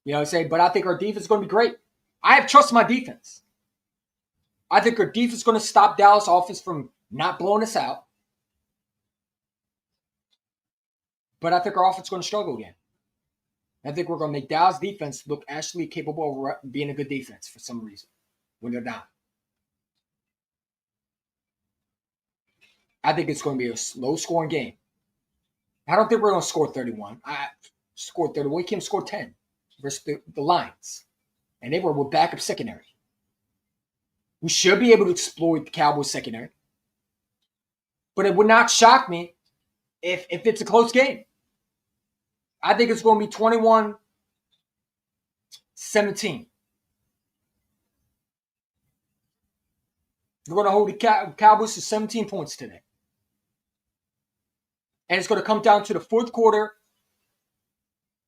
You know what I'm saying? But I think our defense is going to be great. I have trust in my defense. I think our defense is going to stop Dallas offense from not blowing us out. But I think our offense is going to struggle again. I think we're going to make Dallas defense look actually capable of being a good defense for some reason when they're not. I think it's going to be a low-scoring game. I don't think we're going to score 31. I scored 31. We came score 10 versus the Lions. And they were with backup secondary. We should be able to exploit the Cowboys secondary. But it would not shock me if it's a close game. I think it's going to be 21-17. We're going to hold the Cowboys to 17 points today. And it's going to come down to the fourth quarter.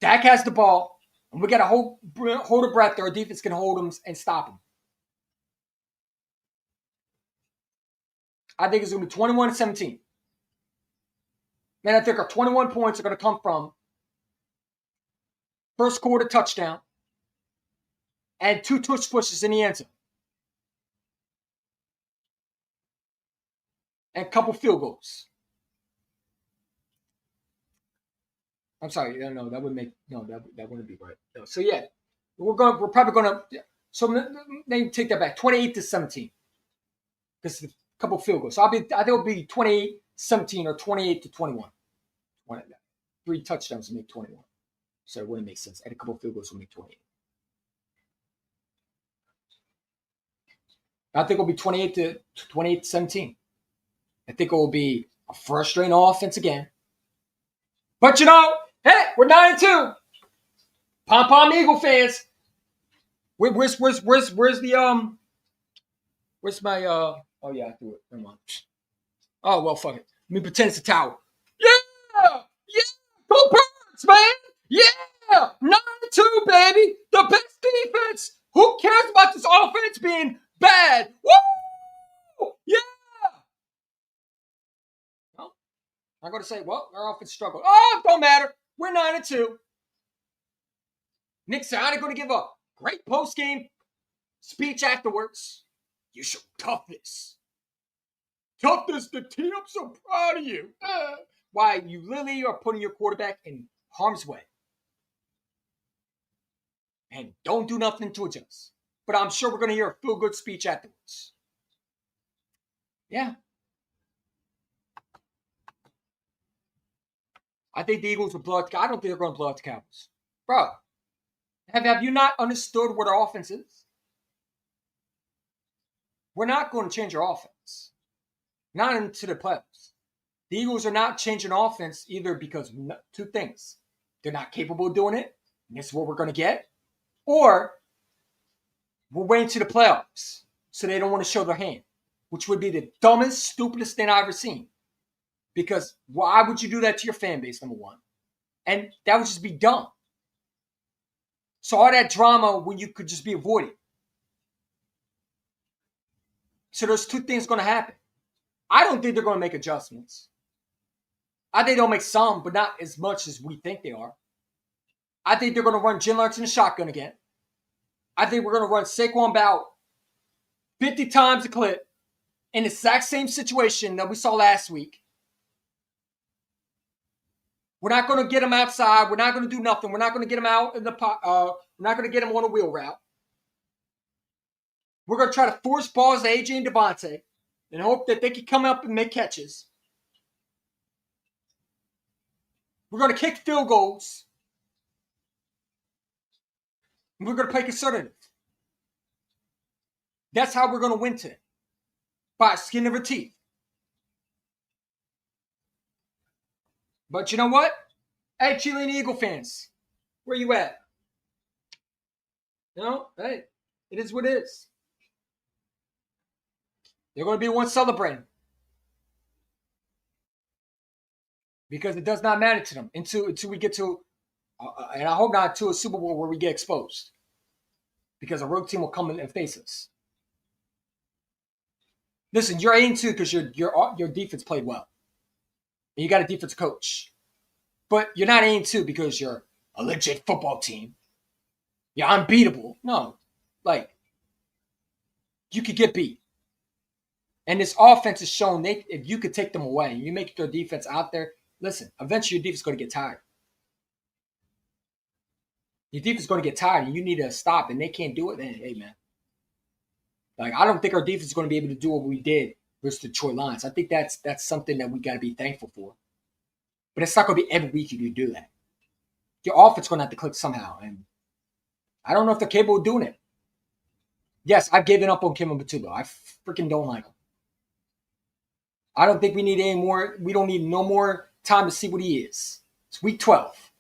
Dak has the ball. And we got to hold a breath. Our defense can hold them and stop them. I think it's going to be 21-17. And I think our 21 points are going to come from first quarter touchdown and 2 touch pushes in the end zone. And a couple field goals. I'm sorry, no, that wouldn't make that wouldn't be right. No. So yeah, we're probably gonna. So maybe take that back, 28-17, because a couple field goals. So I think it'll be 28-17 or 28-21. 3 touchdowns will make 21. So it wouldn't make sense. And a couple field goals will make 28. I think it'll be 28-17. I think it will be a frustrating offense again. But you know, hey, we're 9-2. Pom Pom Eagle fans. Where's my oh yeah, I threw it. Never mind. Oh well, fuck it. Let me pretend it's a tower. Yeah! Go Birds, man! Yeah! 9-2, baby! The best defense! Who cares about this offense being bad? Woo! Yeah! Well, I'm going to say, well, our offense struggled. Oh, it don't matter. We're 9-2. Nick Sirianni going to give a great post-game speech afterwards. You show toughness. Toughness, the team. I'm so proud of you. Why you literally are putting your quarterback in harm's way. And don't do nothing to adjust. But I'm sure we're going to hear a feel-good speech afterwards. Yeah. I think the Eagles will blow out. I don't think they're going to blow out the Cowboys. Bro, have you not understood what our offense is? We're not going to change our offense. Not into the playoffs. The Eagles are not changing offense either because 2 things. They're not capable of doing it, and this is what we're going to get. Or we're waiting to the playoffs so they don't want to show their hand, which would be the dumbest, stupidest thing I've ever seen. Because why would you do that to your fan base, number one? And that would just be dumb. So all that drama when you could just be avoided. So there's 2 things going to happen. I don't think they're going to make adjustments. I think they'll make some, but not as much as we think they are. I think they're going to run Jalen Hurts in the shotgun again. I think we're going to run Saquon about 50 times a clip in the exact same situation that we saw last week. We're not going to get him outside. We're not going to do nothing. We're not going to get him out in the we're not going to get him on a wheel route. We're going to try to force balls to AJ and Devontae and hope that they can come up and make catches. We're going to kick field goals. And we're going to play conservative. That's how we're going to win today. By skin of our teeth. But you know what? Hey, Chilean Eagle fans, where you at? You know, hey, it is what it is. They're going to be one celebrating. Because it does not matter to them until we get to, and I hope not to a Super Bowl where we get exposed. Because a rogue team will come in and face us. Listen, you're 8-2 because your defense played well. And you got a defense coach. But you're not 8-2 because you're a legit football team. You're unbeatable. No. Like, you could get beat. And this offense has shown if you could take them away and you make their defense out there, listen, eventually your defense is going to get tired. Your defense is going to get tired and you need to stop and they can't do it. Then, hey, man. Like, I don't think our defense is going to be able to do what we did versus the Detroit Lions. I think that's something that we got to be thankful for. But it's not going to be every week you can do that. Your offense is going to have to click somehow. And I don't know if they're capable of doing it. Yes, I've given up on Kim Batuba. I freaking don't like him. I don't think we need any more. We don't need no more time to see what he is. It's week 12.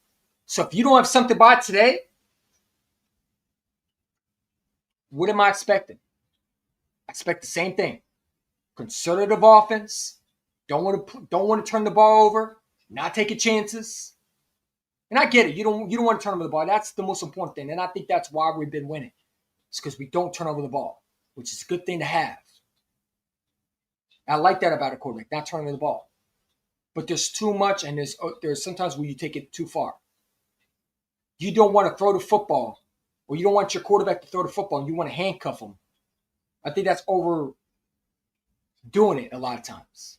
So if you don't have something by today, what am I expecting? I expect the same thing. Conservative offense. Don't want to turn the ball over. Not taking chances. And I get it. You don't want to turn over the ball. That's the most important thing. And I think that's why we've been winning. It's because we don't turn over the ball, which is a good thing to have. I like that about a quarterback, not turning over the ball. But there's too much, and there's sometimes where you take it too far. You don't want to throw the football, or you don't want your quarterback to throw the football, and you want to handcuff him. I think that's overdoing it a lot of times.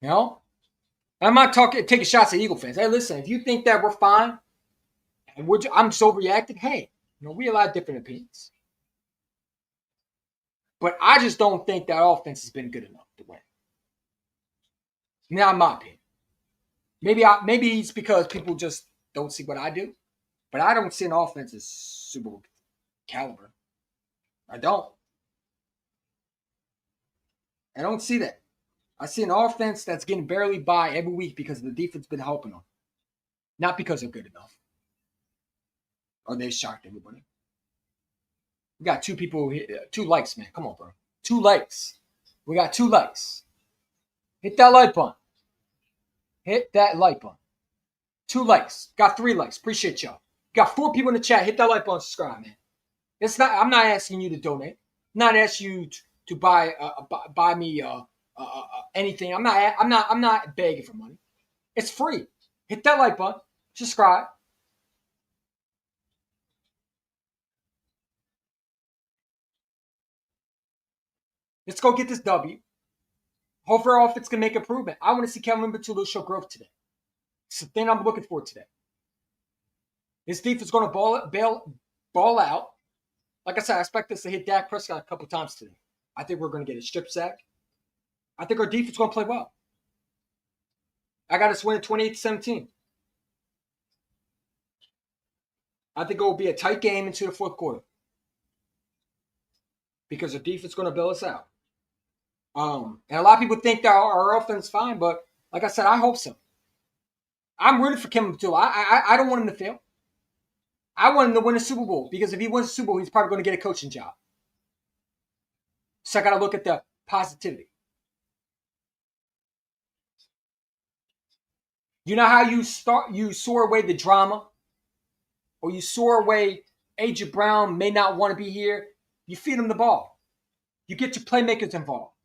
You know? I'm not taking shots at Eagle fans. Hey, listen, if you think that we're fine, and I'm just overreacting, hey, we have a lot of different opinions. But I just don't think that offense has been good enough to win. Now, in my opinion. Maybe it's because people just don't see what I do. But I don't see an offense as Super Bowl caliber. I don't see that. I see an offense that's getting barely by every week because the defense been helping them. Not because they're good enough. Or they shocked everybody. We got 2 people here, 2 likes, man. Come on, bro. 2 likes. We got 2 likes. Hit that like button. Hit that like button. 2 likes. Got 3 likes. Appreciate y'all. Got 4 people in the chat. Hit that like button. Subscribe, man. I'm not asking you to donate. I'm not asking you to buy me anything. I'm not begging for money. It's free. Hit that like button. Subscribe. Let's go get this W. Hopefully our offense can make improvement. I want to see Kevin Batulo show growth today. It's the thing I'm looking for today. His defense is going to ball out. Like I said, I expect us to hit Dak Prescott a couple times today. I think we're going to get a strip sack. I think our defense is going to play well. I got us winning 28-17. I think it will be a tight game into the 4th quarter. Because the defense is going to bail us out. And a lot of people think that our offense is fine, but like I said, I hope so. I'm rooting for Kevin Batulo. I don't want him to fail. I want him to win a Super Bowl because if he wins a Super Bowl, he's probably going to get a coaching job. So I got to look at the positivity. You know how you soar away the drama, or you soar away A.J. Brown may not want to be here. You feed him the ball. You get your playmakers involved.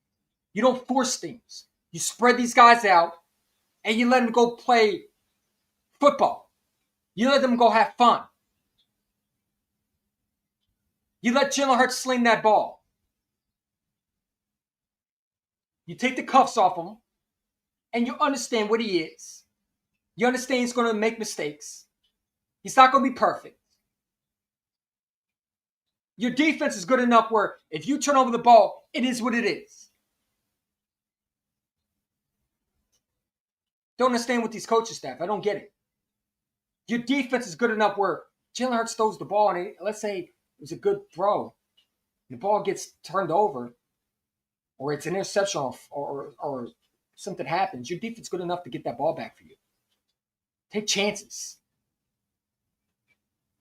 You don't force things. You spread these guys out, and you let them go play football. You let them go have fun. You let Jalen Hurts sling that ball. You take the cuffs off him, and you understand what he is. You understand he's going to make mistakes. He's not going to be perfect. Your defense is good enough where if you turn over the ball, it is what it is. Don't understand with these coaching staff. I don't get it. Your defense is good enough where Jalen Hurts throws the ball, and let's say it was a good throw, and the ball gets turned over, or it's an interception, or something happens, your defense is good enough to get that ball back for you. Take chances.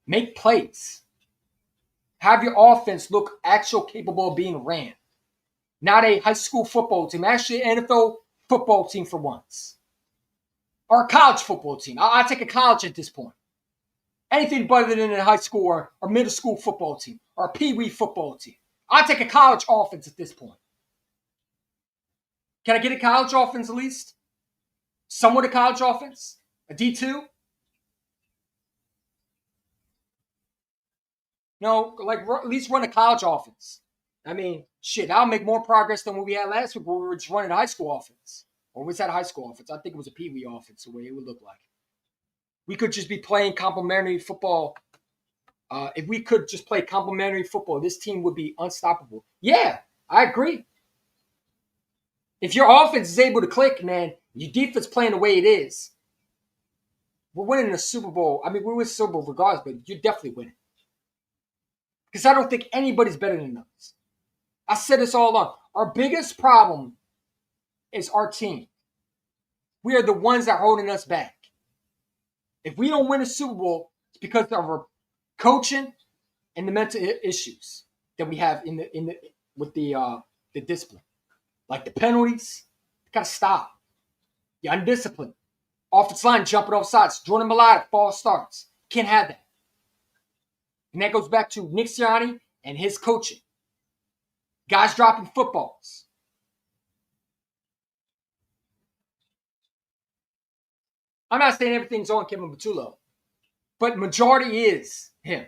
Make plays. Have your offense look actually capable of being ran. Not a high school football team, actually an NFL football team for once. Or a college football team. I'll take a college at this point. Anything better than a high school or middle school football team or a pee-wee football team. I'll take a college offense at this point. Can I get a college offense at least? Somewhat a college offense? A D2? No, like at least run a college offense. I mean, shit, I'll make more progress than what we had last week where we were just running a high school offense. Or was that a high school offense? I think it was a pee-wee offense, the way it would look like. We could just be playing complementary football. If we could just play complementary football, this team would be unstoppable. Yeah, I agree. If your offense is able to click, man, your defense playing the way it is, we're winning the Super Bowl. I mean, we win the Super Bowl regardless, but you're definitely winning. Because I don't think anybody's better than us. I said this all along. Our biggest problem is our team. We are the ones that are holding us back. If we don't win a Super Bowl, it's because of our coaching and the mental issues that we have with the discipline. Like the penalties, gotta stop. The undisciplined. Offensive line jumping off sides. Jordan Melodic, false starts. Can't have that. And that goes back to Nick Sirianni and his coaching. Guys dropping footballs. I'm not saying everything's on Kevin Patullo, but majority is him.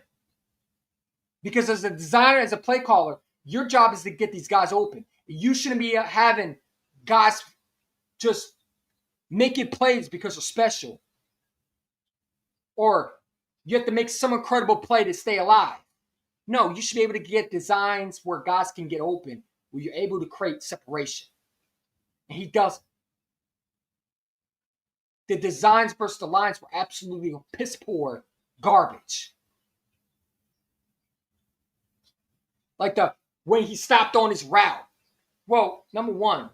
Because as a designer, as a play caller, your job is to get these guys open. You shouldn't be having guys just making plays because they're special. Or you have to make some incredible play to stay alive. No, you should be able to get designs where guys can get open, where you're able to create separation. And he doesn't. The designs versus the lines were absolutely piss poor garbage. Like the when he stopped on his route. Well, number one,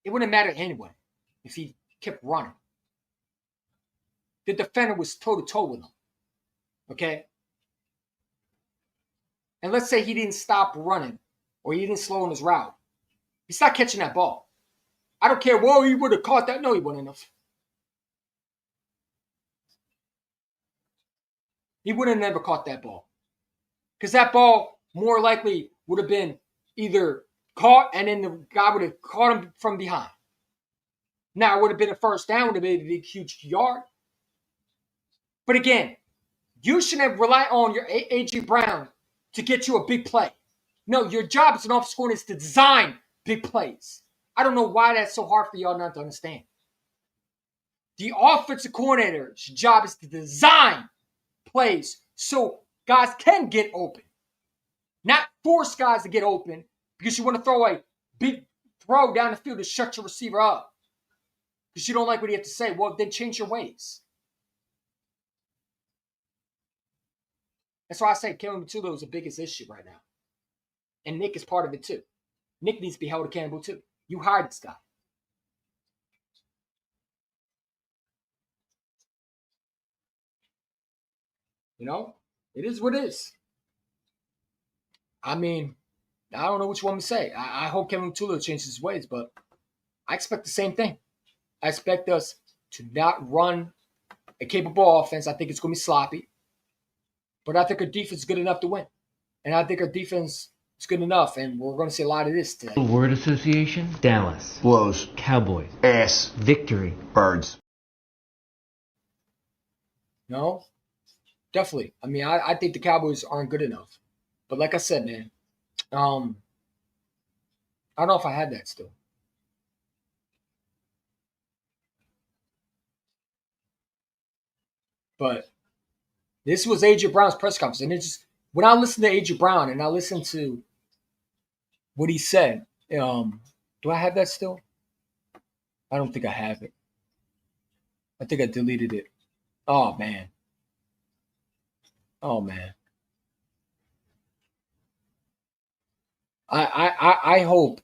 it wouldn't matter anyway if he kept running. The defender was toe-to-toe with him. Okay? And let's say he didn't stop running or he didn't slow on his route. He's not catching that ball. I don't care. Well, he would have caught that. No, he wouldn't have. He would have never caught that ball. Because that ball more likely would have been either caught and then the guy would have caught him from behind. Now, it would have been a first down, would have been a big, huge yard. But again, you shouldn't rely on your A.J. Brown to get you a big play. No, your job as an offensive coordinator is to design big plays. I don't know why that's so hard for y'all not to understand. The offensive coordinator's job is to design plays so guys can get open. Not force guys to get open because you want to throw a big throw down the field to shut your receiver up. Because you don't like what you have to say. Well, then change your ways. That's why I say Kevin Patullo is the biggest issue right now. And Nick is part of it too. Nick needs to be held accountable too. You hired this guy. You know, it is what it is. I mean, I don't know what you want me to say. I hope Kevin Patullo changes his ways, but I expect the same thing. I expect us to not run a capable offense. I think it's going to be sloppy. But I think our defense is good enough to win. And I think our defense is good enough, and we're going to see a lot of this today. Word association: Dallas. Blows. Cowboys. Ass. Victory. Birds. No? Definitely. I mean, I think the Cowboys aren't good enough. But like I said, man, I don't know if I had that still. But this was A.J. Brown's press conference. And it just, when I listened to A.J. Brown and I listened to what he said, do I have that still? I don't think I have it. I think I deleted it. Oh, man. Oh man. I hope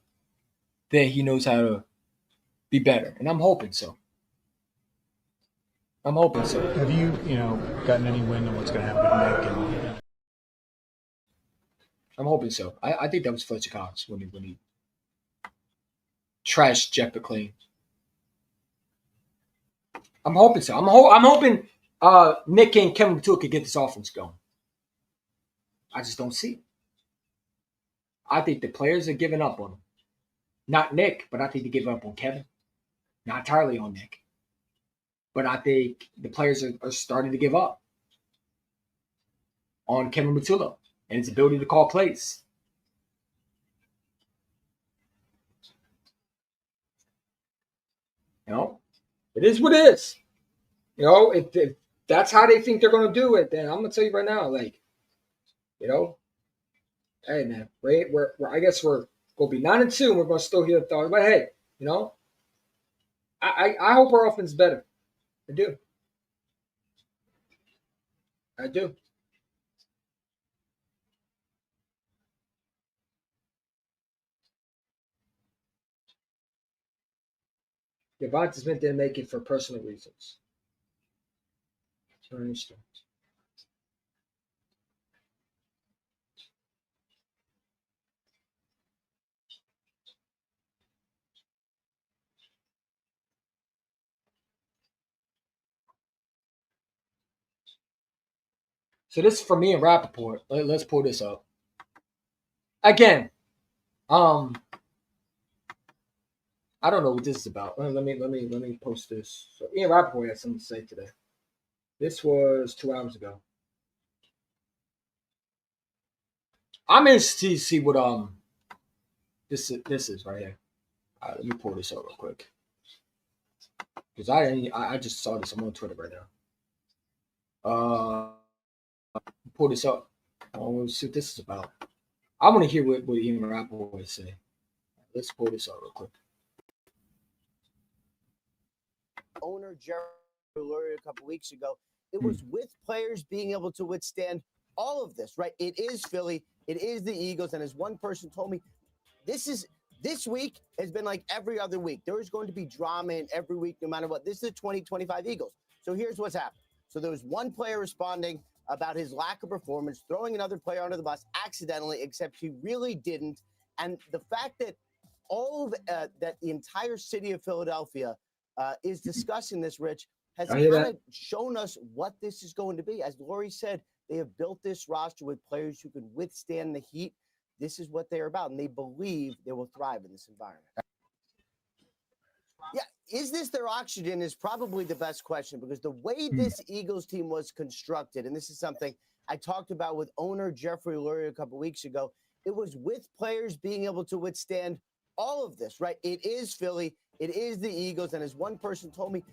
that he knows how to be better. And I'm hoping so. I'm hoping so. Have you gotten any wind on what's going to happen with Nick? I'm hoping so. I think that was Fletcher Cox when he trashed Jeff McClain. I'm hoping so. I'm hoping Nick and Kevin Batua could get this offense going. I just don't see it. I think the players are giving up on him. Not Nick, but I think they give up on Kevin. Not entirely on Nick. But I think the players are starting to give up on Kevin Batua and his ability to call plays. It is what it is. If that's how they think they're going to do it, then I'm going to tell you right now, hey, man, I guess we're going to be 9-2 and we're going to still hear the thought. But hey, I hope our offense is better. I do. Devonta Smith didn't make it for personal reasons. I understand. So this is for me and Rappaport. Let's pull this up. Again, I don't know what this is about. Let me post this. So Ian Rappaport had something to say today. This was 2 hours ago. I'm interested to see what this is right here. Let me pull this up real quick because I just saw this. I'm on Twitter right now. Pull this up. Let's see what this is about. I want to hear what Ian Rappaport say. Let's pull this up real quick. Owner Jerry Lurie a couple weeks ago. It was with players being able to withstand all of this, right? It is Philly. It is the Eagles. And as one person told me, this week has been like every other week. There is going to be drama in every week, no matter what. This is the 2025 Eagles. So here's what's happened. So there was one player responding about his lack of performance, throwing another player under the bus accidentally, except he really didn't. And the fact that that the entire city of Philadelphia is discussing this, Rich, has kind of shown us what this is going to be. As Lurie said, they have built this roster with players who can withstand the heat. This is what they're about, and they believe they will thrive in this environment. Yeah, is this their oxygen is probably the best question, because the way this Eagles team was constructed, and this is something I talked about with owner Jeffrey Lurie a couple weeks ago, it was with players being able to withstand all of this, right? It is Philly. It is the Eagles. And as one person told me,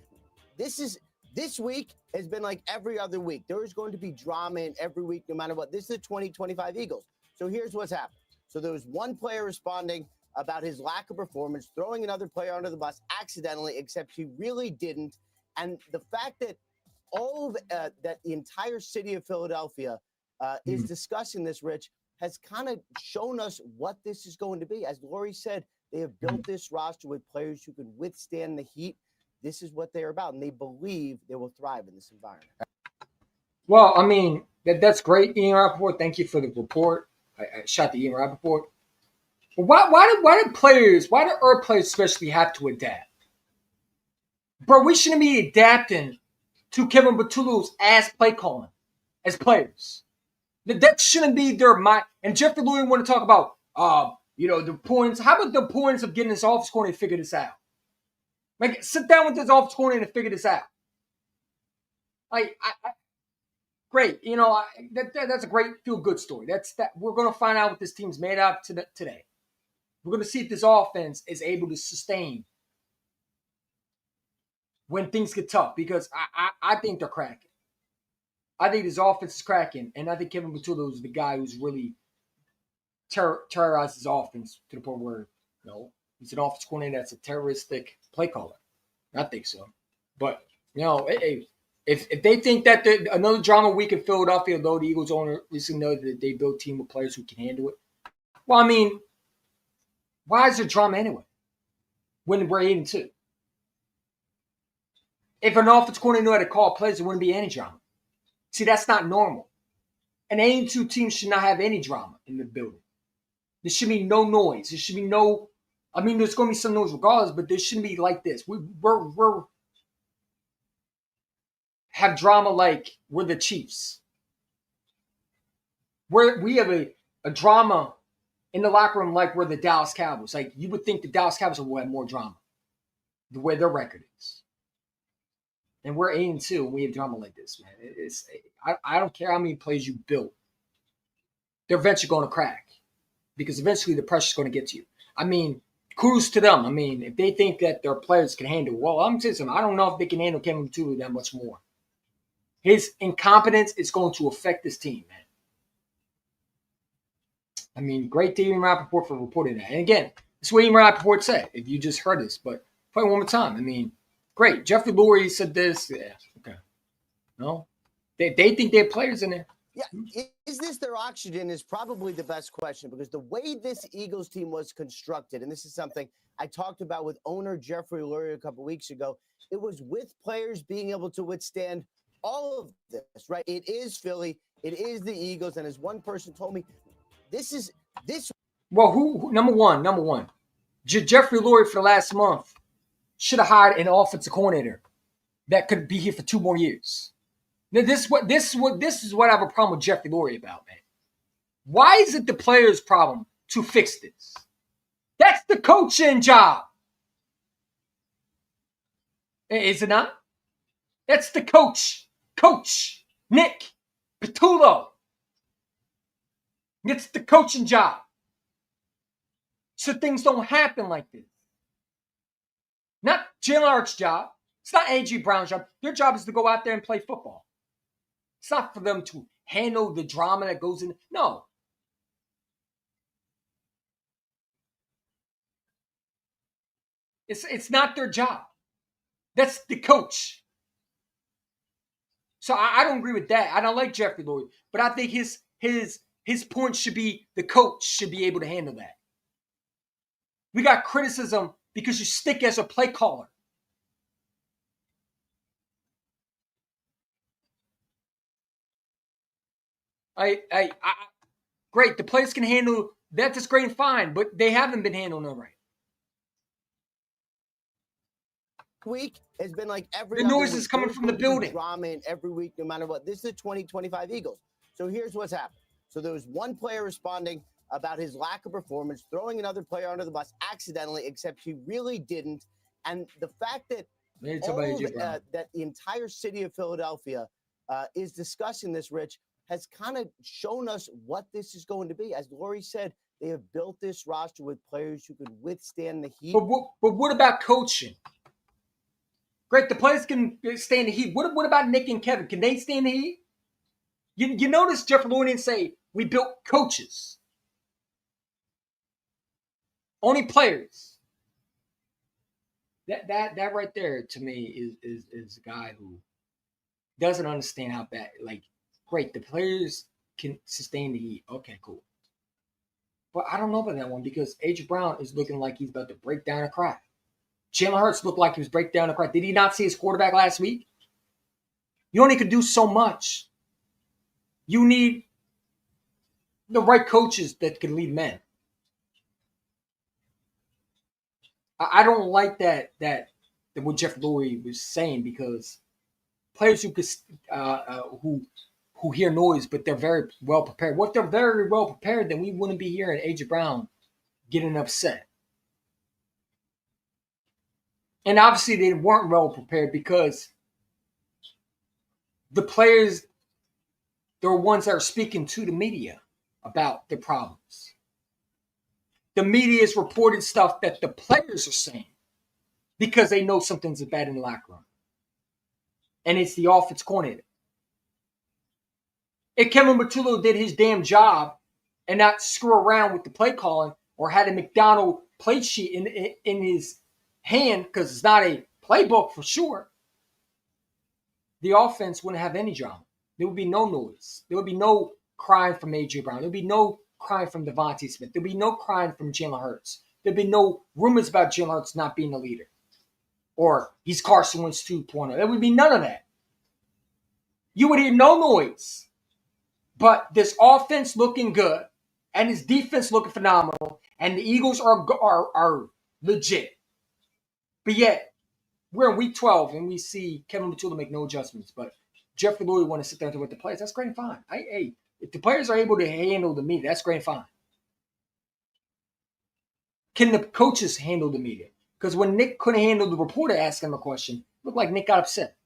this week has been like every other week. There is going to be drama in every week, no matter what. This is the 2025 Eagles. So here's what's happened. So there was one player responding about his lack of performance, throwing another player under the bus accidentally, except he really didn't. And the fact that that the entire city of Philadelphia is discussing this, Rich, has kind of shown us what this is going to be. As Lurie said, they have built this roster with players who can withstand the heat. This is what they're about, and they believe they will thrive in this environment. Well, I mean, that's great, Ian Rappaport. Thank you for the report. I shot the Ian Rappaport. But why do our players especially have to adapt? Bro, we shouldn't be adapting to Kevin Batulu's ass play calling as players. That shouldn't be their mind. And Jeffrey Lurie want to talk about, the importance. How about the importance of getting this office coordinator to figure this out? Like, sit down with this office coordinator to figure this out. Great. That's a great feel-good story. We're going to find out what this team's made out today. We're going to see if this offense is able to sustain when things get tough, because I think they're cracking. I think this offense is cracking, and I think Kevin Batula is the guy who's really terrorized his offense to the point where, he's an offense coordinator that's a terroristic play caller. I think so. But, hey, If they think that another drama week in Philadelphia, though the Eagles owner recently noted that they built a team with players who can handle it. Well, I mean, why is there drama anyway? When we're 8-2. If an offense coordinator knew how to call plays, there wouldn't be any drama. See, that's not normal. An 8-2 team should not have any drama in the building. There should be no noise. There should be no. I mean, there's going to be some noise regardless, but there shouldn't be like this. We're have drama like we're the Chiefs. We have a drama in the locker room like we're the Dallas Cowboys. Like, you would think the Dallas Cowboys will have more drama the way their record is. And we're 8-2 and we have drama like this, man. I don't care how many plays you built. They're eventually going to crack because eventually the pressure's going to get to you. I mean, kudos to them. I mean, if they think that their players can handle, well, I'm saying something. I don't know if they can handle Kevin Matulu that much more. His incompetence is going to affect this team, man. I mean, great to Ian Rappaport for reporting that. And again, that's what Ian Rappaport said, if you just heard this. But play one more time. I mean, great. Jeffrey Lurie said this. Yeah, okay. No? They think they have players in there. Yeah, is this their oxygen is probably the best question, because the way this Eagles team was constructed, and this is something I talked about with owner Jeffrey Lurie a couple weeks ago, it was with players being able to withstand all of this, right? It is Philly. It is the Eagles. And as one person told me, this. Well, who number one, Jeffrey Lurie for the last month should have hired an offensive coordinator that could be here for 2 more years. Now, this is what I have a problem with Jeffrey Lurie about, man. Why is it the players' problem to fix this? That's the coaching job. Is it not? That's the coach. Coach Nick Patullo. It's the coaching job. So things don't happen like this. Not Jalen Hurts' job. It's not A.J. Brown's job. Their job is to go out there and play football. It's not for them to handle the drama that goes in. No. It's not their job. That's the coach. So I don't agree with that. I don't like Jeffrey Lurie, but I think his point should be the coach should be able to handle that. We got criticism because you stick as a play caller. Great. The players can handle that. That's great and fine, but they haven't been handling it right. Week has been like every the noise is coming from the building. Drama in every week, no matter what. This is the 2025 Eagles. So here's what's happened. So there was one player responding about his lack of performance, throwing another player under the bus accidentally, except he really didn't. And the fact that that the entire city of Philadelphia is discussing this, Rich, has kind of shown us what this is going to be. As Lurie said, they have built this roster with players who could withstand the heat. But what about coaching? Great, the players can stand the heat. What about Nick and Kevin? Can they stand the heat? You notice Jeffrey Lurie didn't say we built coaches. Only players. That right there to me is a guy who doesn't understand how bad. Like, great, the players can sustain the heat. Okay, cool. But I don't know about that one because A.J. Brown is looking like he's about to break down and cry. Jalen Hurts looked like he was breaking down and cry. Did he not see his quarterback last week? You only could do so much. You need the right coaches that can lead men. I don't like that what Jeff Lurie was saying because players who could who hear noise, but they're very well prepared. What they're very well prepared, then we wouldn't be hearing A.J. Brown getting upset. And obviously they weren't well prepared because the players, they're ones that are speaking to the media about the problems. The media has reported stuff that the players are saying because they know something's bad in the locker room. And it's the offense coordinator. If Kevin Matulu did his damn job and not screw around with the play calling or had a McDonald play sheet in his hand, because it's not a playbook for sure, the offense wouldn't have any drama. There would be no noise. There would be no crying from A.J. Brown. There would be no crying from Devontae Smith. There would be no crying from Jalen Hurts. There would be no rumors about Jalen Hurts not being a leader. Or he's Carson Wentz 2.0. There would be none of that. You would hear no noise. But this offense looking good and his defense looking phenomenal and the Eagles are legit. But yet, we're in week 12 and we see Kevin Matula make no adjustments. But Jeffrey Lurie want to sit there with the players. That's great and fine. Hey, if the players are able to handle the media, that's great and fine. Can the coaches handle the media? Because when Nick couldn't handle the reporter asking him a question, it looked like Nick got upset.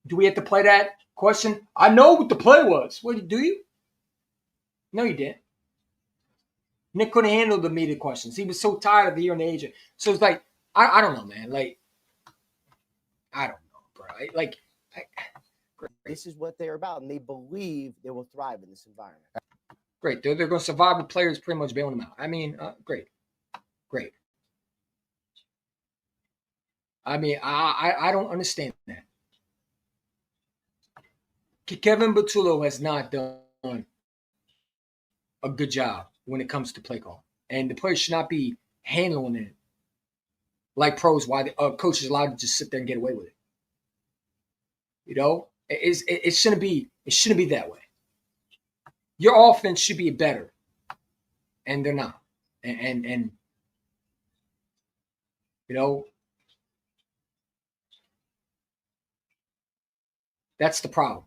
Do we have to play that question? I know what the play was. What, do you? No, you didn't. Nick couldn't handle the media questions. He was so tired of hearing the agent. So it's like, I don't know, man. Like, I don't know, bro. This is what they're about, and they believe they will thrive in this environment. Great. They're going to survive with players pretty much bailing them out. I mean, great. I mean, I don't understand that. Kevin Patullo has not done a good job when it comes to play call. And the players should not be handling it like pros, why the coach is allowed to just sit there and get away with it. You know, it shouldn't be that way. Your offense should be better, and they're not. And you know, that's the problem.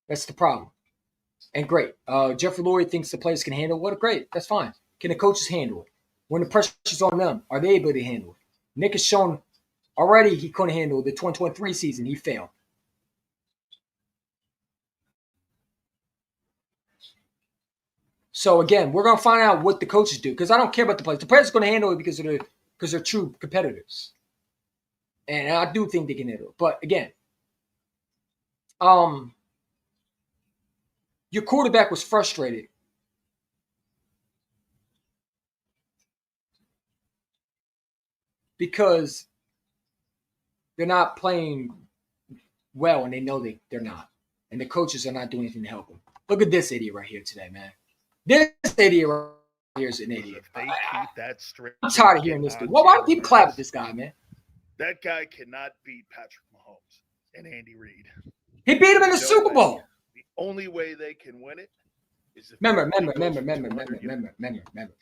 That's the problem. And great. Jeffrey Lurie thinks the players can handle it. Great. That's fine. Can the coaches handle it? When the pressure's on them, are they able to handle it? Nick has shown already he couldn't handle the 2023 season. He failed. So, again, we're going to find out what the coaches do because I don't care about the players. The players are going to handle it because they're true competitors. And I do think they can handle it. But, again, your quarterback was frustrated because they're not playing well and they know they're not. And the coaches are not doing anything to help them. Look at this idiot right here today, man. This idiot right here is an idiot. If they keep that straight, I'm tired of hearing this dude. Why do people clap at this guy, man? That guy cannot beat Patrick Mahomes and Andy Reid. He beat him in the Super Bowl. The only way they can win it is if remember. And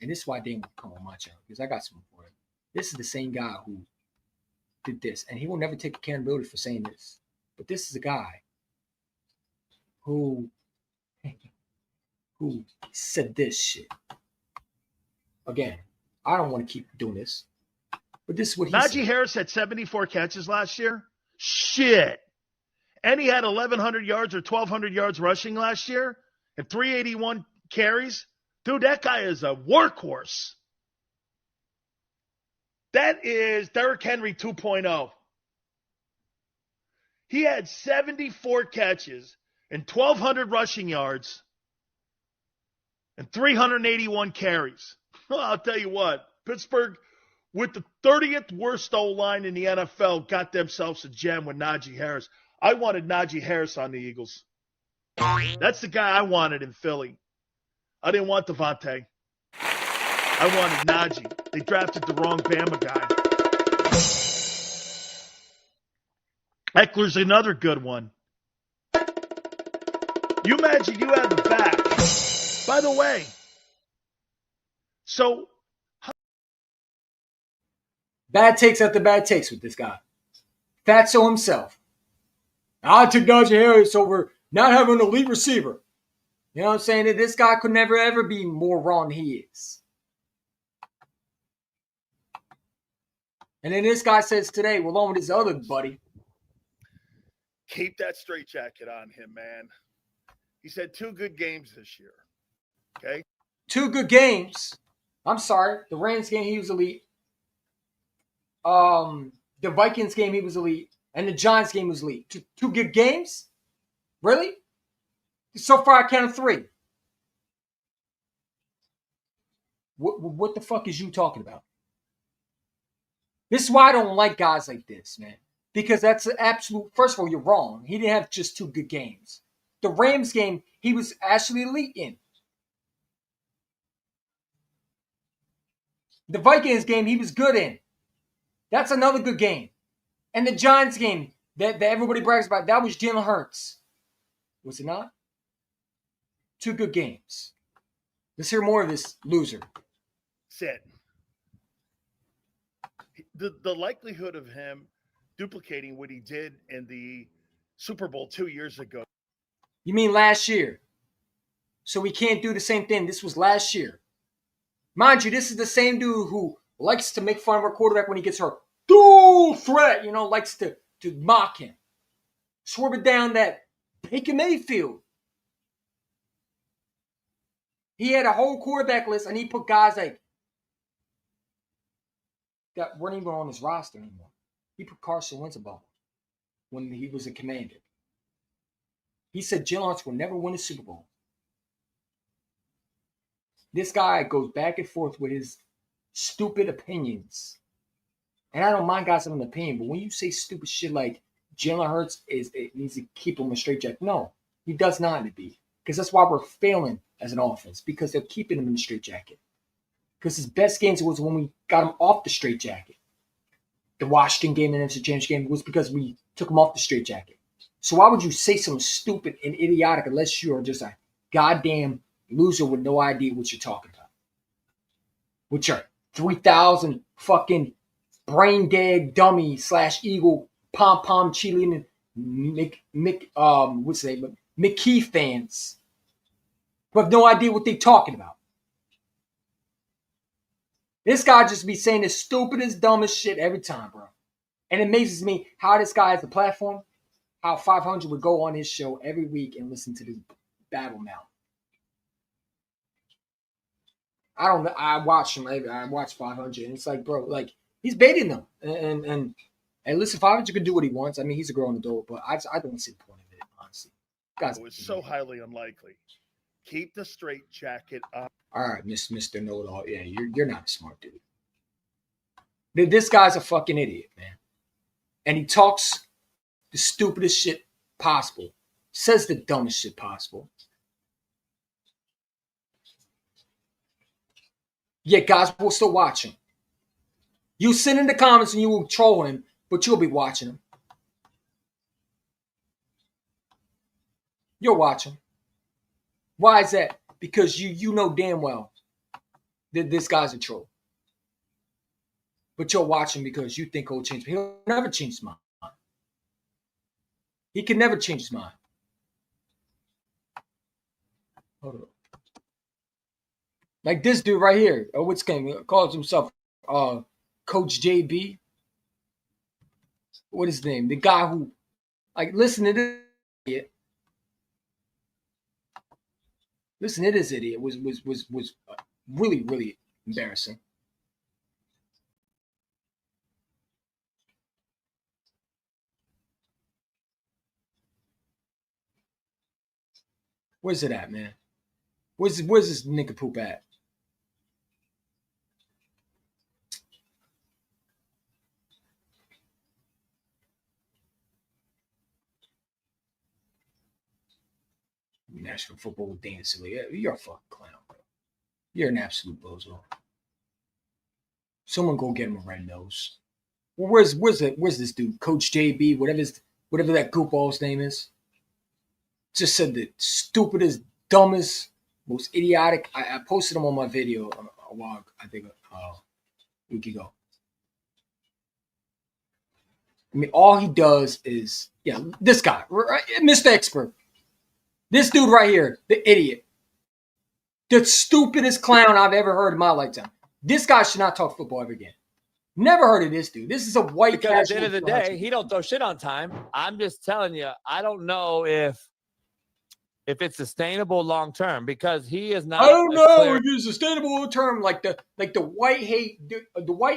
this is why Dane will come on my channel because I got something for him. This is the same guy who did this, and he will never take accountability for saying this. But this is a guy who said this shit. Again, I don't want to keep doing this, but this is what he said. Najee Harris had 74 catches last year. Shit. And he had 1,100 yards or 1,200 yards rushing last year and 381 carries. Dude, that guy is a workhorse. That is Derrick Henry 2.0. He had 74 catches and 1,200 rushing yards and 381 carries. Well, I'll tell you what, Pittsburgh, with the 30th worst O-line in the NFL, got themselves a gem with Najee Harris. I wanted Najee Harris on the Eagles. That's the guy I wanted in Philly. I didn't want Devontae. I wanted Najee. They drafted the wrong Bama guy. Eckler's another good one. You imagine you have the back. By the way, so bad takes after bad takes with this guy. Fatso himself. I took Najee Harris over not having an elite receiver. You know what I'm saying? That this guy could never, ever be more wrong than he is. And then this guy says today, well, along with his other buddy. Keep that straitjacket on him, man. He's had 2 good games this year. Okay? 2 good games. I'm sorry. The Rams game, he was elite. The Vikings game, he was elite. And the Giants game was elite. 2 good games? Really? So far, I counted 3. What the fuck is you talking about? This is why I don't like guys like this, man. Because that's an absolute. First of all, you're wrong. He didn't have just 2 good games. The Rams game, he was actually elite in. The Vikings game, he was good in. That's another good game. And the Giants game that everybody brags about, that was Jalen Hurts. Was it not? 2 good games. Let's hear more of this loser. Said the likelihood of him duplicating what he did in the Super Bowl 2 years ago. You mean last year? So we can't do the same thing. This was last year. Mind you, this is the same dude who likes to make fun of our quarterback when he gets hurt. Dual threat, likes to mock him. Swerve it down that Baker Mayfield. He had a whole quarterback list, and he put guys like that weren't even on his roster anymore. He put Carson Wentz above him when he was a Commander. He said Jalen Hurts will never win a Super Bowl. This guy goes back and forth with his stupid opinions. And I don't mind guys having an opinion, but when you say stupid shit like Jalen Hurts needs to keep him a straitjacket, no, he does not need to be. Because that's why we're failing as an offense, because they're keeping him in the straitjacket. Because his best games was when we got him off the straitjacket. The Washington game and the James game was because we took him off the straitjacket. So why would you say something stupid and idiotic unless you're just a goddamn loser with no idea what you're talking about? With your 3,000 fucking brain dead dummy / eagle pom-pom cheerleading McKee fans who have no idea what they're talking about. This guy just be saying the stupidest, dumbest shit every time, bro. And it amazes me how this guy has the platform, how 500 would go on his show every week and listen to this battle mouth. I don't know. I watch him. I watch 500, and it's like, bro, like he's baiting them. And listen, 500 can do what he wants. I mean, he's a grown adult, but I don't see the point of it, honestly. It was so highly unlikely. Keep the straight jacket up. All right, Mr. Know-It-All. Yeah, you're not a smart dude. This guy's a fucking idiot, man. And he talks the stupidest shit possible. Says the dumbest shit possible. Yet guys will still watch him. You sit in the comments and you will troll him, but you'll be watching him. You'll watch him. Why is that? Because you know damn well that this guy's a troll. But you'll watch him because you think he'll change. He'll never change his mind. He can never change his mind. Hold on. Like this dude right here. What's his name? Calls himself Coach JB. What is his name? The guy who, like, listen to this idiot. Listen to this idiot. Was really, really embarrassing. Where's it at, man? Where's this nigga poop at? National Football with Dana Silly. You're a fucking clown, bro. You're an absolute bozo. Someone go get him a red nose. Well, where's this dude? Coach JB, whatever that goofball's name is. Just said the stupidest, dumbest, most idiotic. I posted him on my video a while, I think a week ago. I mean, all he does is, this guy, Mr. Expert. This dude right here, the idiot. The stupidest clown I've ever heard in my lifetime. This guy should not talk football ever again. Never heard of this dude. This is a white because at the end of the day, he don't throw shit on time. I'm just telling you, I don't know if it's sustainable long term because he is not. I don't know if it's sustainable long term, like the white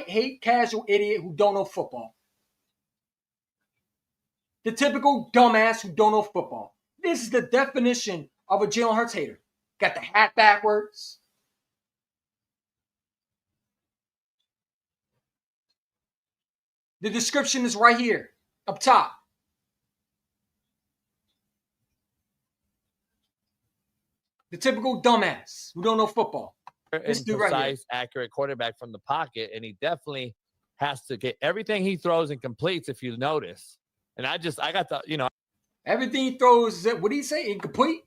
hate casual idiot who don't know football. The typical dumbass who don't know football. This is the definition of a Jalen Hurts hater. Got the hat backwards. The description is right here, up top. The typical dumbass who don't know football. This And dude right here. precise, accurate quarterback from the pocket, and he definitely has to get everything he throws and completes. If you notice, and I got the, Everything he throws, what do you say? Incomplete?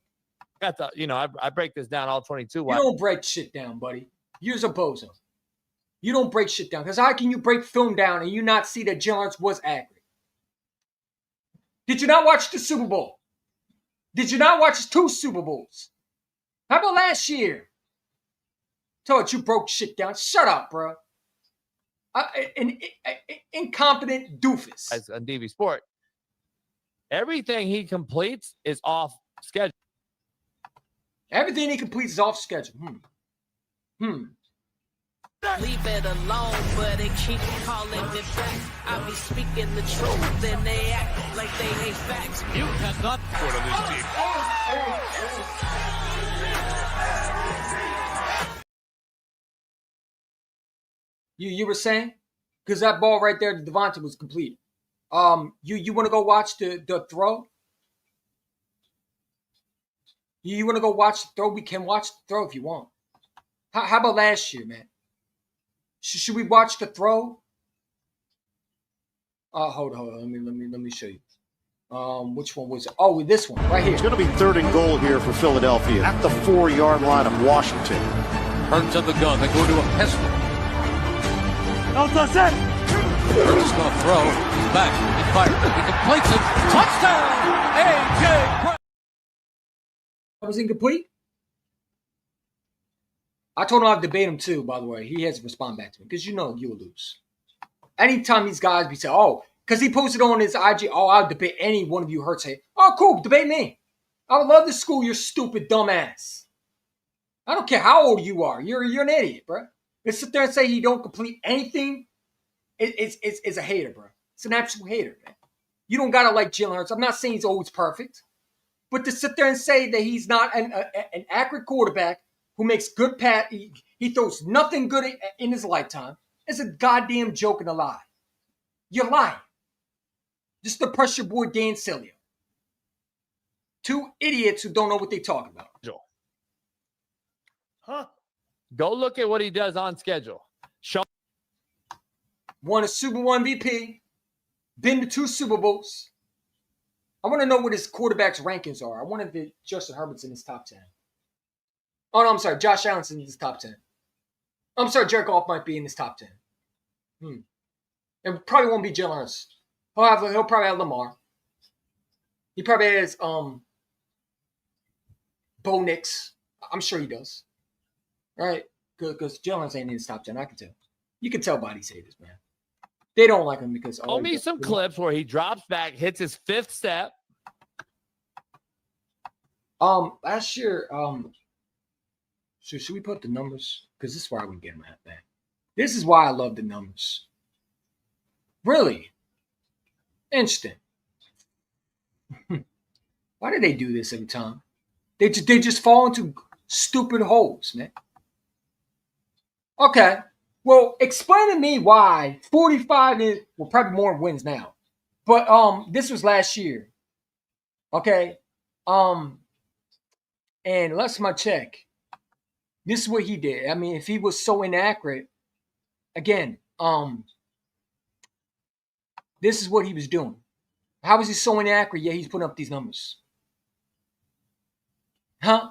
I break this down all 22. You don't break shit down, buddy. You're a bozo. You don't break shit down. Because how can you break film down and you not see that Jalen Hurts was accurate? Did you not watch the Super Bowl? Did you not watch 2 Super Bowls? How about last year? Told you broke shit down. Shut up, bro. An incompetent doofus. As on DV Sport, everything he completes is off schedule. Everything he completes is off schedule. Leave it alone, but they keep calling me back. I be speaking the truth, and they act like they hate facts. You cannot put on this team. You were saying? Because that ball right there to Devontae was complete. You want to go watch the throw? You want to go watch the throw? We can watch the throw if you want. How about last year, man? Should we watch the throw? Hold on. Let me show you. Which one was it? Oh, this one right here. It's going to be 3rd and goal here for Philadelphia at the 4-yard line of Washington. Hurts on the gun. They go to a pistol. Hurts is going to throw. He's back. He fires. He completes it. Touchdown! A.J. Brown. That was incomplete? I told him I'd debate him too, by the way. He has to respond back to me because you know you will lose. Anytime these guys be saying, because he posted on his IG, I'll debate any one of you Hurts hate. Oh, cool, debate me. I would love to school your stupid dumbass. I don't care how old you are. You're an idiot, bro. To sit there and say he don't complete anything is a hater, bro. It's an absolute hater, man. You don't gotta like Jalen Hurts. I'm not saying he's always perfect, but to sit there and say that he's not an accurate quarterback who makes good he throws nothing good in his lifetime is a goddamn joke and a lie. You're lying. Just to press your boy Dan Celia. 2 idiots who don't know what they talk about. Huh? Go look at what he does on schedule. Won a Super Bowl MVP. Been to 2 Super Bowls. I want to know what his quarterback's rankings are. I wonder if Justin Herbert's in his top 10. Oh, no, I'm sorry. Josh Allen's in his top 10. I'm sorry. Jared Goff might be in his top 10. It probably won't be Jalen Hurts. He'll probably have Lamar. He probably has Bo Nix. I'm sure he does. Right? Because Jalen Hurts ain't in his top 10. I can tell. You can tell by these haters, man. They don't like him because... Show me some clips where he drops back, hits his 5th step. Last year, should we put the numbers? Because this is where I would get him at, man. This is why I love the numbers. Really? Interesting. Why do they do this every time? They just fall into stupid holes, man. Okay. Well, explain to me why 45 is, well, probably more wins now. But this was last year. Okay. And last time I check, this is what he did. I mean, if he was so inaccurate, again, this is what he was doing. How is he so inaccurate, yet he's putting up these numbers? Huh?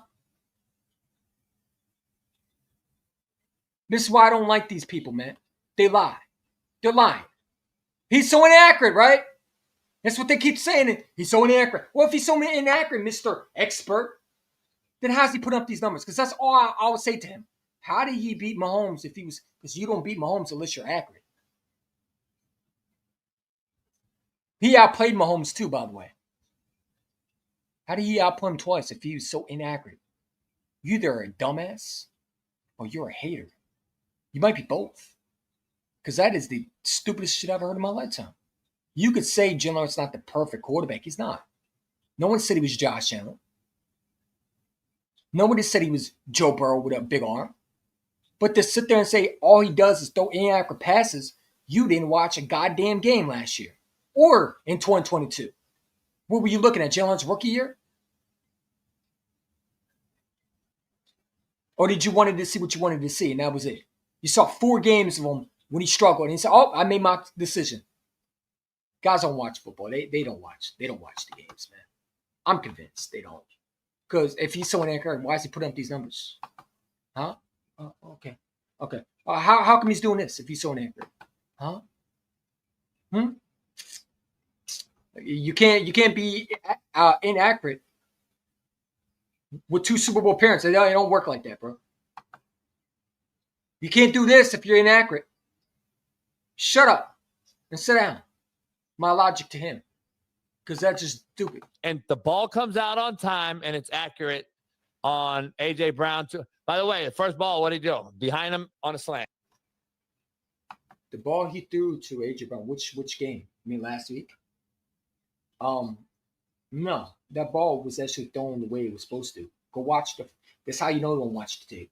This is why I don't like these people, man. They lie. They're lying. He's so inaccurate, right? That's what they keep saying. He's so inaccurate. Well, if he's so inaccurate, Mr. Expert, then how's he putting up these numbers? Because that's all I would say to him. How did he beat Mahomes if he was... Because you don't beat Mahomes unless you're accurate. He outplayed Mahomes too, by the way. How did he outplay him twice if he was so inaccurate? You either a dumbass or you're a hater. You might be both. Because that is the stupidest shit I've ever heard in my lifetime. You could say Jalen Hurts not the perfect quarterback. He's not. No one said he was Josh Allen. Nobody said he was Joe Burrow with a big arm. But to sit there and say all he does is throw inaccurate passes, you didn't watch a goddamn game last year or in 2022. What were you looking at, Jalen Hurts' rookie year? Or did you wanted to see what you wanted to see, and that was it? You saw 4 games of him when he struggled, and he said, "Oh, I made my decision." Guys don't watch football. They don't watch. They don't watch the games, man. I'm convinced they don't. Because if he's so inaccurate, why is he putting up these numbers? Huh? Okay. How come he's doing this if he's so inaccurate? Huh? You can't be inaccurate with 2 Super Bowl appearances. It don't work like that, bro. You can't do this if you're inaccurate. Shut up and sit down. My logic to him. Because that's just stupid. And the ball comes out on time, and it's accurate on A.J. Brown. By the way, the first ball, what did he do? Behind him on a slant. The ball he threw to A.J. Brown, which game? You mean last week? No. That ball was actually thrown the way it was supposed to. Go watch that's how you know don't watch the tape.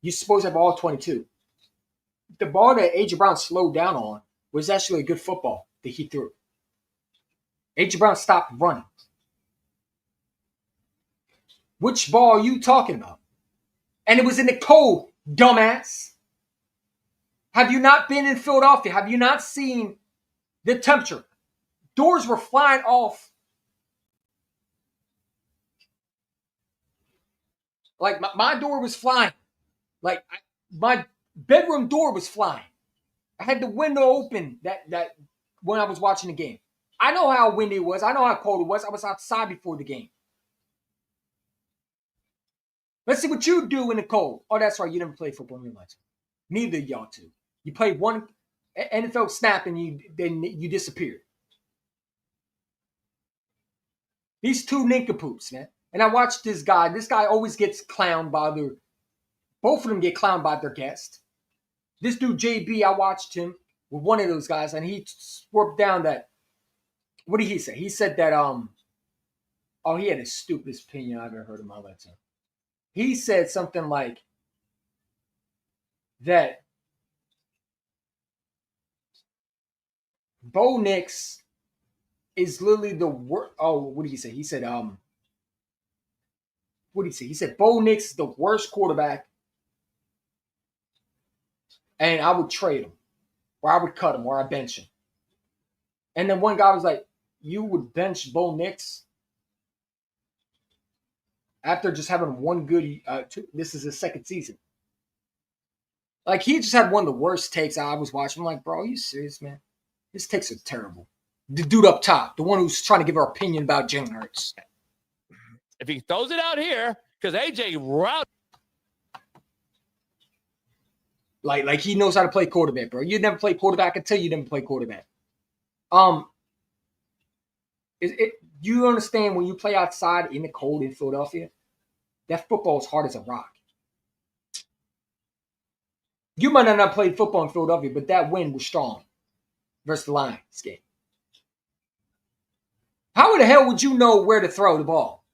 You're supposed to have all 22. The ball that A.J. Brown slowed down on was actually a good football that he threw. A.J. Brown stopped running. Which ball are you talking about? And it was in the cold, dumbass. Have you not been in Philadelphia? Have you not seen the temperature? Doors were flying off. Like my door was flying. Like my bedroom door was flying. I had the window open that when I was watching the game. I know how windy it was. I know how cold it was. I was outside before the game. Let's see what you do in the cold. Oh, that's right. You never played football in your life. Neither of y'all two. You played one NFL snap and then you disappeared. These 2 nincompoops, man. And I watched this guy. This guy always gets clowned by both of them get clowned by their guest. This dude, JB, I watched him with one of those guys, and he swerved down that. What did he say? He said that, he had the stupidest opinion I've ever heard in my lifetime. He said something like that Bo Nix is literally the worst. Oh, what did he say? He said, what did he say? He said Bo Nix is the worst quarterback, and I would trade him, or I would cut him, or I bench him. And then one guy was like, "You would bench Bo Nix after just having one good? This is his 2nd season." Like, he just had one of the worst takes I was watching. I'm like, bro, are you serious, man? His takes are terrible. The dude up top, the one who's trying to give our opinion about Jalen Hurts. If he throws it out here, because A.J. route. Like he knows how to play quarterback, bro. You never play quarterback until you never play quarterback. You understand when you play outside in the cold in Philadelphia, that football is hard as a rock. You might not have played football in Philadelphia, but that wind was strong versus the Lions game. How the hell would you know where to throw the ball?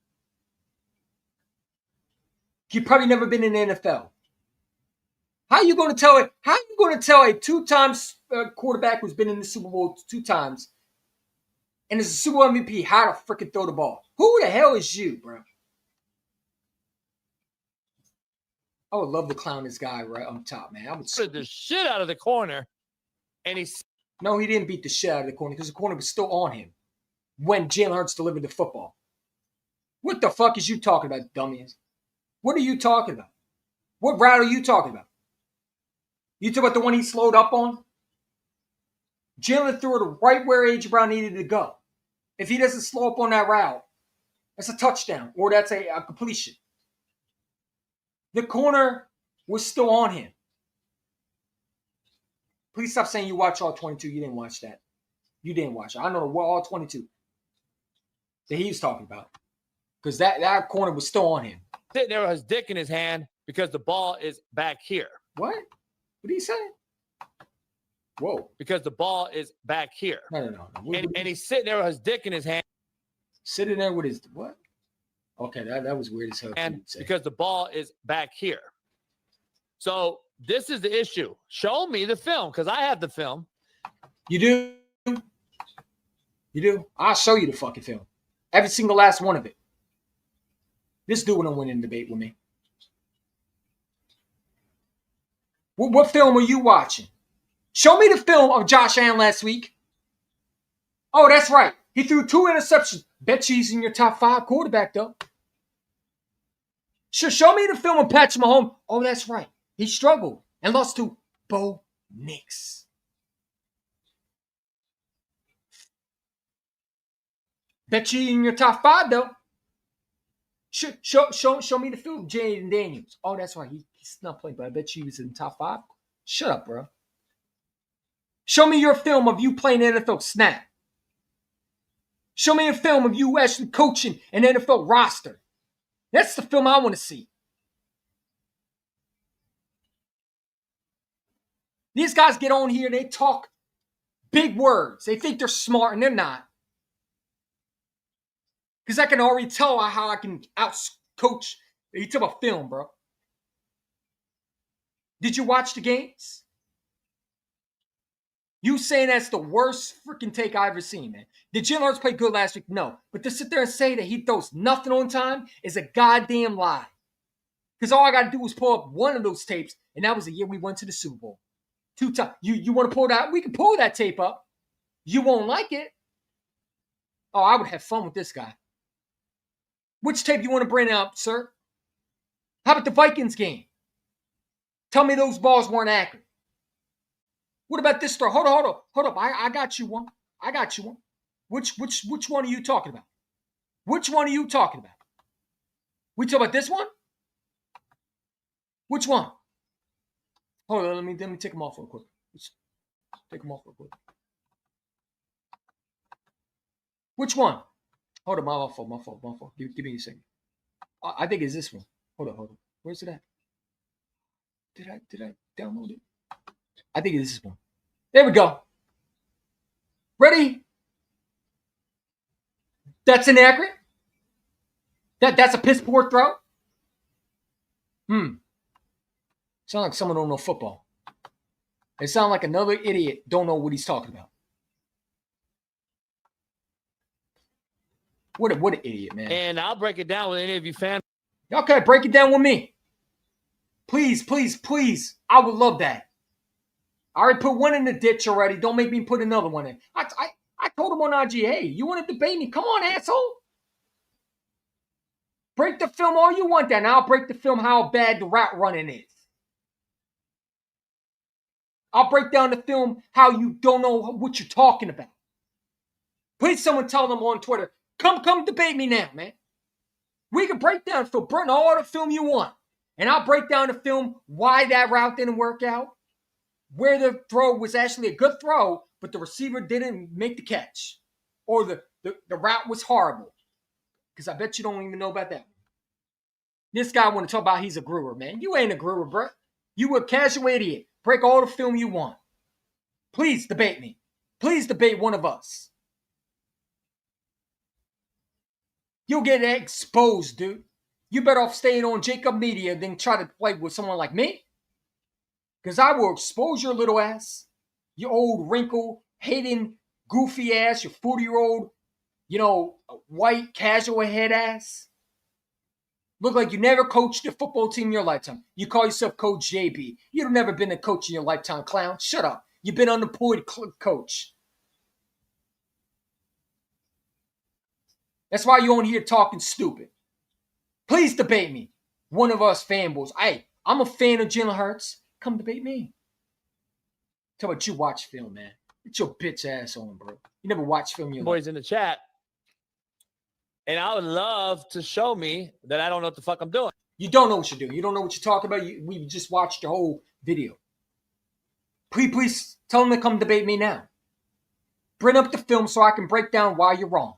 You've probably never been in the NFL. How are you going to tell it? How are you going to tell a 2-time quarterback who's been in the Super Bowl 2 times and is a Super Bowl MVP how to freaking throw the ball? Who the hell is you, bro? I would love to clown this guy right on top, man. I would Beat the shit out of the corner, and No, he didn't beat the shit out of the corner because the corner was still on him when Jalen Hurts delivered the football. What the fuck is you talking about, dummies? What are you talking about? What route are you talking about? You talking about the one he slowed up on? Jalen threw it right where A.J. Brown needed to go. If he doesn't slow up on that route, that's a touchdown or that's a completion. The corner was still on him. Please stop saying you watch all 22. You didn't watch that. You didn't watch it. I know what all 22 that he was talking about. Because that corner was still on him. Sitting there with his dick in his hand because the ball is back here. What? What did he say? Whoa. Because the ball is back here. No. And he's sitting there with his dick in his hand. Sitting there with his what? Okay, that was weird as hell. And because the ball is back here. So this is the issue. Show me the film because I have the film. You do? You do? I'll show you the fucking film. Every single last one of it. This dude wouldn't win in debate with me. What film are you watching? Show me the film of Josh Allen last week. Oh, that's right. He threw 2 interceptions. Bet you he's in your top 5 quarterback, though. Show me the film of Patrick Mahomes. Oh, that's right. He struggled and lost to Bo Nix. Bet you in your top 5, though. Show me the film of Jaden Daniels. Oh, that's right. He's not playing, but I bet you he was in the top 5. Shut up, bro. Show me your film of you playing NFL snap. Show me a film of you actually coaching an NFL roster. That's the film I want to see. These guys get on here, they talk big words. They think they're smart, and they're not. Because I can already tell how I can out-coach. You talk about film, bro. Did you watch the games? You saying that's the worst freaking take I've ever seen, man. Did Jalen Hurts play good last week? No. But to sit there and say that he throws nothing on time is a goddamn lie. Because all I got to do was pull up one of those tapes, and that was the year we went to the Super Bowl. 2 times. You want to pull that? We can pull that tape up. You won't like it. Oh, I would have fun with this guy. Which tape you want to bring up, sir? How about the Vikings game? Tell me those balls weren't accurate. What about this throw? Hold up. I got you one. I got you one. Which one are you talking about? Which one are you talking about? We talk about this one? Which one? Hold on, let me take them off real quick. Let's take them off real quick. Which one? Hold on, my fault. Give me a second. I think it's this one. Hold on. Where's it at? Did I download it? I think it's this one. There we go. Ready? That's inaccurate? That's a piss poor throw? Sound like someone don't know football. It sounds like another idiot don't know what he's talking about. What an idiot, man. And I'll break it down with any of you fans. Okay, break it down with me. Please. I would love that. I already put one in the ditch already. Don't make me put another one in. I told him on IG, hey, you want to debate me? Come on, asshole. Break the film all you want, then I'll break the film how bad the route running is. I'll break down the film how you don't know what you're talking about. Please, someone tell them on Twitter, come debate me now, man. We can break down the film, burn all the film you want. And I'll break down the film why that route didn't work out, where the throw was actually a good throw, but the receiver didn't make the catch. Or the route was horrible. Because I bet you don't even know about that. This guy want to talk about he's a Brewer, man. You ain't a Brewer, bro. You a casual idiot. Break all the film you want. Please debate me. Please debate one of us. You'll get exposed, dude. You better off staying on Jacob Media than try to play with someone like me. Because I will expose your little ass. Your old wrinkle, hating, goofy ass. Your 40-year-old, white, casual head ass. Look like you never coached a football team in your lifetime. You call yourself Coach JB. You've never been a coach in your lifetime, clown. Shut up. You've been unemployed coach. That's why you're on here talking stupid. Please debate me. One of us fanboys. Hey, I'm a fan of Jalen Hurts. Come debate me. Tell what you watch film, man. Get your bitch ass on, bro. You never watch film in your life. Boys in the chat. And I would love to show me that I don't know what the fuck I'm doing. You don't know what you're doing. You don't know what you're talking about. We just watched the whole video. Please tell them to come debate me now. Bring up the film so I can break down why you're wrong.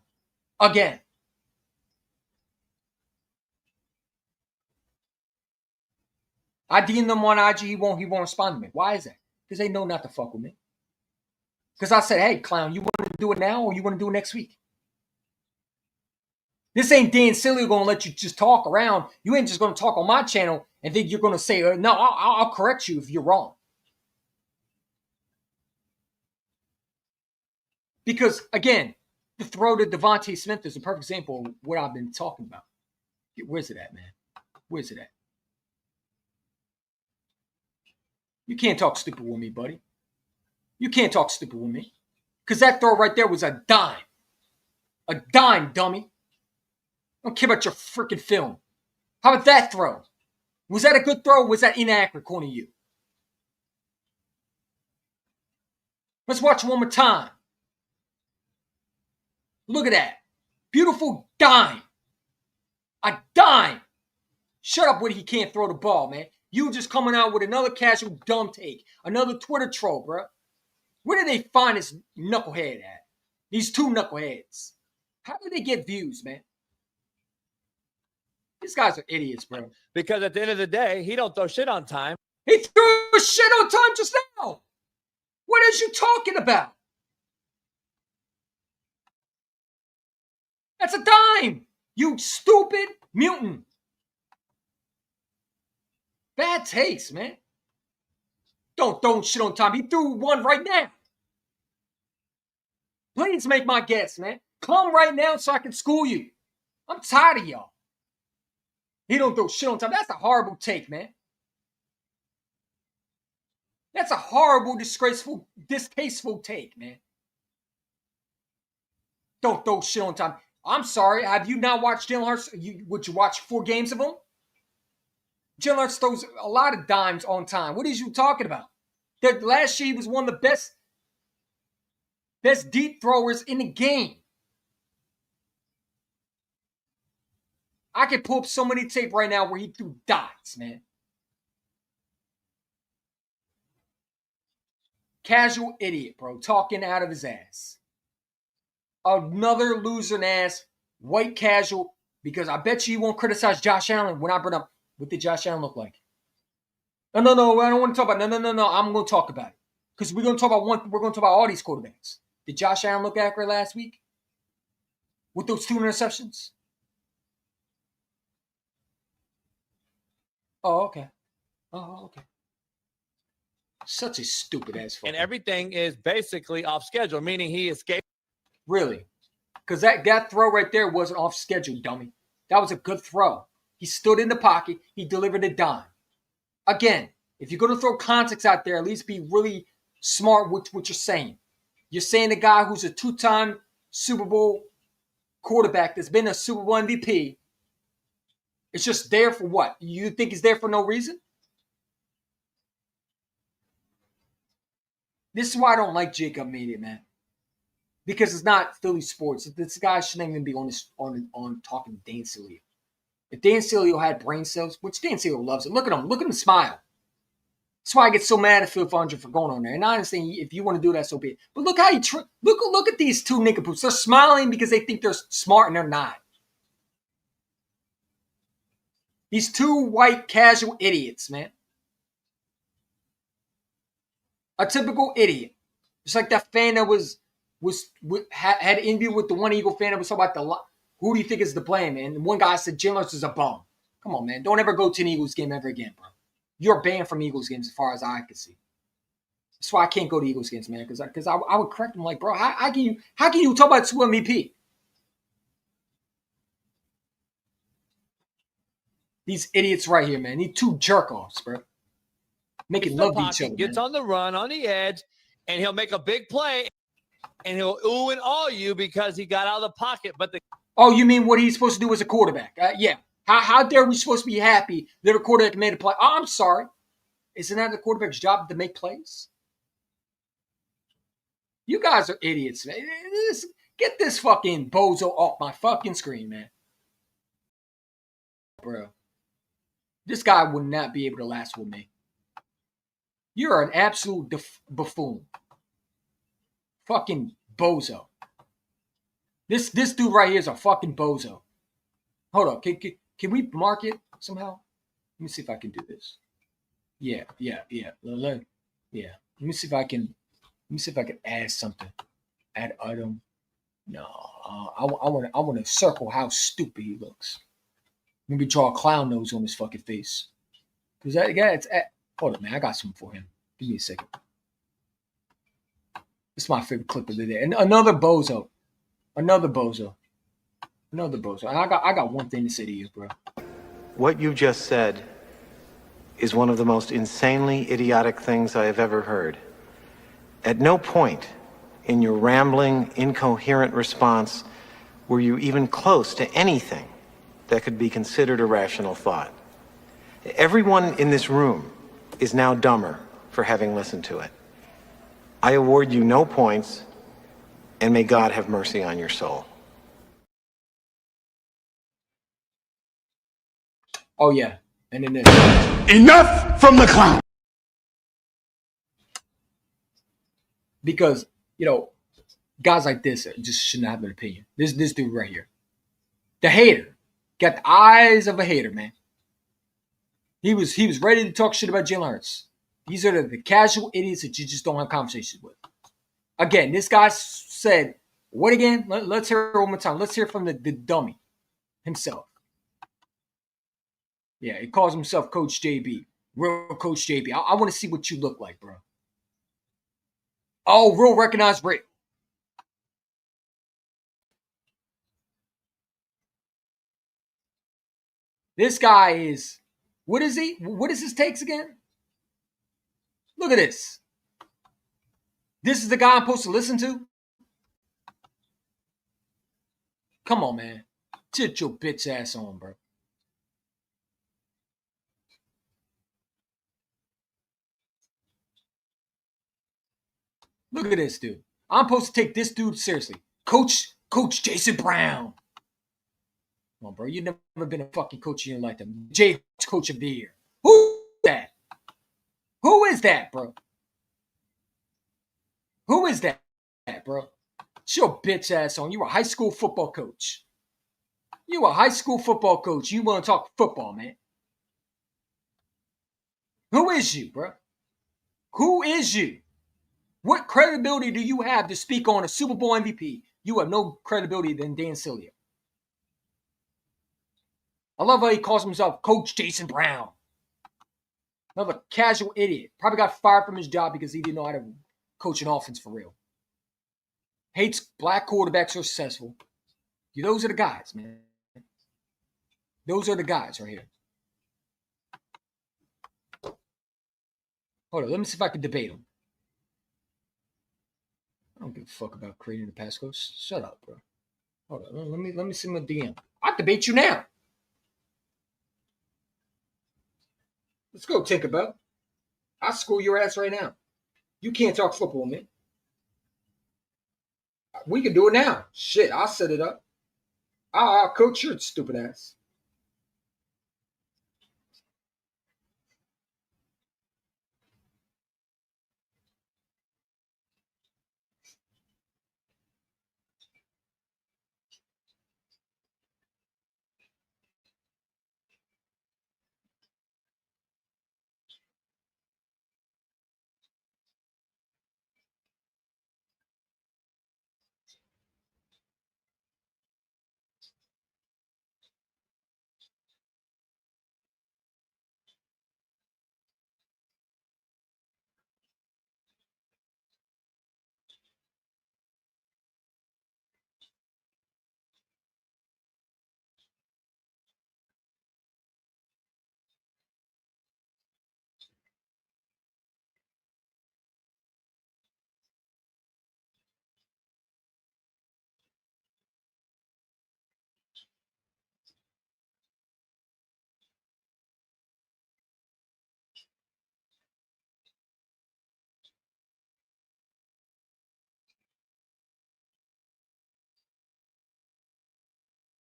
Again. I DM them on IG. He won't respond to me. Why is that? Because they know not to fuck with me. Because I said, hey, clown, you want to do it now or you want to do it next week? This ain't Dan Silly going to let you just talk around. You ain't just going to talk on my channel and then you're going to say, no, I'll correct you if you're wrong. Because, again, the throw to Devontae Smith is a perfect example of what I've been talking about. Where's it at, man? Where's it at? You can't talk stupid with me, buddy. You can't talk stupid with me. Because that throw right there was a dime. A dime, dummy. I don't care about your freaking film. How about that throw? Was that a good throw or was that inaccurate, according to you? Let's watch it one more time. Look at that. Beautiful dime. A dime. Shut up, Woody. He can't throw the ball, man. You just coming out with another casual dumb take. Another Twitter troll, bro. Where did they find this knucklehead at? These two knuckleheads. How do they get views, man? These guys are idiots, bro. Because at the end of the day, he don't throw shit on time. He threw shit on time just now. What is you talking about? That's a dime. You stupid mutant. Bad taste, man. Don't throw shit on time. He threw one right now. Please make my guess, man. Come right now so I can school you. I'm tired of y'all. He don't throw shit on time. That's a horrible take, man. That's a horrible, disgraceful, distasteful take, man. Don't throw shit on time. I'm sorry. Have you not watched Jalen Hurts? Would you watch 4 games of him? Jalen Hurts throws a lot of dimes on time. What is you talking about? That last year he was one of the best deep throwers in the game. I could pull up so many tape right now where he threw dots, man. Casual idiot, bro. Talking out of his ass. Another losing ass, white casual, because I bet you won't criticize Josh Allen when I bring up what did Josh Allen look like. No, I don't want to talk about it. No, I'm going to talk about it. Because we're going to talk about we're going to talk about all these quarterbacks. Did Josh Allen look accurate last week? With those 2 interceptions? Oh, okay. Such a stupid ass fucker. And everything is basically off schedule, meaning he escaped. Really? Because that throw right there wasn't off schedule, dummy. That was a good throw. He stood in the pocket. He delivered a dime. Again, if you're going to throw context out there, at least be really smart with what you're saying. You're saying the guy who's a 2-time Super Bowl quarterback that's been a Super Bowl MVP, it's just there for what? You think he's there for no reason? This is why I don't like Jacob Media, man. Because it's not Philly sports. This guy shouldn't even be on talking to Dan Sileo. If Dan Sileo had brain cells, which Dan Sileo loves it, look at him smile. That's why I get so mad at Phil Fondra for going on there. And I understand if you want to do that, so be it. But look how look at these 2 nincompoops. They're smiling because they think they're smart and they're not. These 2 white casual idiots, man. A typical idiot. Just like that fan that had an interview with the one Eagle fan that was talking about who do you think is to blame, man? And one guy said Jalen Hurts is a bum. Come on, man. Don't ever go to an Eagles game ever again, bro. You're banned from Eagles games as far as I can see. That's why I can't go to Eagles games, man. Because I would correct him like, bro, how can you talk about Super MVP? These idiots right here, man. These 2 jerk-offs, bro. Making love to each other, Gets man. on the run, on the edge, and he'll make a big play, and he'll ooh and awe you because he got out of the pocket. But Oh, you mean what he's supposed to do as a quarterback? Yeah. How dare we supposed to be happy that a quarterback made a play? Oh, I'm sorry. Isn't that the quarterback's job to make plays? You guys are idiots, man. Get this fucking bozo off my fucking screen, man. Bro. This guy would not be able to last with me. You're an absolute buffoon. Fucking bozo. This dude right here is a fucking bozo. Hold on. Can we mark it somehow? Let me see if I can do this. Yeah. Let me see if I can add something. Add item. No. I want to circle how stupid he looks. Maybe draw a clown nose on his fucking face. Because that guy, hold up, man. I got something for him. Give me a second. It's my favorite clip of the day. And another bozo. Another bozo. Another bozo. I got one thing to say to you, bro. What you just said is one of the most insanely idiotic things I have ever heard. At no point in your rambling, incoherent response were you even close to anything that could be considered a rational thought. Everyone in this room is now dumber for having listened to it. I award you no points, and may God have mercy on your soul. Oh, yeah. And then this. Enough from the clown. Because, you know, guys like this just shouldn't have an opinion. This dude right here. The hater. Got the eyes of a hater, man. He was ready to talk shit about Jalen Hurts. These are the casual idiots that you just don't have conversations with. Again, this guy said, what again? Let's hear it one more time. Let's hear from the dummy himself. Yeah, he calls himself Coach JB. Real Coach JB. I want to see what you look like, bro. Oh, real recognized rate. This guy is, what is he? What is his takes again? Look at this. This is the guy I'm supposed to listen to? Come on, man. Get your bitch ass on, bro. Look at this dude. I'm supposed to take this dude seriously. Coach Jason Brown. Come on, bro. You've never been a fucking coach in your lifetime. Coach of the year. Who is that? Who is that, bro? Who is that, bro? Get your bitch ass on. You a high school football coach. You a high school football coach. You want to talk football, man. Who is you, bro? Who is you? What credibility do you have to speak on a Super Bowl MVP? You have no credibility than Dan Celia. I love how he calls himself Coach Jason Brown. Another casual idiot. Probably got fired from his job because he didn't know how to coach an offense for real. Hates black quarterbacks who are successful. Those are the guys, man. Those are the guys right here. Hold on, let me see if I can debate them. I don't give a fuck about creating the passcodes. Shut up, bro. Hold on, let me see my DM. I'll debate you now. Let's go, Tinkerbell. I'll school your ass right now. You can't talk football, man. We can do it now. Shit, I'll set it up. I'll coach your stupid ass.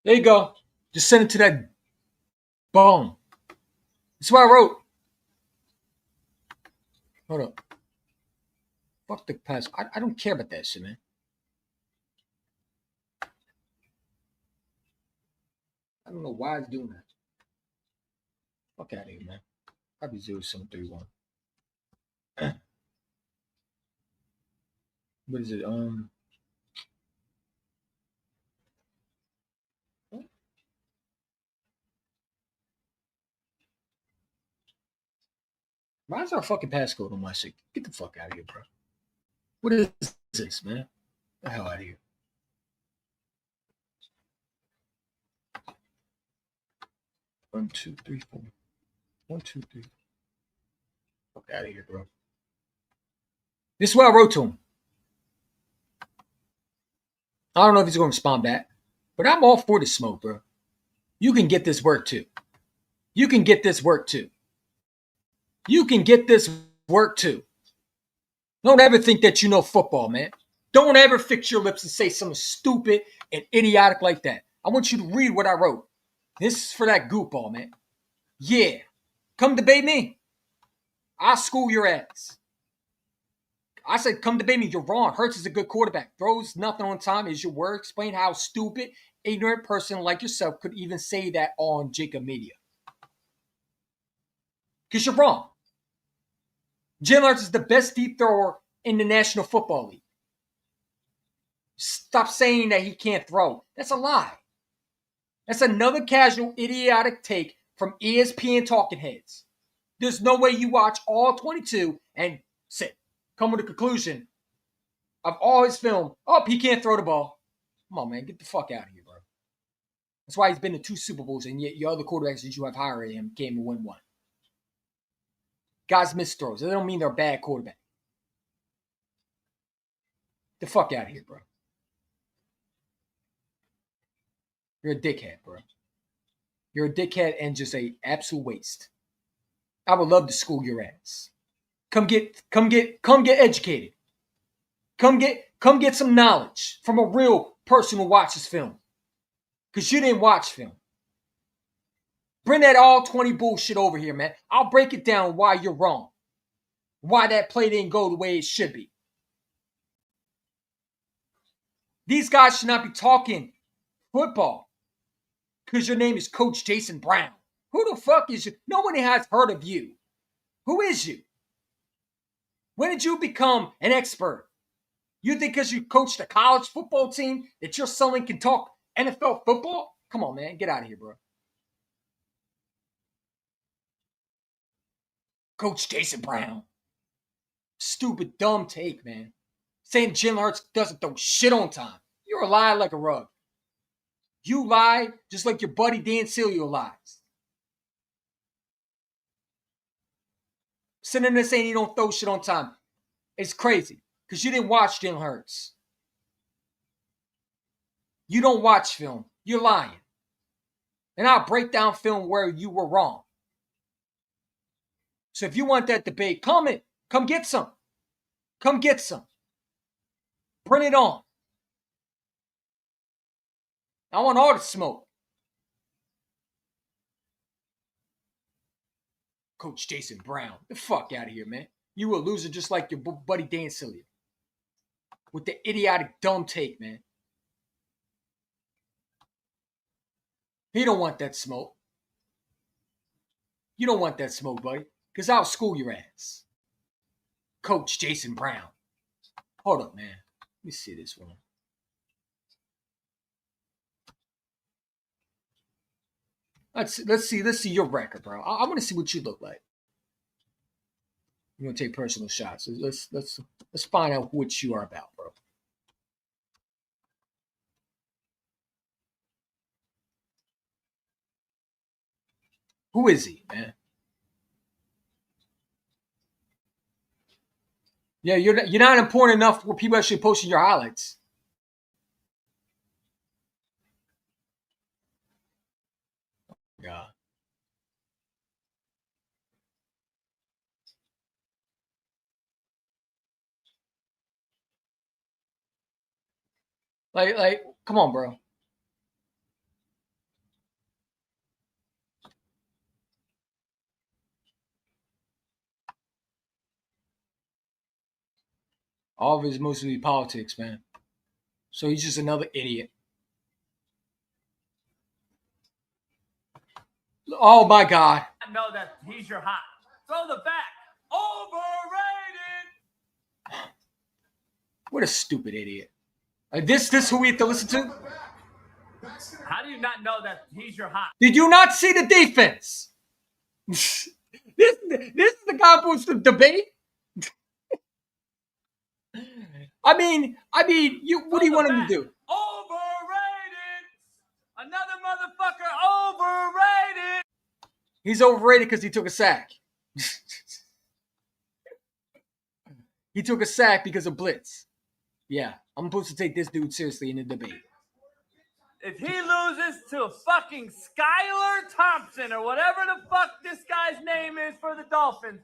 There you go. Just send it to that bone. That's what I wrote. Hold up. Fuck the pass. I don't care about that shit, man. I don't know why it's doing that. Fuck out of here, man. Probably 0731. What is it? Why is our fucking passcode on my shit? Get the fuck out of here, bro. What is this, man? Get the hell out of here. One, two, three, four. 1, 2, 3. Fuck out of here, bro. This is what I wrote to him. I don't know if he's going to respond back, but I'm all for the smoke, bro. You can get this work too. You can get this work too. You can get this work too. Don't ever think that you know football, man. Don't ever fix your lips and say something stupid and idiotic like that. I want you to read what I wrote. This is for that goofball, man. Yeah. Come debate me. I'll school your ass. I said, come debate me. You're wrong. Hurts is a good quarterback. Throws nothing on time is your word. Explain how stupid, ignorant person like yourself could even say that on Jacob Media. Because you're wrong. Jalen Hurts is the best deep thrower in the National Football League. Stop saying that he can't throw. That's a lie. That's another casual, idiotic take from ESPN talking heads. There's no way you watch all 22 and come with a conclusion of all his film. Oh, he can't throw the ball. Come on, man. Get the fuck out of here, bro. That's why he's been to 2 Super Bowls, and yet your other quarterbacks that you have higher than him came and win 1. Guys miss throws. That don't mean they're a bad quarterback. Get the fuck out of here, bro. You're a dickhead, bro. You're a dickhead and just a absolute waste. I would love to school your ass. Come get educated. Come get some knowledge from a real person who watches film. Because you didn't watch film. Bring that all 20 bullshit over here, man. I'll break it down why you're wrong. Why that play didn't go the way it should be. These guys should not be talking football. Because your name is Coach Jason Brown. Who the fuck is you? Nobody has heard of you. Who is you? When did you become an expert? You think because you coached a college football team that your son can talk NFL football? Come on, man. Get out of here, bro. Coach Jason Brown. Stupid, dumb take, man. Saying Jalen Hurts doesn't throw shit on time. You're a liar like a rug. You lie just like your buddy Dan Celio lies. Sitting there saying you don't throw shit on time. It's crazy because you didn't watch Jalen Hurts. You don't watch film. You're lying. And I'll break down film where you were wrong. So if you want that debate, come get some. Come get some. Bring it on. I want all the smoke. Coach Jason Brown. The fuck out of here, man. You a loser just like your buddy Dan Celio. With the idiotic dumb take, man. He don't want that smoke. You don't want that smoke, buddy. Because I'll school your ass. Coach Jason Brown. Hold up, man. Let me see this one. Let's see your record, bro. I want to see what you look like. You're gonna take personal shots. Let's find out what you are about, bro. Who is he, man? Yeah, you're not important enough where people actually posting your highlights. Yeah. Like, come on, bro. All of it is mostly politics, man. So he's just another idiot. Oh my God. I know that he's your hot. Throw the back. Overrated. What a stupid idiot. This who we have to listen to? How do you not know that he's your hot? Did you not see the defense? this is the guy who wants to debate? I mean, what do you want him to do? Overrated. Another motherfucker overrated. He's overrated because he took a sack. He took a sack because of blitz. Yeah, I'm supposed to take this dude seriously in the debate. If he loses to fucking Skylar Thompson or whatever the fuck this guy's name is for the Dolphins,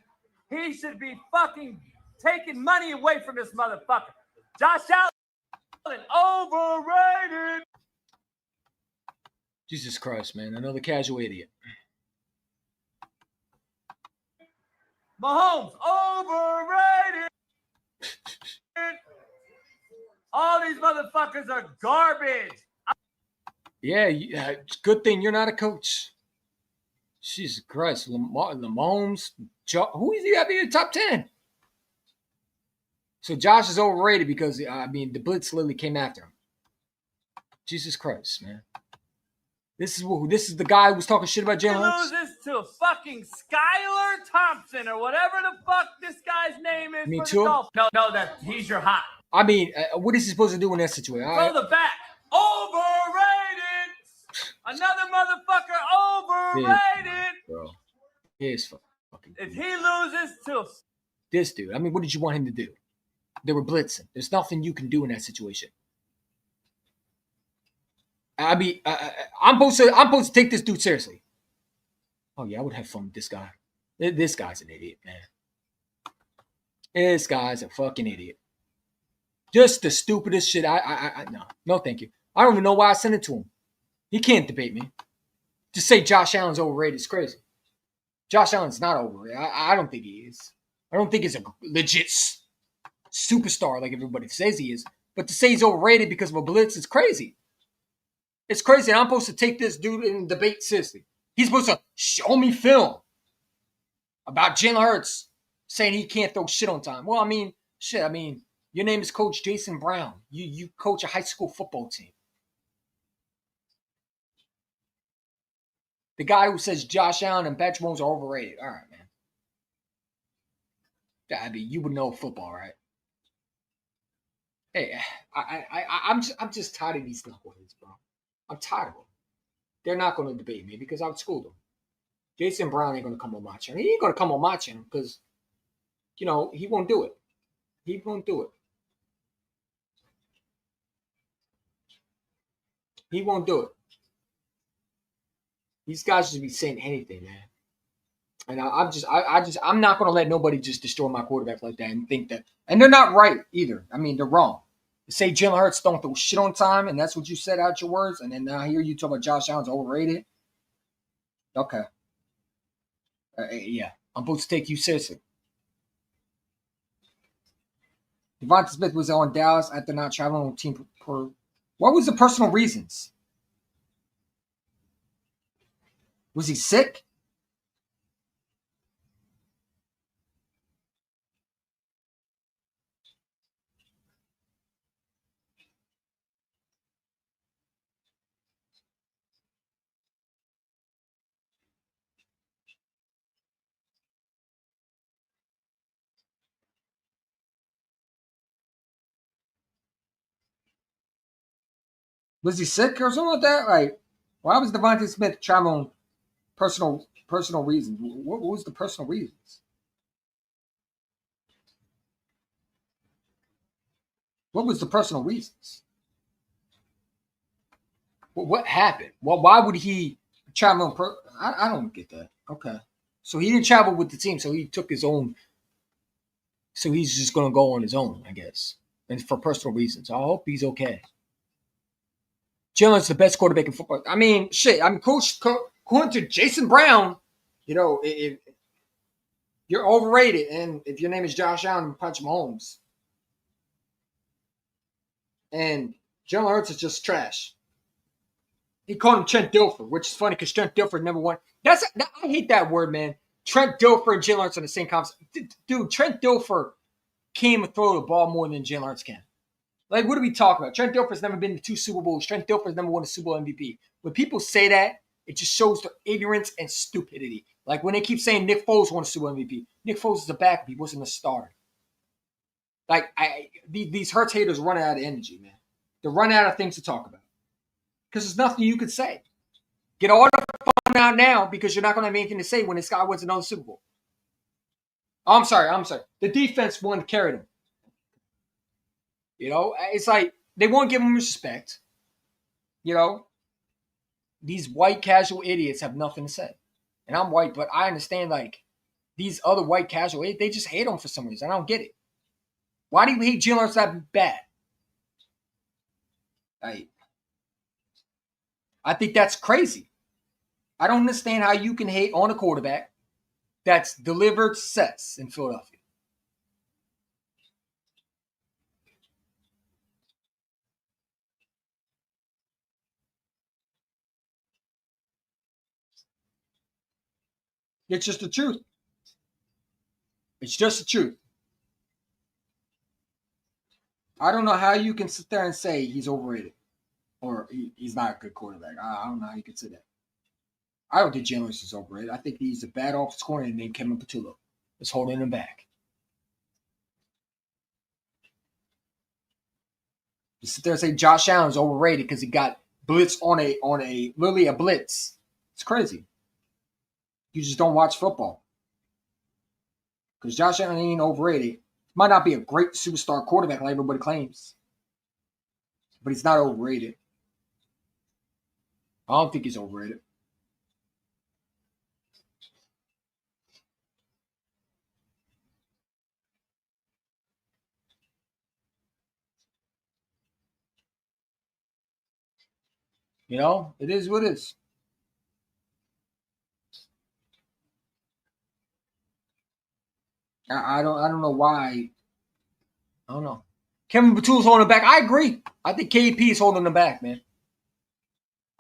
he should be fucking taking money away from this motherfucker. Josh Allen, overrated. Jesus Christ, man. Another casual idiot. Mahomes, overrated. All these motherfuckers are garbage. Yeah, good thing you're not a coach. Jesus Christ. Mahomes, who is he having in the top 10? So Josh is overrated because, the blitz literally came after him. Jesus Christ, man. This is the guy who was talking shit about Jalen Hurts. He loses to fucking Skylar Thompson or whatever the fuck this guy's name is for the Dolphins. No, that he's your hot. What is he supposed to do in that situation? Throw the back. Overrated. Another motherfucker overrated. Bro. He's fucking. If he loses to this dude, what did you want him to do? They were blitzing. There's nothing you can do in that situation. I'm supposed to take this dude seriously. Oh yeah, I would have fun with this guy. This guy's an idiot, man. This guy's a fucking idiot. Just the stupidest shit. No, thank you. I don't even know why I sent it to him. He can't debate me. Just say Josh Allen's overrated. It's crazy. Josh Allen's not overrated. I don't think he is. I don't think he's a legit superstar like everybody says he is. But to say he's overrated because of a blitz is crazy. It's crazy. And I'm supposed to take this dude in debate seriously. He's supposed to show me film about Jalen Hurts saying he can't throw shit on time. Well, your name is Coach Jason Brown. You coach a high school football team. The guy who says Josh Allen and Patrick Mahomes are overrated. All right, man. You would know football, right? Hey, I'm just tired of these knuckleheads, bro. I'm tired of them. They're not going to debate me because I've schooled them. Jason Brown ain't going to come on my channel. He ain't going to come on my channel because, he won't do it. He won't do it. He won't do it. These guys should be saying anything, man. And I'm not going to let nobody just destroy my quarterback like that and think that. And they're not right either. They're wrong. To say Jalen Hurts don't throw shit on time, and that's what you said out your words, and then now here you talk about Josh Allen's overrated. Okay. Yeah, I'm supposed to take you seriously. Devonta Smith was on Dallas after not traveling with team per. What was the personal reasons? Was he sick? Was he sick or something like that? Like, why was Devonta Smith traveling personal reasons? What was the personal reasons? What was the personal reasons? What happened? Well, why would he travel? I don't get that. Okay. So he didn't travel with the team, so he took his own. So he's just going to go on his own, I guess. And for personal reasons. I hope he's okay. Jalen's the best quarterback in football. Coach, according to Jason Brown, if you're overrated, and if your name is Josh Allen and Patrick Mahomes, and Jalen Hurts is just trash. He called him Trent Dilfer, which is funny because Trent Dilfer never won. I hate that word, man. Trent Dilfer and Jalen Hurts on the same conference. Dude, Trent Dilfer can't throw the ball more than Jalen Hurts can. Like, what are we talking about? Trent Dilfer's never been to 2 Super Bowls. Trent Dilfer's never won a Super Bowl MVP. When people say that, it just shows their ignorance and stupidity. Like when they keep saying Nick Foles won a Super Bowl MVP. Nick Foles is a backup. He wasn't a starter. Like these Hurts haters run out of energy, man. They're running out of things to talk about because there's nothing you could say. Get all the fun out now because you're not going to have anything to say when this guy wins another Super Bowl. Oh, I'm sorry. The defense won carried him. You know, it's like they won't give him respect. You know, these white casual idiots have nothing to say. And I'm white, but I understand, like, these other white casual idiots, they just hate him for some reason. I don't get it. Why do you hate Jalen Hurts that bad? I think that's crazy. I don't understand how you can hate on a quarterback that's delivered success in Philadelphia. It's just the truth. It's just the truth. I don't know how you can sit there and say he's overrated or he's not a good quarterback. I don't know how you can say that. I don't think Jalen Hurts is overrated. I think he's a bad offensive coordinator named Kevin Patullo. That's holding him back. You sit there and say Josh Allen is overrated because he got blitz on a literally a blitz. It's crazy. You just don't watch football. Because Josh Allen ain't overrated. Might not be a great superstar quarterback like everybody claims. But he's not overrated. I don't think he's overrated. You know, it is what it is. I don't know why. I don't know. Kevin Batul's holding him back. I agree. I think KP is holding him back, man.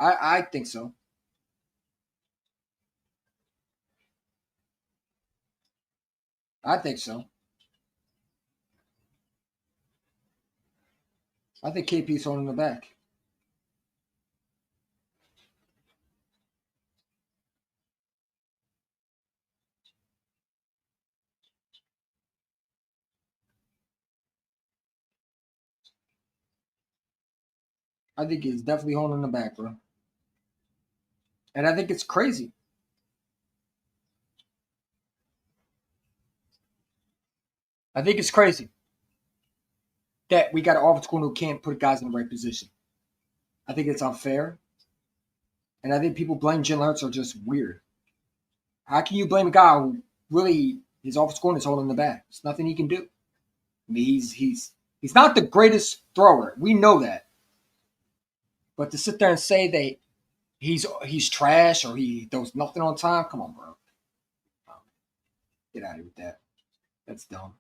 I think so. I think so. I think KP is holding him back. I think he's definitely holding him back, bro. And I think it's crazy. I think it's crazy that we got an offensive coordinator who can't put guys in the right position. I think it's unfair. And I think people blame Jalen Hurts are just weird. How can you blame a guy who really his offensive coordinator is holding the back? There's nothing he can do. I mean, he's not the greatest thrower. We know that. But to sit there and say that he's trash or he does nothing on time, come on, bro. Get out of here with that. That's dumb.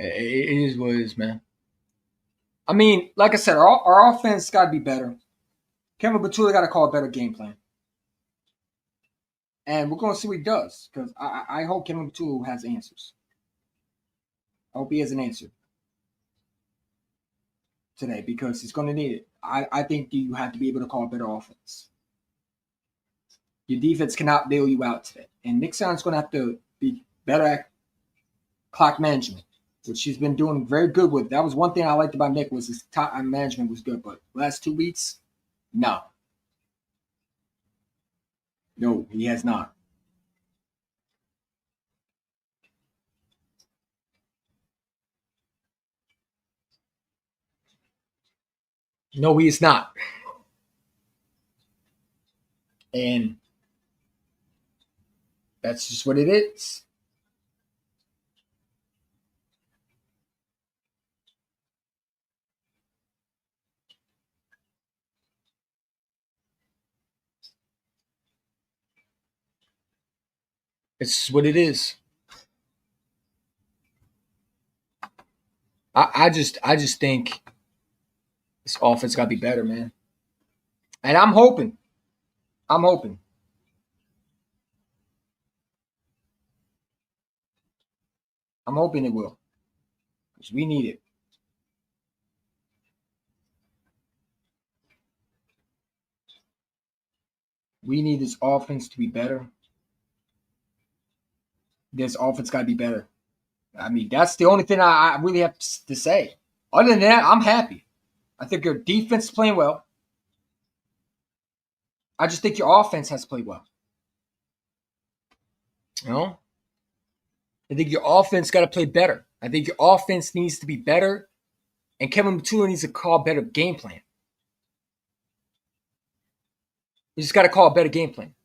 It is what it is, man. I mean, like I said, our offense got to be better. Kevin Batula got to call a better game plan. And we're going to see what he does because I hope Kevin Batula has answers. I hope he has an answer today because he's going to need it. I think you have to be able to call a better offense. Your defense cannot bail you out today. And Nick Sanders going to have to be better at clock management, which he's been doing very good with. That was one thing I liked about Nick was his time management was good. But last 2 weeks, no. No, he has not. No, he is not. And that's just what it is. It's what it is. I just think This offense got to be better, man. And I'm hoping. I'm hoping it will. Because we need it. We need this offense to be better. This offense got to be better. I mean, that's the only thing I really have to say. Other than that, I'm happy. I think your defense is playing well. I just think your offense has played well. You know? I think your offense got to play better. I think your offense needs to be better. And Kevin Matula needs to call a better game plan. You just got to call a better game plan.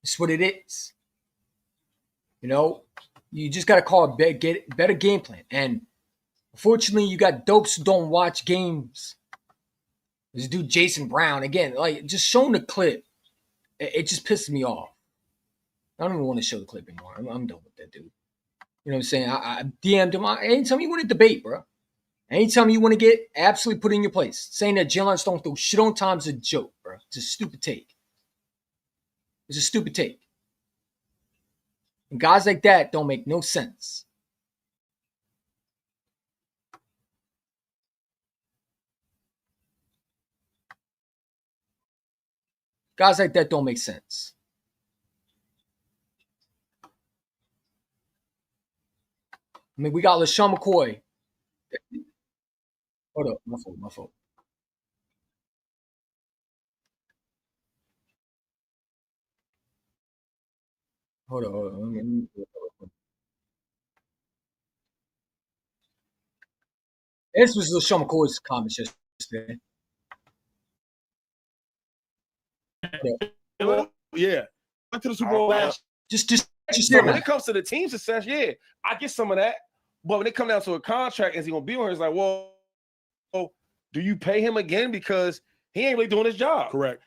That's what it is. You know, you just got to call a better game plan. And unfortunately, you got dopes who don't watch games. This dude, Jason Brown, again, like just showing the clip, it just pisses me off. I don't even want to show the clip anymore. I'm done with that dude. You know what I'm saying? I DM'd him. Anytime you want to debate, bro. Anytime you want to get absolutely put in your place. Saying that Jalen Hurts don't throw shit on time is a joke, bro. It's a stupid take. It's a stupid take. And guys like that don't make no sense. Guys like that don't make sense. I mean, we got LaShawn McCoy. Hold up, my fault. Hold on. This was LaShawn McCoy's comments yesterday. Yeah. Went to the Super Bowl last Just so when it comes to the team success, yeah, I get some of that. But when it comes down to a contract, is he gonna be on here? It's like, well, do you pay him again? Because he ain't really doing his job. Correct.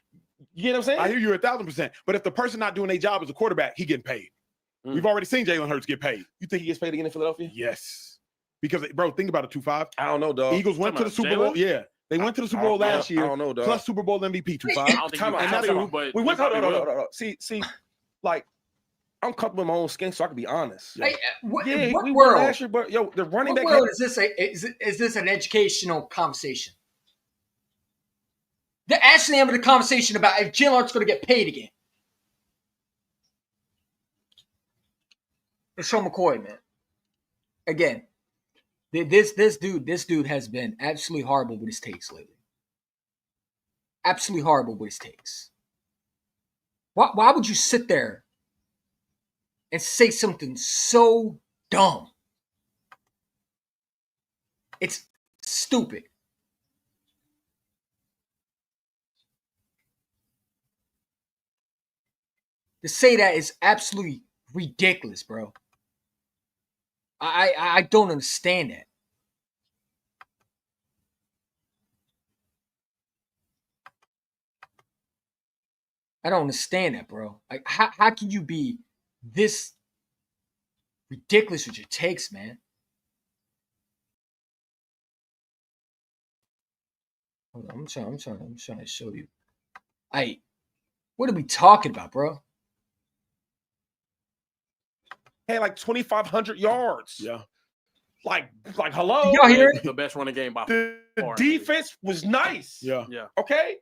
You get what I'm saying? I hear you 1,000%. But if the person not doing their job as a quarterback, he getting paid. We've already seen Jalen Hurts get paid. You think he gets paid again in Philadelphia? Yes. Because, bro, think about it, 2-5. I don't know, dog. Eagles went to the Super Bowl. Yeah. They went to the Super Bowl last year. I don't know, dog. Plus Super Bowl MVP, 2-5. We went to See, like, I'm comfortable in my own skin, so I can be honest. Hey, what world? Won last year, but yo, the running back. What world is this? Is this an educational conversation? They're actually having a conversation about if Jalen Hurts going to get paid again. It's Sean McCoy, man. Again, this dude has been absolutely horrible with his takes lately. Absolutely horrible with his takes. Why would you sit there and say something so dumb? It's stupid. To say that is absolutely ridiculous, bro. I don't understand that. I don't understand that, bro. Like, how can you be this ridiculous with your takes, man? Hold on, I'm trying to show you. What are we talking about, bro? Had like 2,500 yards. Yeah. Like hello. Y'all hear it? The best running game by the far. defense was nice. Yeah. Okay.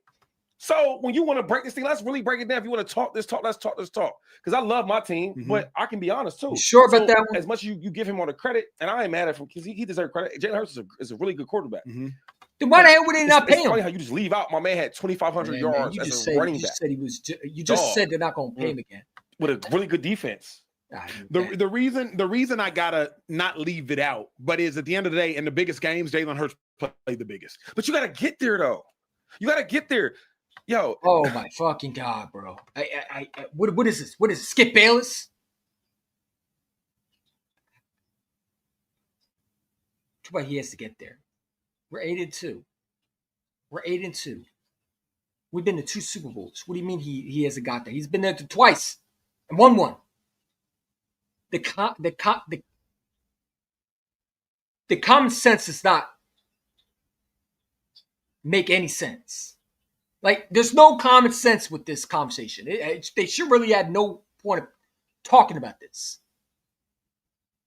So when you want to break this thing, let's really break it down. If you want to talk this talk, let's talk. Because I love my team, but I can be honest too. You sure about that one? As much as you give him all the credit, and I ain't mad at him because he deserves credit. Jalen Hurts is a really good quarterback. Then why the hell would they not pay him? It's funny how you just leave out. My man had 2,500 yards as a running back. You just said they're not going to pay him again with a really good defense. The reason I gotta not leave it out, but is at the end of the day, in the biggest games, Jalen Hurts played the biggest. But you gotta get there though. You gotta get there, yo. Oh my fucking god, bro! What is this? What is it? Skip Bayless? Too bad he has to get there. We're 8-2. We're 8-2. We've been to 2 Super Bowls. What do you mean he hasn't got there? He's been there twice and won one. The the common sense does not make any sense. Like, there's no common sense with this conversation. They should really have no point of talking about this.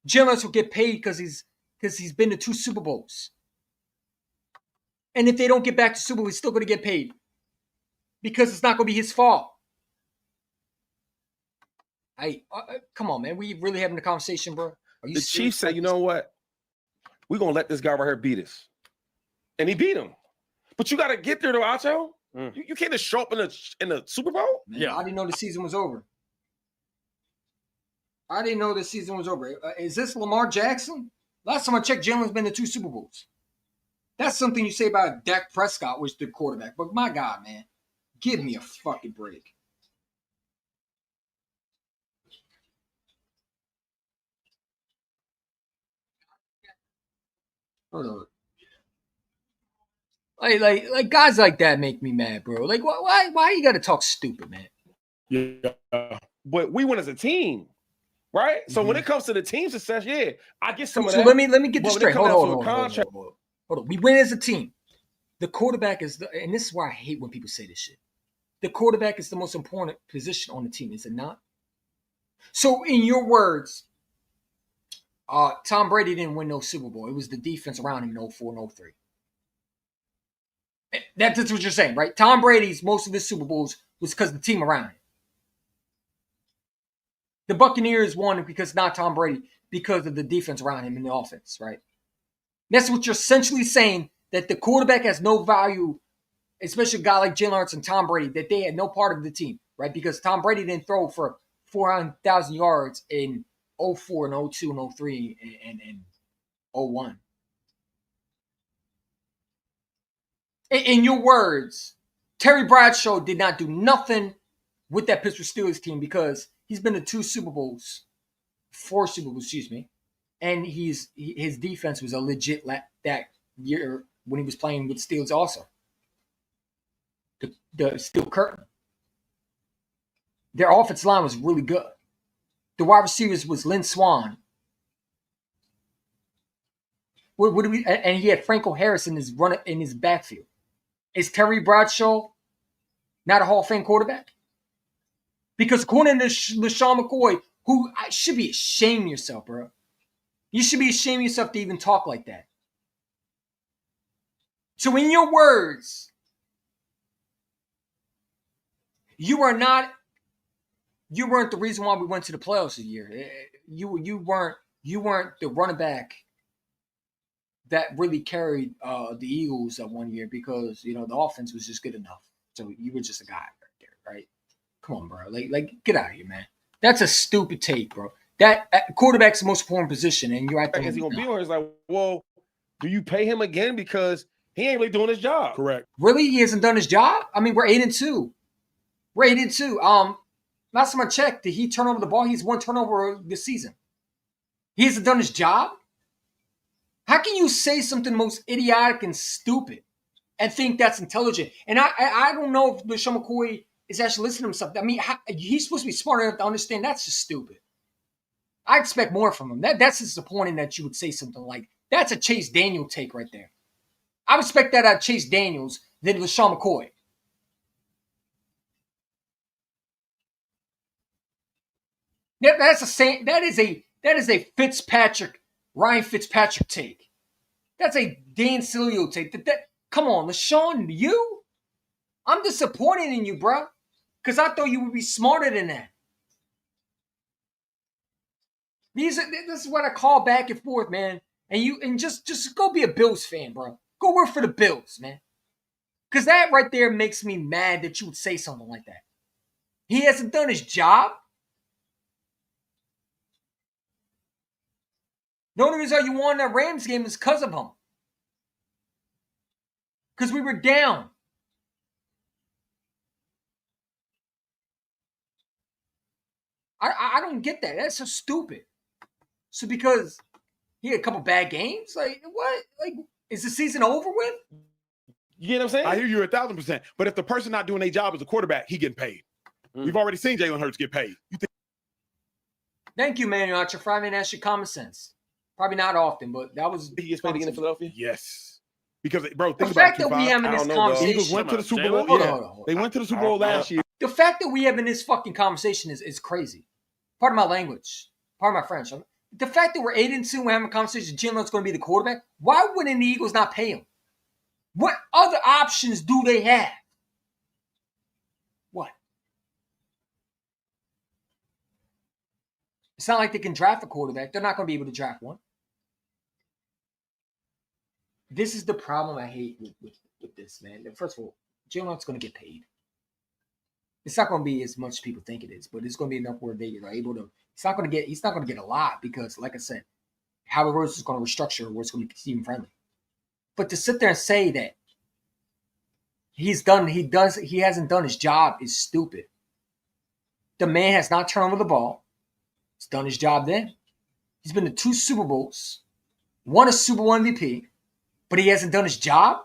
Jalen Hurts will get paid because he's been to 2 Super Bowls. And if they don't get back to Super Bowl, he's still going to get paid because it's not going to be his fault. Come on, man. We really having a conversation, bro? The Chiefs say, you know what? We're going to let this guy right here beat us. And he beat him. But you got to get there, though, Acho. You can't just show up in the Super Bowl? Man, I didn't know the season was over. Is this Lamar Jackson? Last time I checked, Jalen's been to 2 Super Bowls. That's something you say about Dak Prescott, which the quarterback. But my God, man, give me a fucking break. Hold on. Like guys like that make me mad, bro. Like, why you got to talk stupid, man? Yeah, but we win as a team, right? So when it comes to the team success, I get some of that. Let me get this straight. Hold on. We win as a team. The quarterback is and this is why I hate when people say this shit. The quarterback is the most important position on the team, is it not? So, in your words, Tom Brady didn't win no Super Bowl. It was the defense around him in 04 and 03. That's what you're saying, right? Tom Brady's most of his Super Bowls was because of the team around him. The Buccaneers won because not Tom Brady, because of the defense around him in the offense, right? That's what you're essentially saying, that the quarterback has no value, especially a guy like Jalen Hurts and Tom Brady, that they had no part of the team, right? Because Tom Brady didn't throw for 400,000 yards in 04 and 02 and 03 and 01. In your words, Terry Bradshaw did not do nothing with that Pittsburgh Steelers team because he's been to 4 Super Bowls, and his defense was a legit that year when he was playing with Steelers also. The Steel Curtain. Their offensive line was really good. The wide receivers was Lynn Swann. And he had Franco Harris in his backfield. Is Terry Bradshaw not a Hall of Fame quarterback? Because according to LaShawn McCoy, who should be ashamed of yourself, bro. You should be ashamed of yourself to even talk like that. So in your words, you weren't the reason why we went to the playoffs this year. You weren't the running back that really carried the Eagles that one year because the offense was just good enough. So you were just a guy right there, right? Come on, bro. Like get out of here, man. That's a stupid take, bro. That quarterback's the most important position, and you're at the. Is he gonna be on? It's like, well, do you pay him again because he ain't really doing his job? Correct. Really, he hasn't done his job. I mean, we're 8-2. We're 8-2. Last time I checked, did he turn over the ball? He's 1 turnover this season. He hasn't done his job. How can you say something most idiotic and stupid and think that's intelligent? And I don't know if LaShawn McCoy is actually listening to himself. I mean, he's supposed to be smart enough to understand that's just stupid. I expect more from him. That's disappointing that you would say something like that's a Chase Daniel take right there. I would expect that out of Chase Daniels than LaShawn McCoy. That is a Ryan Fitzpatrick take. That's a Dan Sileo take. Come on, LaShawn, you? I'm disappointed in you, bro. Because I thought you would be smarter than that. This is what I call back and forth, man. And just go be a Bills fan, bro. Go work for the Bills, man. Because that right there makes me mad that you would say something like that. He hasn't done his job. The only reason you won that Rams game is because of him. Because we were down. I don't get that. That's so stupid. So because he had a couple bad games? Like, what? Like, is the season over with? You get what I'm saying? I hear you 1,000%. But if the person not doing their job as a quarterback, he getting paid. We've already seen Jalen Hurts get paid. Thank you, Manuel Archer, for having asked your common sense. Probably not often, but that was. He gets paid again in Philadelphia? Yes. Because, bro, think The about fact it. that we having this The conversation. Eagles went to the Super Bowl. Hold Yeah. on. They went to the Super Bowl last year. The fact that we having this fucking conversation is crazy. Pardon my language. Pardon my French. The fact that we're 8-2 and we're having a conversation, Jalen going to be the quarterback. Why wouldn't the Eagles not pay him? What other options do they have? What? It's not like they can draft a quarterback. They're not going to be able to draft one. This is the problem I hate with this, man. First of all, Jalen's going to get paid. It's not going to be as much as people think it is, but it's going to be enough where they are able to. He's not going to get a lot because, like I said, Howard Rose is going to restructure where it's going to be team friendly. But to sit there and say that he hasn't done his job is stupid. The man has not turned over the ball. He's done his job then. He's been to 2 Super Bowls, won a Super Bowl MVP, but he hasn't done his job?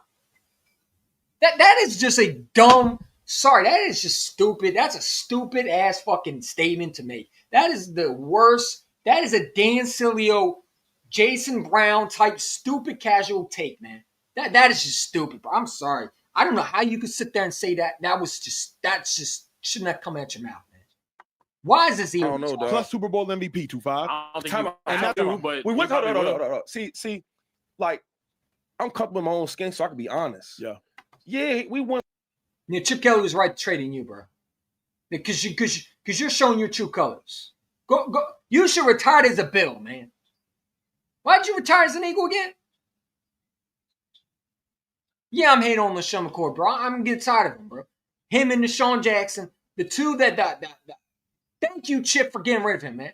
That is just a dumb, that is just stupid. That's a stupid ass fucking statement to make. That is the worst. That is a Dan Sileo, Jason Brown type stupid casual take, man. That is just stupid, bro. I'm sorry. I don't know how you could sit there and say that. That's just shouldn't have come at your mouth, man. Why is this even? I don't know, dog. Plus Super Bowl MVP, 2-5. We went. Hold on. See, like I'm comfortable with my own skin, so I can be honest. Yeah, we won. Yeah, Chip Kelly was right trading you, bro. Because you're showing your true colors. Go. You should retire as a Bill, man. Why'd you retire as an Eagle again? Yeah, I'm hating on LaShawn McCoy, bro. I'm getting tired of him, bro. Him and Deshaun Jackson, the two that. Thank you, Chip, for getting rid of him, man.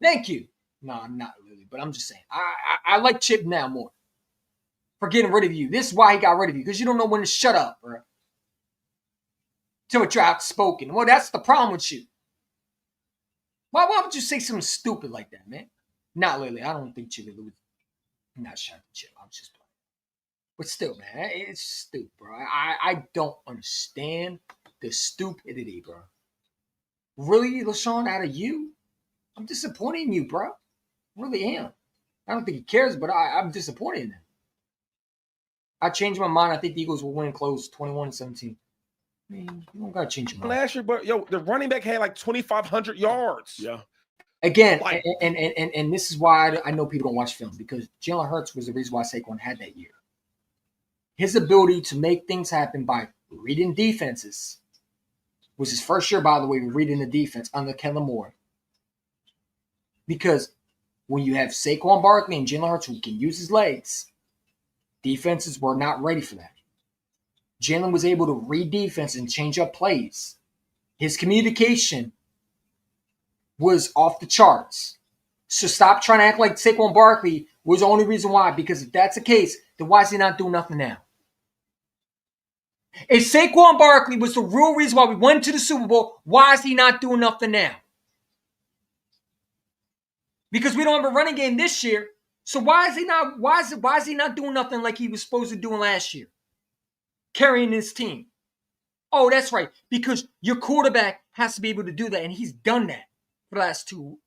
Thank you. No, I'm not really, but I'm just saying. I like Chip now more for getting rid of you. This is why he got rid of you, because you don't know when to shut up, bro. Till you're outspoken. Well, that's the problem with you. Why would you say something stupid like that, man? Not Lily. I don't think Chip would. I'm not shouting at Chip. I'm just playing. But still, man, it's stupid, bro. I don't understand the stupidity, bro. Really, LaShawn, out of you? I'm disappointed in you, bro. Really am. I don't think he cares, but I'm disappointed in him. I changed my mind. I think the Eagles will win close 21-17. I mean, you don't got to change your mind. Last year, but the running back had like 2,500 yards. Yeah. Again, and this is why I know people don't watch film, because Jalen Hurts was the reason why Saquon had that year. His ability to make things happen by reading defenses was his first year, by the way, reading the defense under Kellen Moore. Because when you have Saquon Barkley and Jalen Hurts who can use his legs, defenses were not ready for that. Jalen was able to read defense and change up plays. His communication was off the charts. So stop trying to act like Saquon Barkley was the only reason why. Because if that's the case, then why is he not doing nothing now? If Saquon Barkley was the real reason why we went to the Super Bowl, why is he not doing nothing now? Because we don't have a running game this year. So why is he not doing nothing like he was supposed to do last year? Carrying his team. Oh, that's right. Because your quarterback has to be able to do that, and he's done that for the last two.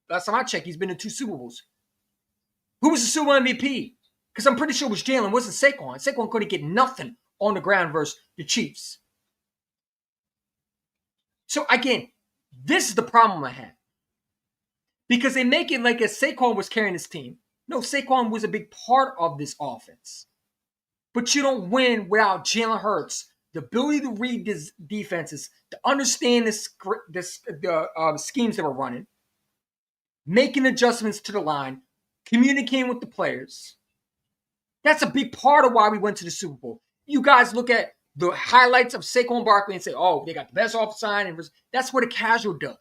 Last time I checked, he's been in 2 Super Bowls. Who was the Super Bowl MVP? Because I'm pretty sure it was Jalen. It wasn't Saquon. Saquon couldn't get nothing on the ground versus the Chiefs. So again, this is the problem I have. Because they make it like as Saquon was carrying his team. No, Saquon was a big part of this offense. But you don't win without Jalen Hurts. The ability to read these defenses, to understand the schemes that we're running, making adjustments to the line, communicating with the players. That's a big part of why we went to the Super Bowl. You guys look at the highlights of Saquon Barkley and say, oh, they got the best offensive line. And that's what a casual does.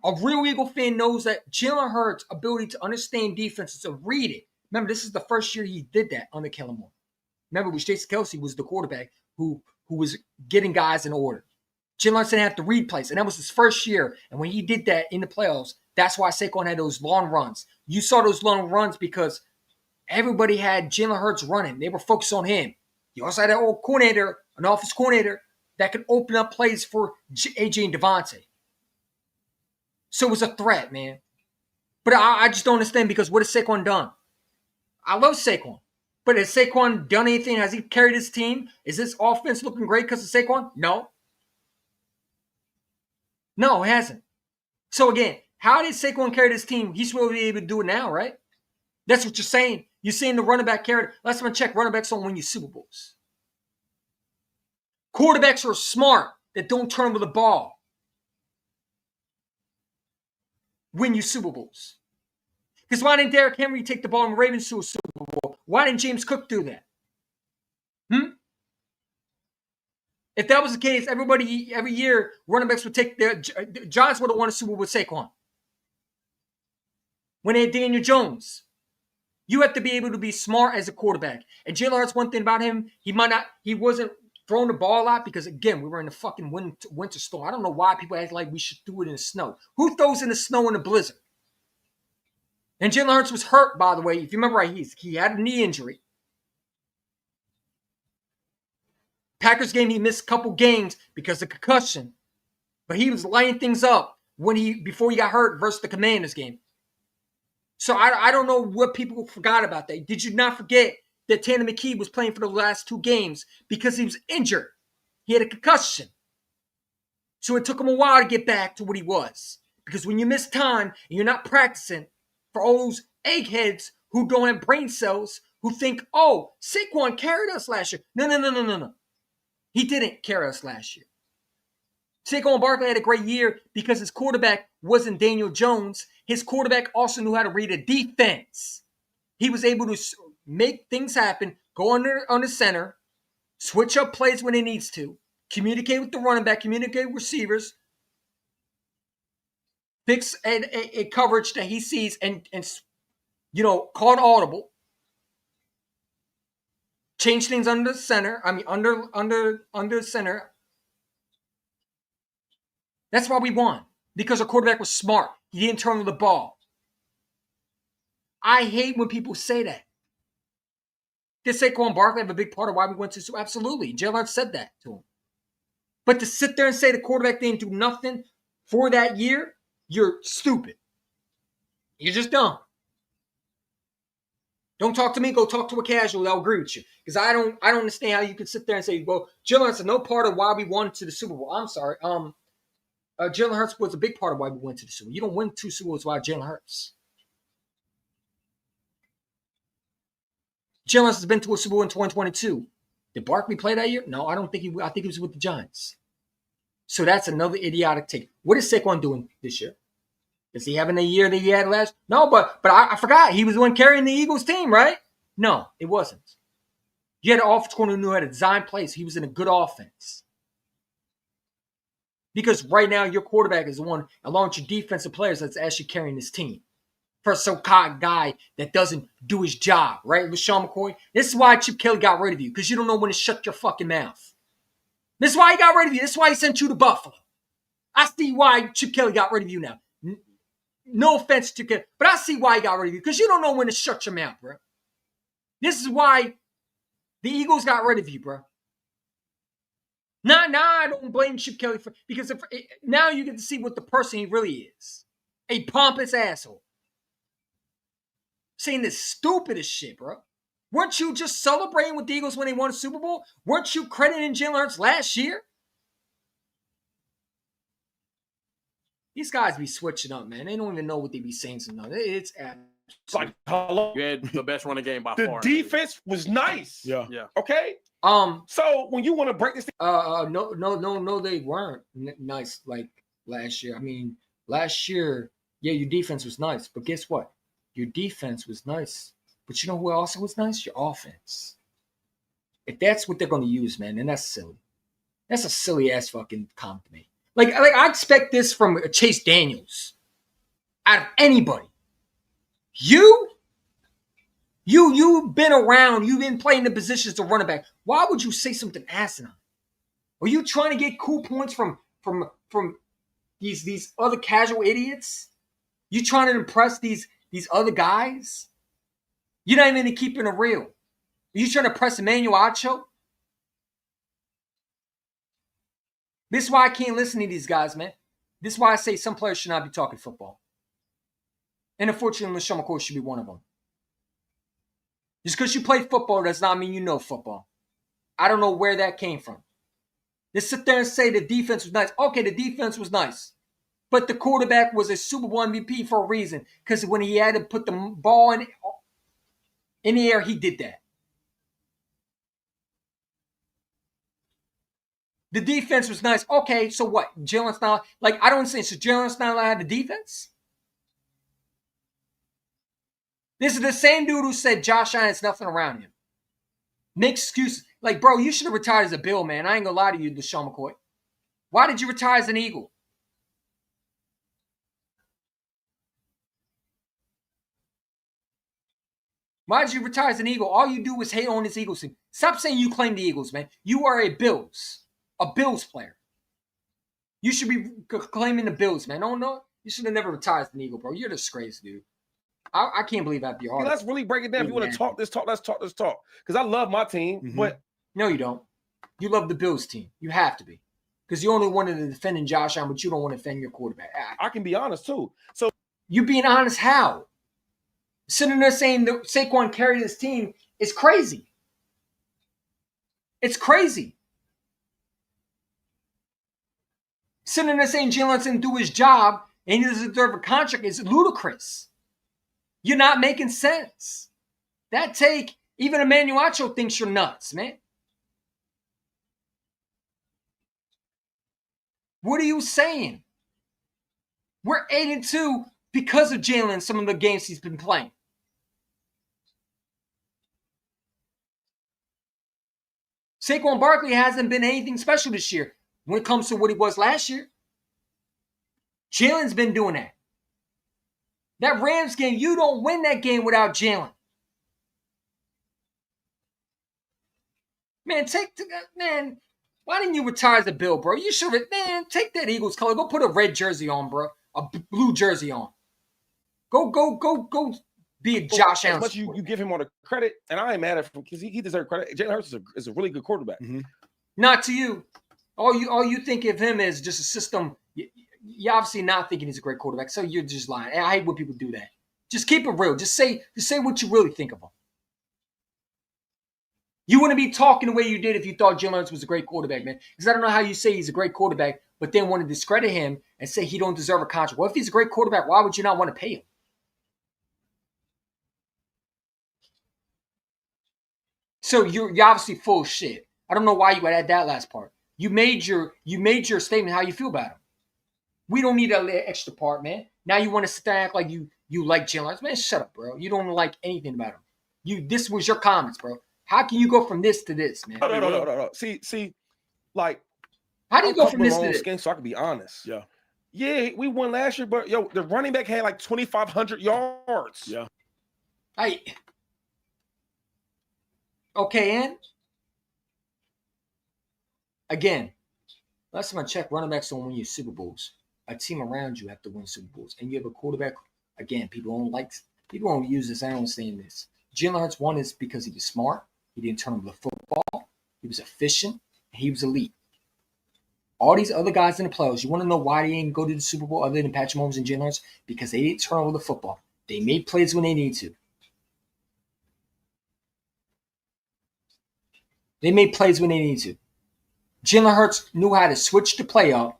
A real Eagle fan knows that Jalen Hurts' ability to understand defenses, to read it. Remember, this is the first year he did that under Kellen Moore. Remember, Jason Kelsey was the quarterback who was getting guys in order. Jalen Hurts didn't have to read plays, and that was his first year. And when he did that in the playoffs, that's why Saquon had those long runs. You saw those long runs because everybody had Jalen Hurts running. They were focused on him. You also had an old coordinator, an offensive coordinator, that could open up plays for AJ and Devontae. So it was a threat, man. But I just don't understand because what has Saquon done? I love Saquon. But has Saquon done anything? Has he carried his team? Is this offense looking great because of Saquon? No. No, it hasn't. So again, how did Saquon carry this team? He's supposed to be able to do it now, right? That's what you're saying. You're saying the running back carried. Last time I checked, running backs don't win you Super Bowls. Quarterbacks are smart that don't turn over the ball. Win you Super Bowls. Because why didn't Derrick Henry take the ball and Ravens to a Super Bowl? Why didn't James Cook do that? If that was the case, every year, running backs would take their Giants would have won a Super Bowl with Saquon. When they had Daniel Jones. You have to be able to be smart as a quarterback. And Jalen Hurts, one thing about him, he wasn't throwing the ball a lot because, again, we were in the fucking winter storm. I don't know why people act like we should do it in the snow. Who throws in the snow in a blizzard? And Jalen Hurts was hurt, by the way. If you remember right, he had a knee injury. Packers game, he missed a couple games because of concussion. But he was lighting things up before he got hurt versus the Commanders game. So I don't know what people forgot about that. Did you not forget that Tanner McKee was playing for the last 2 games because he was injured? He had a concussion. So it took him a while to get back to what he was. Because when you miss time and you're not practicing, for all those eggheads who don't have brain cells, who think, oh, Saquon carried us last year. No. He didn't carry us last year. Saquon Barkley had a great year because his quarterback wasn't Daniel Jones. His quarterback also knew how to read a defense. He was able to make things happen, go under center, switch up plays when he needs to, communicate with the running back, communicate with receivers, fix a coverage that he sees and call an audible, change things under center. Under center. That's why we won. Because our quarterback was smart. He didn't turn over the ball. I hate when people say that. Did Saquon Barkley have a big part of why we went to Super Bowl? Absolutely. Jalen Hurts said that to him. But to sit there and say the quarterback didn't do nothing for that year, you're stupid. You're just dumb. Don't talk to me. Go talk to a casual that'll agree with you. Because I don't understand how you can sit there and say, well, Jalen Hurts is no part of why we won to the Super Bowl. I'm sorry. Jalen Hurts was a big part of why we went to the Super Bowl. You don't win 2 Super Bowls without Jalen Hurts. Jalen Hurts has been to a Super Bowl in 2022. Did Barkley play that year? No, I don't think I think he was with the Giants. So that's another idiotic take. What is Saquon doing this year? Is he having a year that he had last? No, but I forgot. He was the one carrying the Eagles team, right? No, it wasn't. You had an offense corner who knew how to design plays. He was in a good offense. Because right now, your quarterback is the one, along with your defensive players, that's actually carrying this team. For a so-called guy that doesn't do his job, right? LaShawn McCoy. This is why Chip Kelly got rid of you, because you don't know when to shut your fucking mouth. This is why he got rid of you. This is why he sent you to Buffalo. I see why Chip Kelly got rid of you now. No offense to Chip Kelly, but I see why he got rid of you, because you don't know when to shut your mouth, bro. This is why the Eagles got rid of you, bro. Nah, I don't blame Chip Kelly because now you get to see what the person he really is. A pompous asshole. Saying the stupidest shit, bro. Weren't you just celebrating with the Eagles when they won a Super Bowl? Weren't you crediting Jalen Hurts last year? These guys be switching up, man. They don't even know what they be saying sometimes. It's like, hello. You had the best running game by far. The defense was nice. Yeah. Okay. So when you want to break this thing, no, they weren't nice like last year. I mean, last year, yeah, your defense was nice, but guess what? Your defense was nice, but you know who also was nice? Your offense. If that's what they're going to use, man, then that's silly. That's a silly ass fucking comment to me. Like I expect this from Chase Daniels. Out of anybody. You've been around. You've been playing the positions of running back. Why would you say something asinine? Are you trying to get cool points from these other casual idiots? You trying to impress these other guys? You're not even keeping it real. Are you trying to press Emmanuel Acho? This is why I can't listen to these guys, man. This is why I say some players should not be talking football. And unfortunately, LaShawn McCoy should be one of them. Just because you play football does not mean you know football. I don't know where that came from. Just sit there and say the defense was nice. Okay, the defense was nice. But the quarterback was a Super Bowl MVP for a reason. Because when he had to put the ball in the air, he did that. The defense was nice. Okay, so what? Jalen's not... Like, I don't say, so Jalen's not allowed to have the defense? This is the same dude who said Josh Allen has nothing around him. Makes excuses. Like, bro, you should have retired as a Bill, man. I ain't gonna lie to you, LaShawn McCoy. Why did you retire as an Eagle? Why did you retire as an Eagle? All you do was hate on this Eagles team. Stop saying you claim the Eagles, man. You are a Bills player. You should be claiming the Bills, man. No. You should have never retired as an Eagle, bro. You're a disgrace, dude. I can't believe that'd be hard. Let's really break it down. If you want to talk this talk, let's talk this talk. Because I love my team, but... No, you don't. You love the Bills team. You have to be. Because you only wanted to defend Josh Allen, but you don't want to defend your quarterback. I can be honest, too. So you being honest how? Sitting there saying that Saquon carried his team is crazy. It's crazy. Sitting there saying Jalen didn't do his job and he doesn't deserve a contract is ludicrous. You're not making sense. That take, even Emmanuel Acho thinks you're nuts, man. What are you saying? We're 8-2 because of Jalen, some of the games he's been playing. Saquon Barkley hasn't been anything special this year when it comes to what he was last year. Jalen's been doing that. That Rams game, you don't win that game without Jalen. Man, why didn't you retire as a Bill, bro? You should have, man, take that Eagles color. Go put a red jersey on, bro. A blue jersey on. Go be a Josh Allen. As much you give him all the credit, and I ain't mad at him because he deserves credit. Jalen Hurts is a really good quarterback. Not to you. All you think of him is just a system. You're obviously not thinking he's a great quarterback, so you're just lying. I hate when people do that. Just keep it real. Just say what you really think of him. You wouldn't be talking the way you did if you thought Jalen Hurts was a great quarterback, man. Because I don't know how you say he's a great quarterback, but then want to discredit him and say he don't deserve a contract. Well, if he's a great quarterback, why would you not want to pay him? So you're obviously full of shit. I don't know why you would add that last part. You made your statement how you feel about him. We don't need that extra part, man. Now you want to sit there and act like you like Jalen Hurts. Man, shut up, bro. You don't like anything about him. This was your comments, bro. How can you go from this to this, man? No. See, like, how do you go from this to this? Skin so I can be honest. Yeah, we won last year, but the running back had like 2,500 yards. Yeah. Okay, and again, last time I checked, running backs don't win you Super Bowls. A team around you have to win Super Bowls, and you have a quarterback. Again, people don't use this. I don't understand this. Jalen Hurts won this because he was smart. He didn't turn over the football. He was efficient. He was elite. All these other guys in the playoffs, you want to know why they didn't go to the Super Bowl other than Patrick Mahomes and Jalen Hurts? Because they didn't turn over the football. They made plays when they needed to. They made plays when they needed to. Jalen Hurts knew how to switch the play up.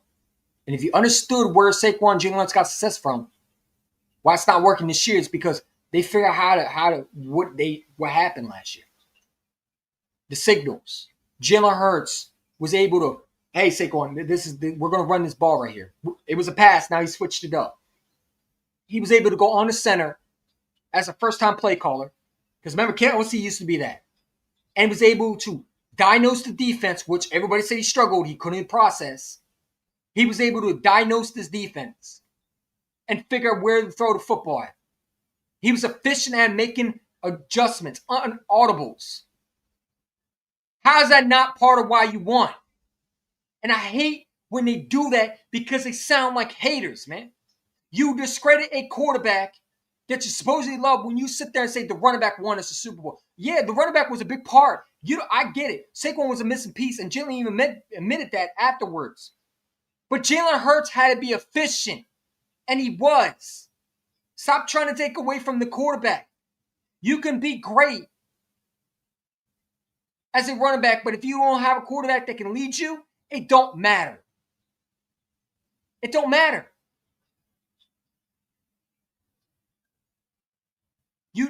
And if you understood where Saquon and Jalen Hurts got success from, why it's not working this year is because they figure out what happened last year. The signals. Jalen Hurts was able to, hey Saquon, we're going to run this ball right here. It was a pass. Now he switched it up. He was able to go on the center as a first-time play caller. Because remember, Kent OC used to be that. And was able to diagnose the defense, which everybody said he struggled. He couldn't process. He was able to diagnose this defense and figure out where to throw the football at. He was efficient at making adjustments, audibles. How is that not part of why you won? And I hate when they do that because they sound like haters, man. You discredit a quarterback that you supposedly love when you sit there and say the running back won us a Super Bowl. Yeah, the running back was a big part. I get it. Saquon was a missing piece, and Jalen even admitted that afterwards. But Jalen Hurts had to be efficient, and he was. Stop trying to take away from the quarterback. You can be great as a running back, but if you don't have a quarterback that can lead you, it don't matter. It don't matter.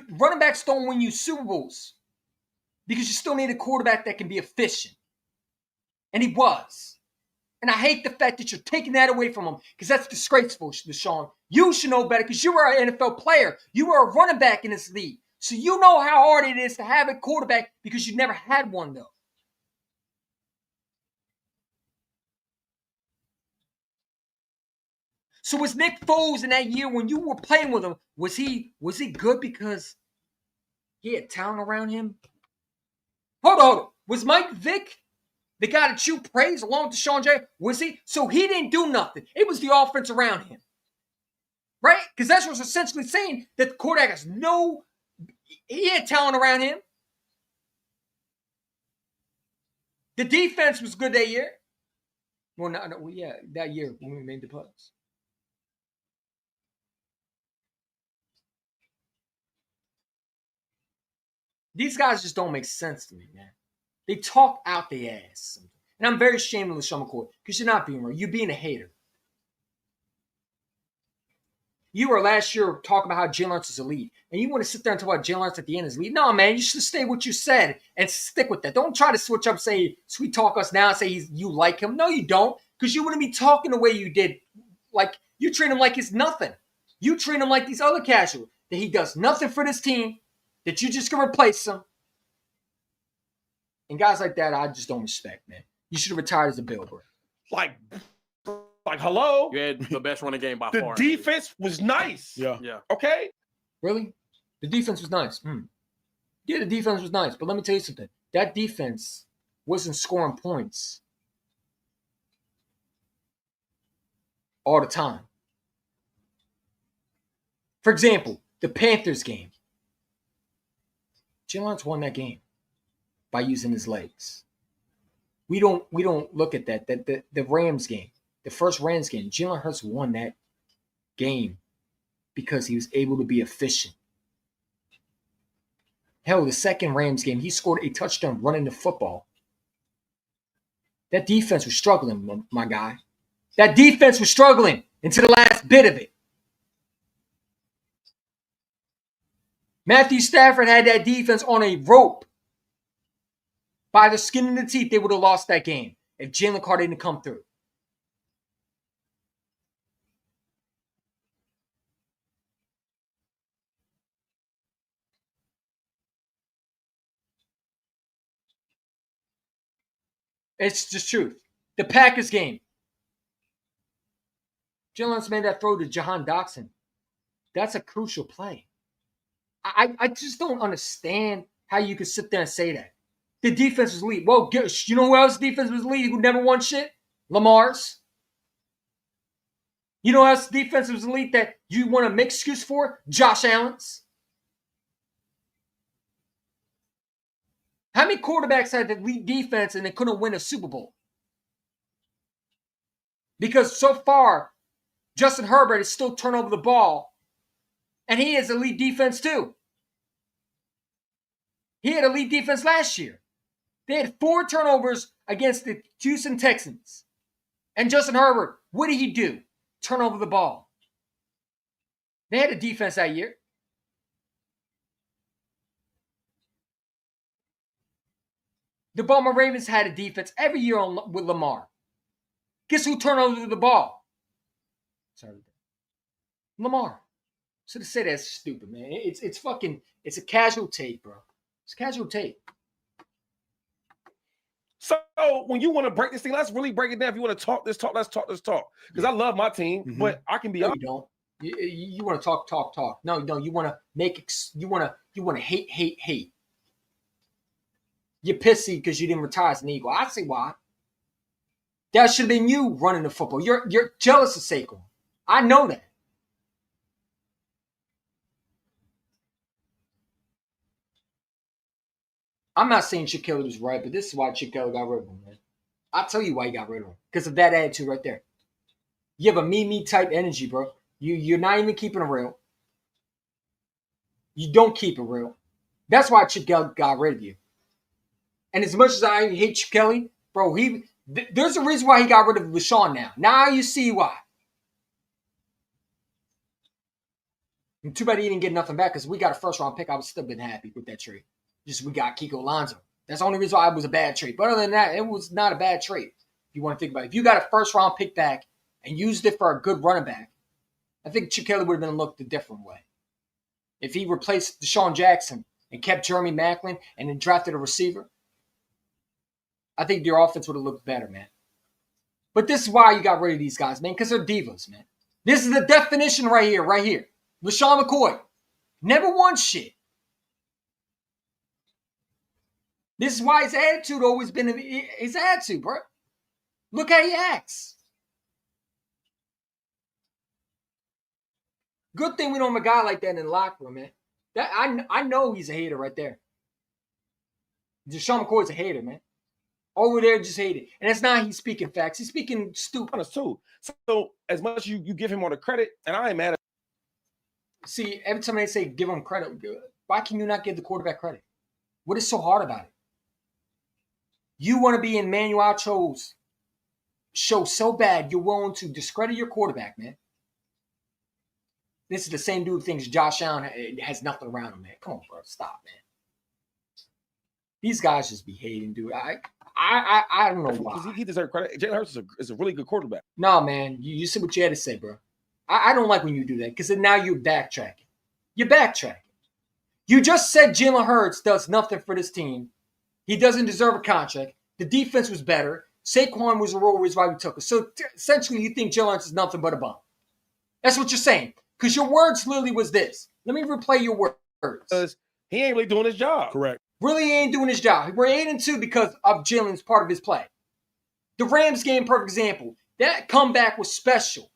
Running backs don't win you Super Bowls because you still need a quarterback that can be efficient. And he was. And I hate the fact that you're taking that away from him because that's disgraceful, Deshaun. You should know better because you were an NFL player. You were a running back in this league. So you know how hard it is to have a quarterback because you never had one, though. So was Nick Foles in that year when you were playing with him, was he good because he had talent around him? Hold on. Was Mike Vick the guy that you praised along with Deshaun Jackson? Was he? So he didn't do nothing. It was the offense around him. Right? Because that's what's essentially saying that the quarterback has he had talent around him. The defense was good that year. Well, yeah, that year when we made the playoffs. These guys just don't make sense to me, man. They talk out their ass. And I'm very ashamed of LeSean McCoy because you're not being real. You're being a hater. You were last year talking about how Jalen Hurts is elite. And you want to sit there and talk about Jalen Hurts at the end is elite. No, man, you should stay what you said and stick with that. Don't try to switch up, say, sweet talk us now and say you like him. No, you don't. Because you wouldn't be talking the way you did. Like, you treat him like he's nothing. You treat him like these other casuals. That he does nothing for this team. That you just can replace him. And guys like that, I just don't respect, man. You should have retired as a Billboard. Like, hello? You had the best running game by far. The defense was nice. Yeah. Okay? Really? The defense was nice. Yeah, the defense was nice. But let me tell you something. That defense wasn't scoring points all the time. For example, the Panthers game. Jalen Hurts won that game by using his legs. We don't look at that. The Rams game, the first Rams game, Jalen Hurts won that game because he was able to be efficient. Hell, the second Rams game, he scored a touchdown running the football. That defense was struggling, my guy. That defense was struggling until the last bit of it. Matthew Stafford had that defense on a rope. By the skin of the teeth, they would have lost that game if Jalen Carter didn't come through. It's just truth. The Packers game. Jalen made that throw to Jahan Dotson. That's a crucial play. I just don't understand how you could sit there and say that. The defense was elite. Well, you know who else defense was elite who never won shit? Lamar's. You know who else defense was elite that you want to make excuse for? Josh Allen's. How many quarterbacks had the elite defense and they couldn't win a Super Bowl? Because so far, Justin Herbert is still turning over the ball. And he has elite defense too. He had elite defense last year. They had 4 turnovers against the Houston Texans. And Justin Herbert, what did he do? Turn over the ball. They had a defense that year. The Baltimore Ravens had a defense every year with Lamar. Guess who turned over the ball? Sorry. Lamar. So to say that's stupid, man. It's a casual take, bro. It's a casual take. So when you want to break this thing, let's really break it down. If you want to talk this talk, let's talk this talk. Because I love my team, but I can be honest. You don't. You want to talk. No, you want to you want to hate. You're pissy because you didn't retire as an Eagle. I see why. That should have been you running the football. You're jealous of Saquon. I know that. I'm not saying Chip Kelly was right, but this is why Chip Kelly got rid of him, man. I'll tell you why he got rid of him. Because of that attitude right there. You have a me type energy, bro. You're not even keeping it real. You don't keep it real. That's why Chip Kelly got rid of you. And as much as I hate Chip Kelly, bro, there's a reason why he got rid of LaShawn now. Now you see why. And too bad he didn't get nothing back because we got a first-round pick. I would still been happy with that trade. Just we got Kiko Alonso. That's the only reason why it was a bad trade. But other than that, it was not a bad trade. If you want to think about it. If you got a first-round pick back and used it for a good running back, I think Chip Kelly would have been looked a different way. If he replaced Deshaun Jackson and kept Jeremy Maclin and then drafted a receiver, I think your offense would have looked better, man. But this is why you got rid of these guys, man, because they're divas, man. This is the definition right here, right here. LaShawn McCoy never won shit. This is why his attitude always been his attitude, bro. Look how he acts. Good thing we don't have a guy like that in the locker room, man. That I know he's a hater right there. Deshaun McCoy's a hater, man. Over there, just hate it. And it's not he's speaking facts. He's speaking stupid. Honest too. So as much as you give him all the credit, and I ain't mad at. See, every time they say give him credit, why can you not give the quarterback credit? What is so hard about it? You want to be in Manuel Cho's show so bad you're willing to discredit your quarterback, man. This is the same dude who thinks Josh Allen has nothing around him, man. Come on, bro. Stop, man. These guys just be hating, dude. I don't know why. He deserves credit. Jalen Hurts is a really good quarterback. No, man. You said what you had to say, bro. I don't like when you do that because now you're backtracking. You're backtracking. You just said Jalen Hurts does nothing for this team. He doesn't deserve a contract. The defense was better. Saquon was a real reason why we took it. So essentially, you think Jalen Hurts is nothing but a bum. That's what you're saying. Because your words literally was this. Let me replay your words. Because he ain't really doing his job. Correct. Really ain't doing his job. We're 8-2 because of Jalen's part of his play. The Rams game, perfect example. That comeback was special.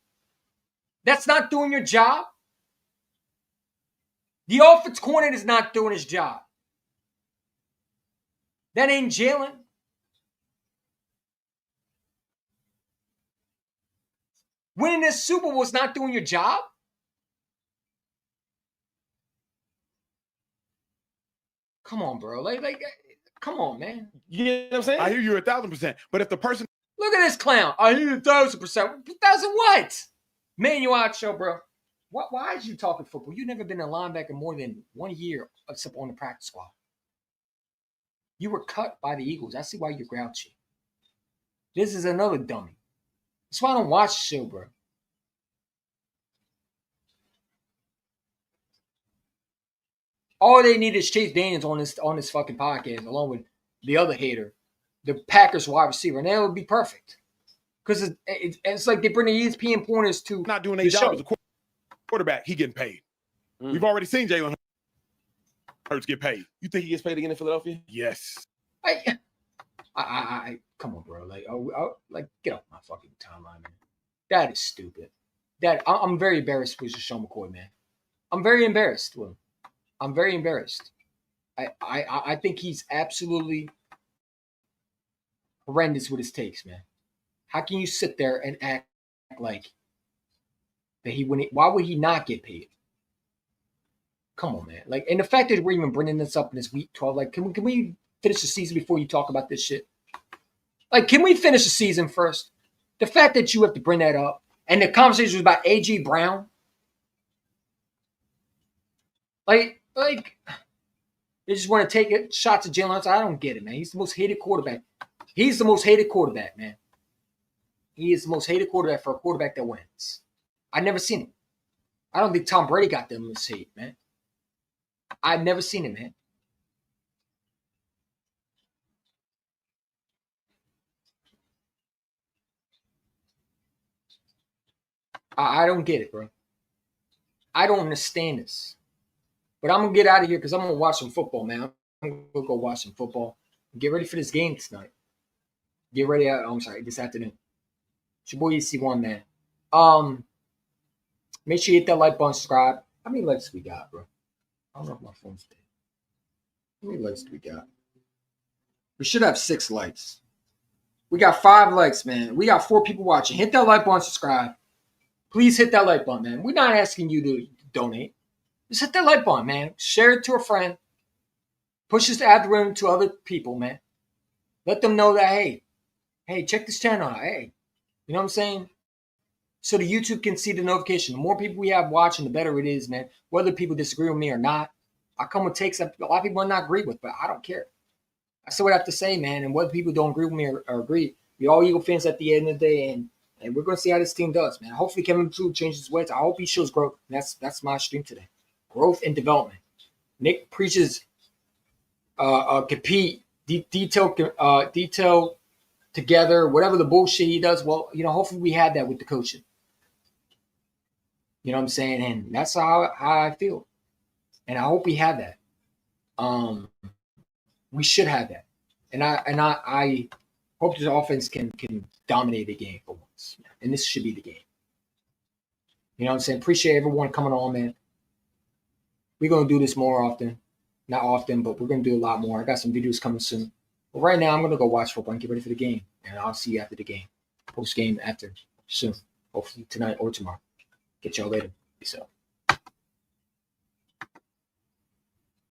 That's not doing your job. The offense coordinator is not doing his job. That ain't Jalen. Winning this Super Bowl is not doing your job. Come on, bro. Like, come on, man. You know what I'm saying? I hear you 1,000%. But if the person, look at this clown. I hear 1,000%. 1,000 what? Manuel show, bro. Why is you talking football? You've never been a linebacker more than 1 year, except on the practice squad. You were cut by the Eagles. I see why you're grouchy. This is another dummy. That's why I don't watch the show, bro. All they need is Chase Daniels on this fucking podcast, along with the other hater, the Packers wide receiver, and that would be perfect. Because it's like they bring the ESPN pointers to not doing their job as a quarterback, he getting paid. We've already seen Jalen Hurts get paid. You think he gets paid again in Philadelphia? Yes. I come on, bro. Like, get off my fucking timeline, man. That is stupid. I'm very embarrassed with Sean McCoy, man. I'm very embarrassed with him. I'm very embarrassed. I think he's absolutely horrendous with his takes, man. How can you sit there and act like that why would he not get paid? Come on, man. Like, and the fact that we're even bringing this up in this week 12, like, can we finish the season before you talk about this shit? Like, can we finish the season first? The fact that you have to bring that up, and the conversation was about A.J. Brown. Like they just want to take shots at Jalen Hurts. I don't get it, man. He's the most hated quarterback. He's the most hated quarterback, man. He is the most hated quarterback for a quarterback that wins. I've never seen him. I don't think Tom Brady got them this hate, man. I've never seen him, man. I don't get it, bro. I don't understand this. But I'm going to get out of here because I'm going to watch some football, man. I'm going to go watch some football. Get ready for this game tonight. Get ready. I'm sorry, this afternoon. It's your boy EC1, man. Make sure you hit that like button, subscribe. How many likes we got, bro? I don't know if my phone's dead. How many likes do we got? We should have 6 likes. We got 5 likes, man. We got 4 people watching. Hit that like button, subscribe. Please hit that like button, man. We're not asking you to donate. Just hit that like button, man. Share it to a friend. Push this algorithm to other people, man. Let them know that, hey, check this channel out. Hey, you know what I'm saying? So the YouTube can see the notification. The more people we have watching, the better it is, man. Whether people disagree with me or not. I come with takes that a lot of people might not agree with, but I don't care. That's what I have to say, man. And whether people don't agree with me or agree, we're all Eagle fans at the end of the day, and we're going to see how this team does, man. Hopefully Kevin Blue changes his ways. I hope he shows growth. That's my stream today. Growth and development. Nick preaches compete, detail together, whatever the bullshit he does. Well, hopefully we had that with the coaching. You know what I'm saying? And that's how I feel. And I hope we had that. We should have that. And I hope this offense can dominate the game for once. And this should be the game. You know what I'm saying? Appreciate everyone coming on, man. We're going to do this more often. Not often, but we're going to do a lot more. I got some videos coming soon. But right now, I'm going to go watch football and get ready for the game. And I'll see you after the game. Post-game after soon. Hopefully tonight or tomorrow. Get y'all later. Peace out.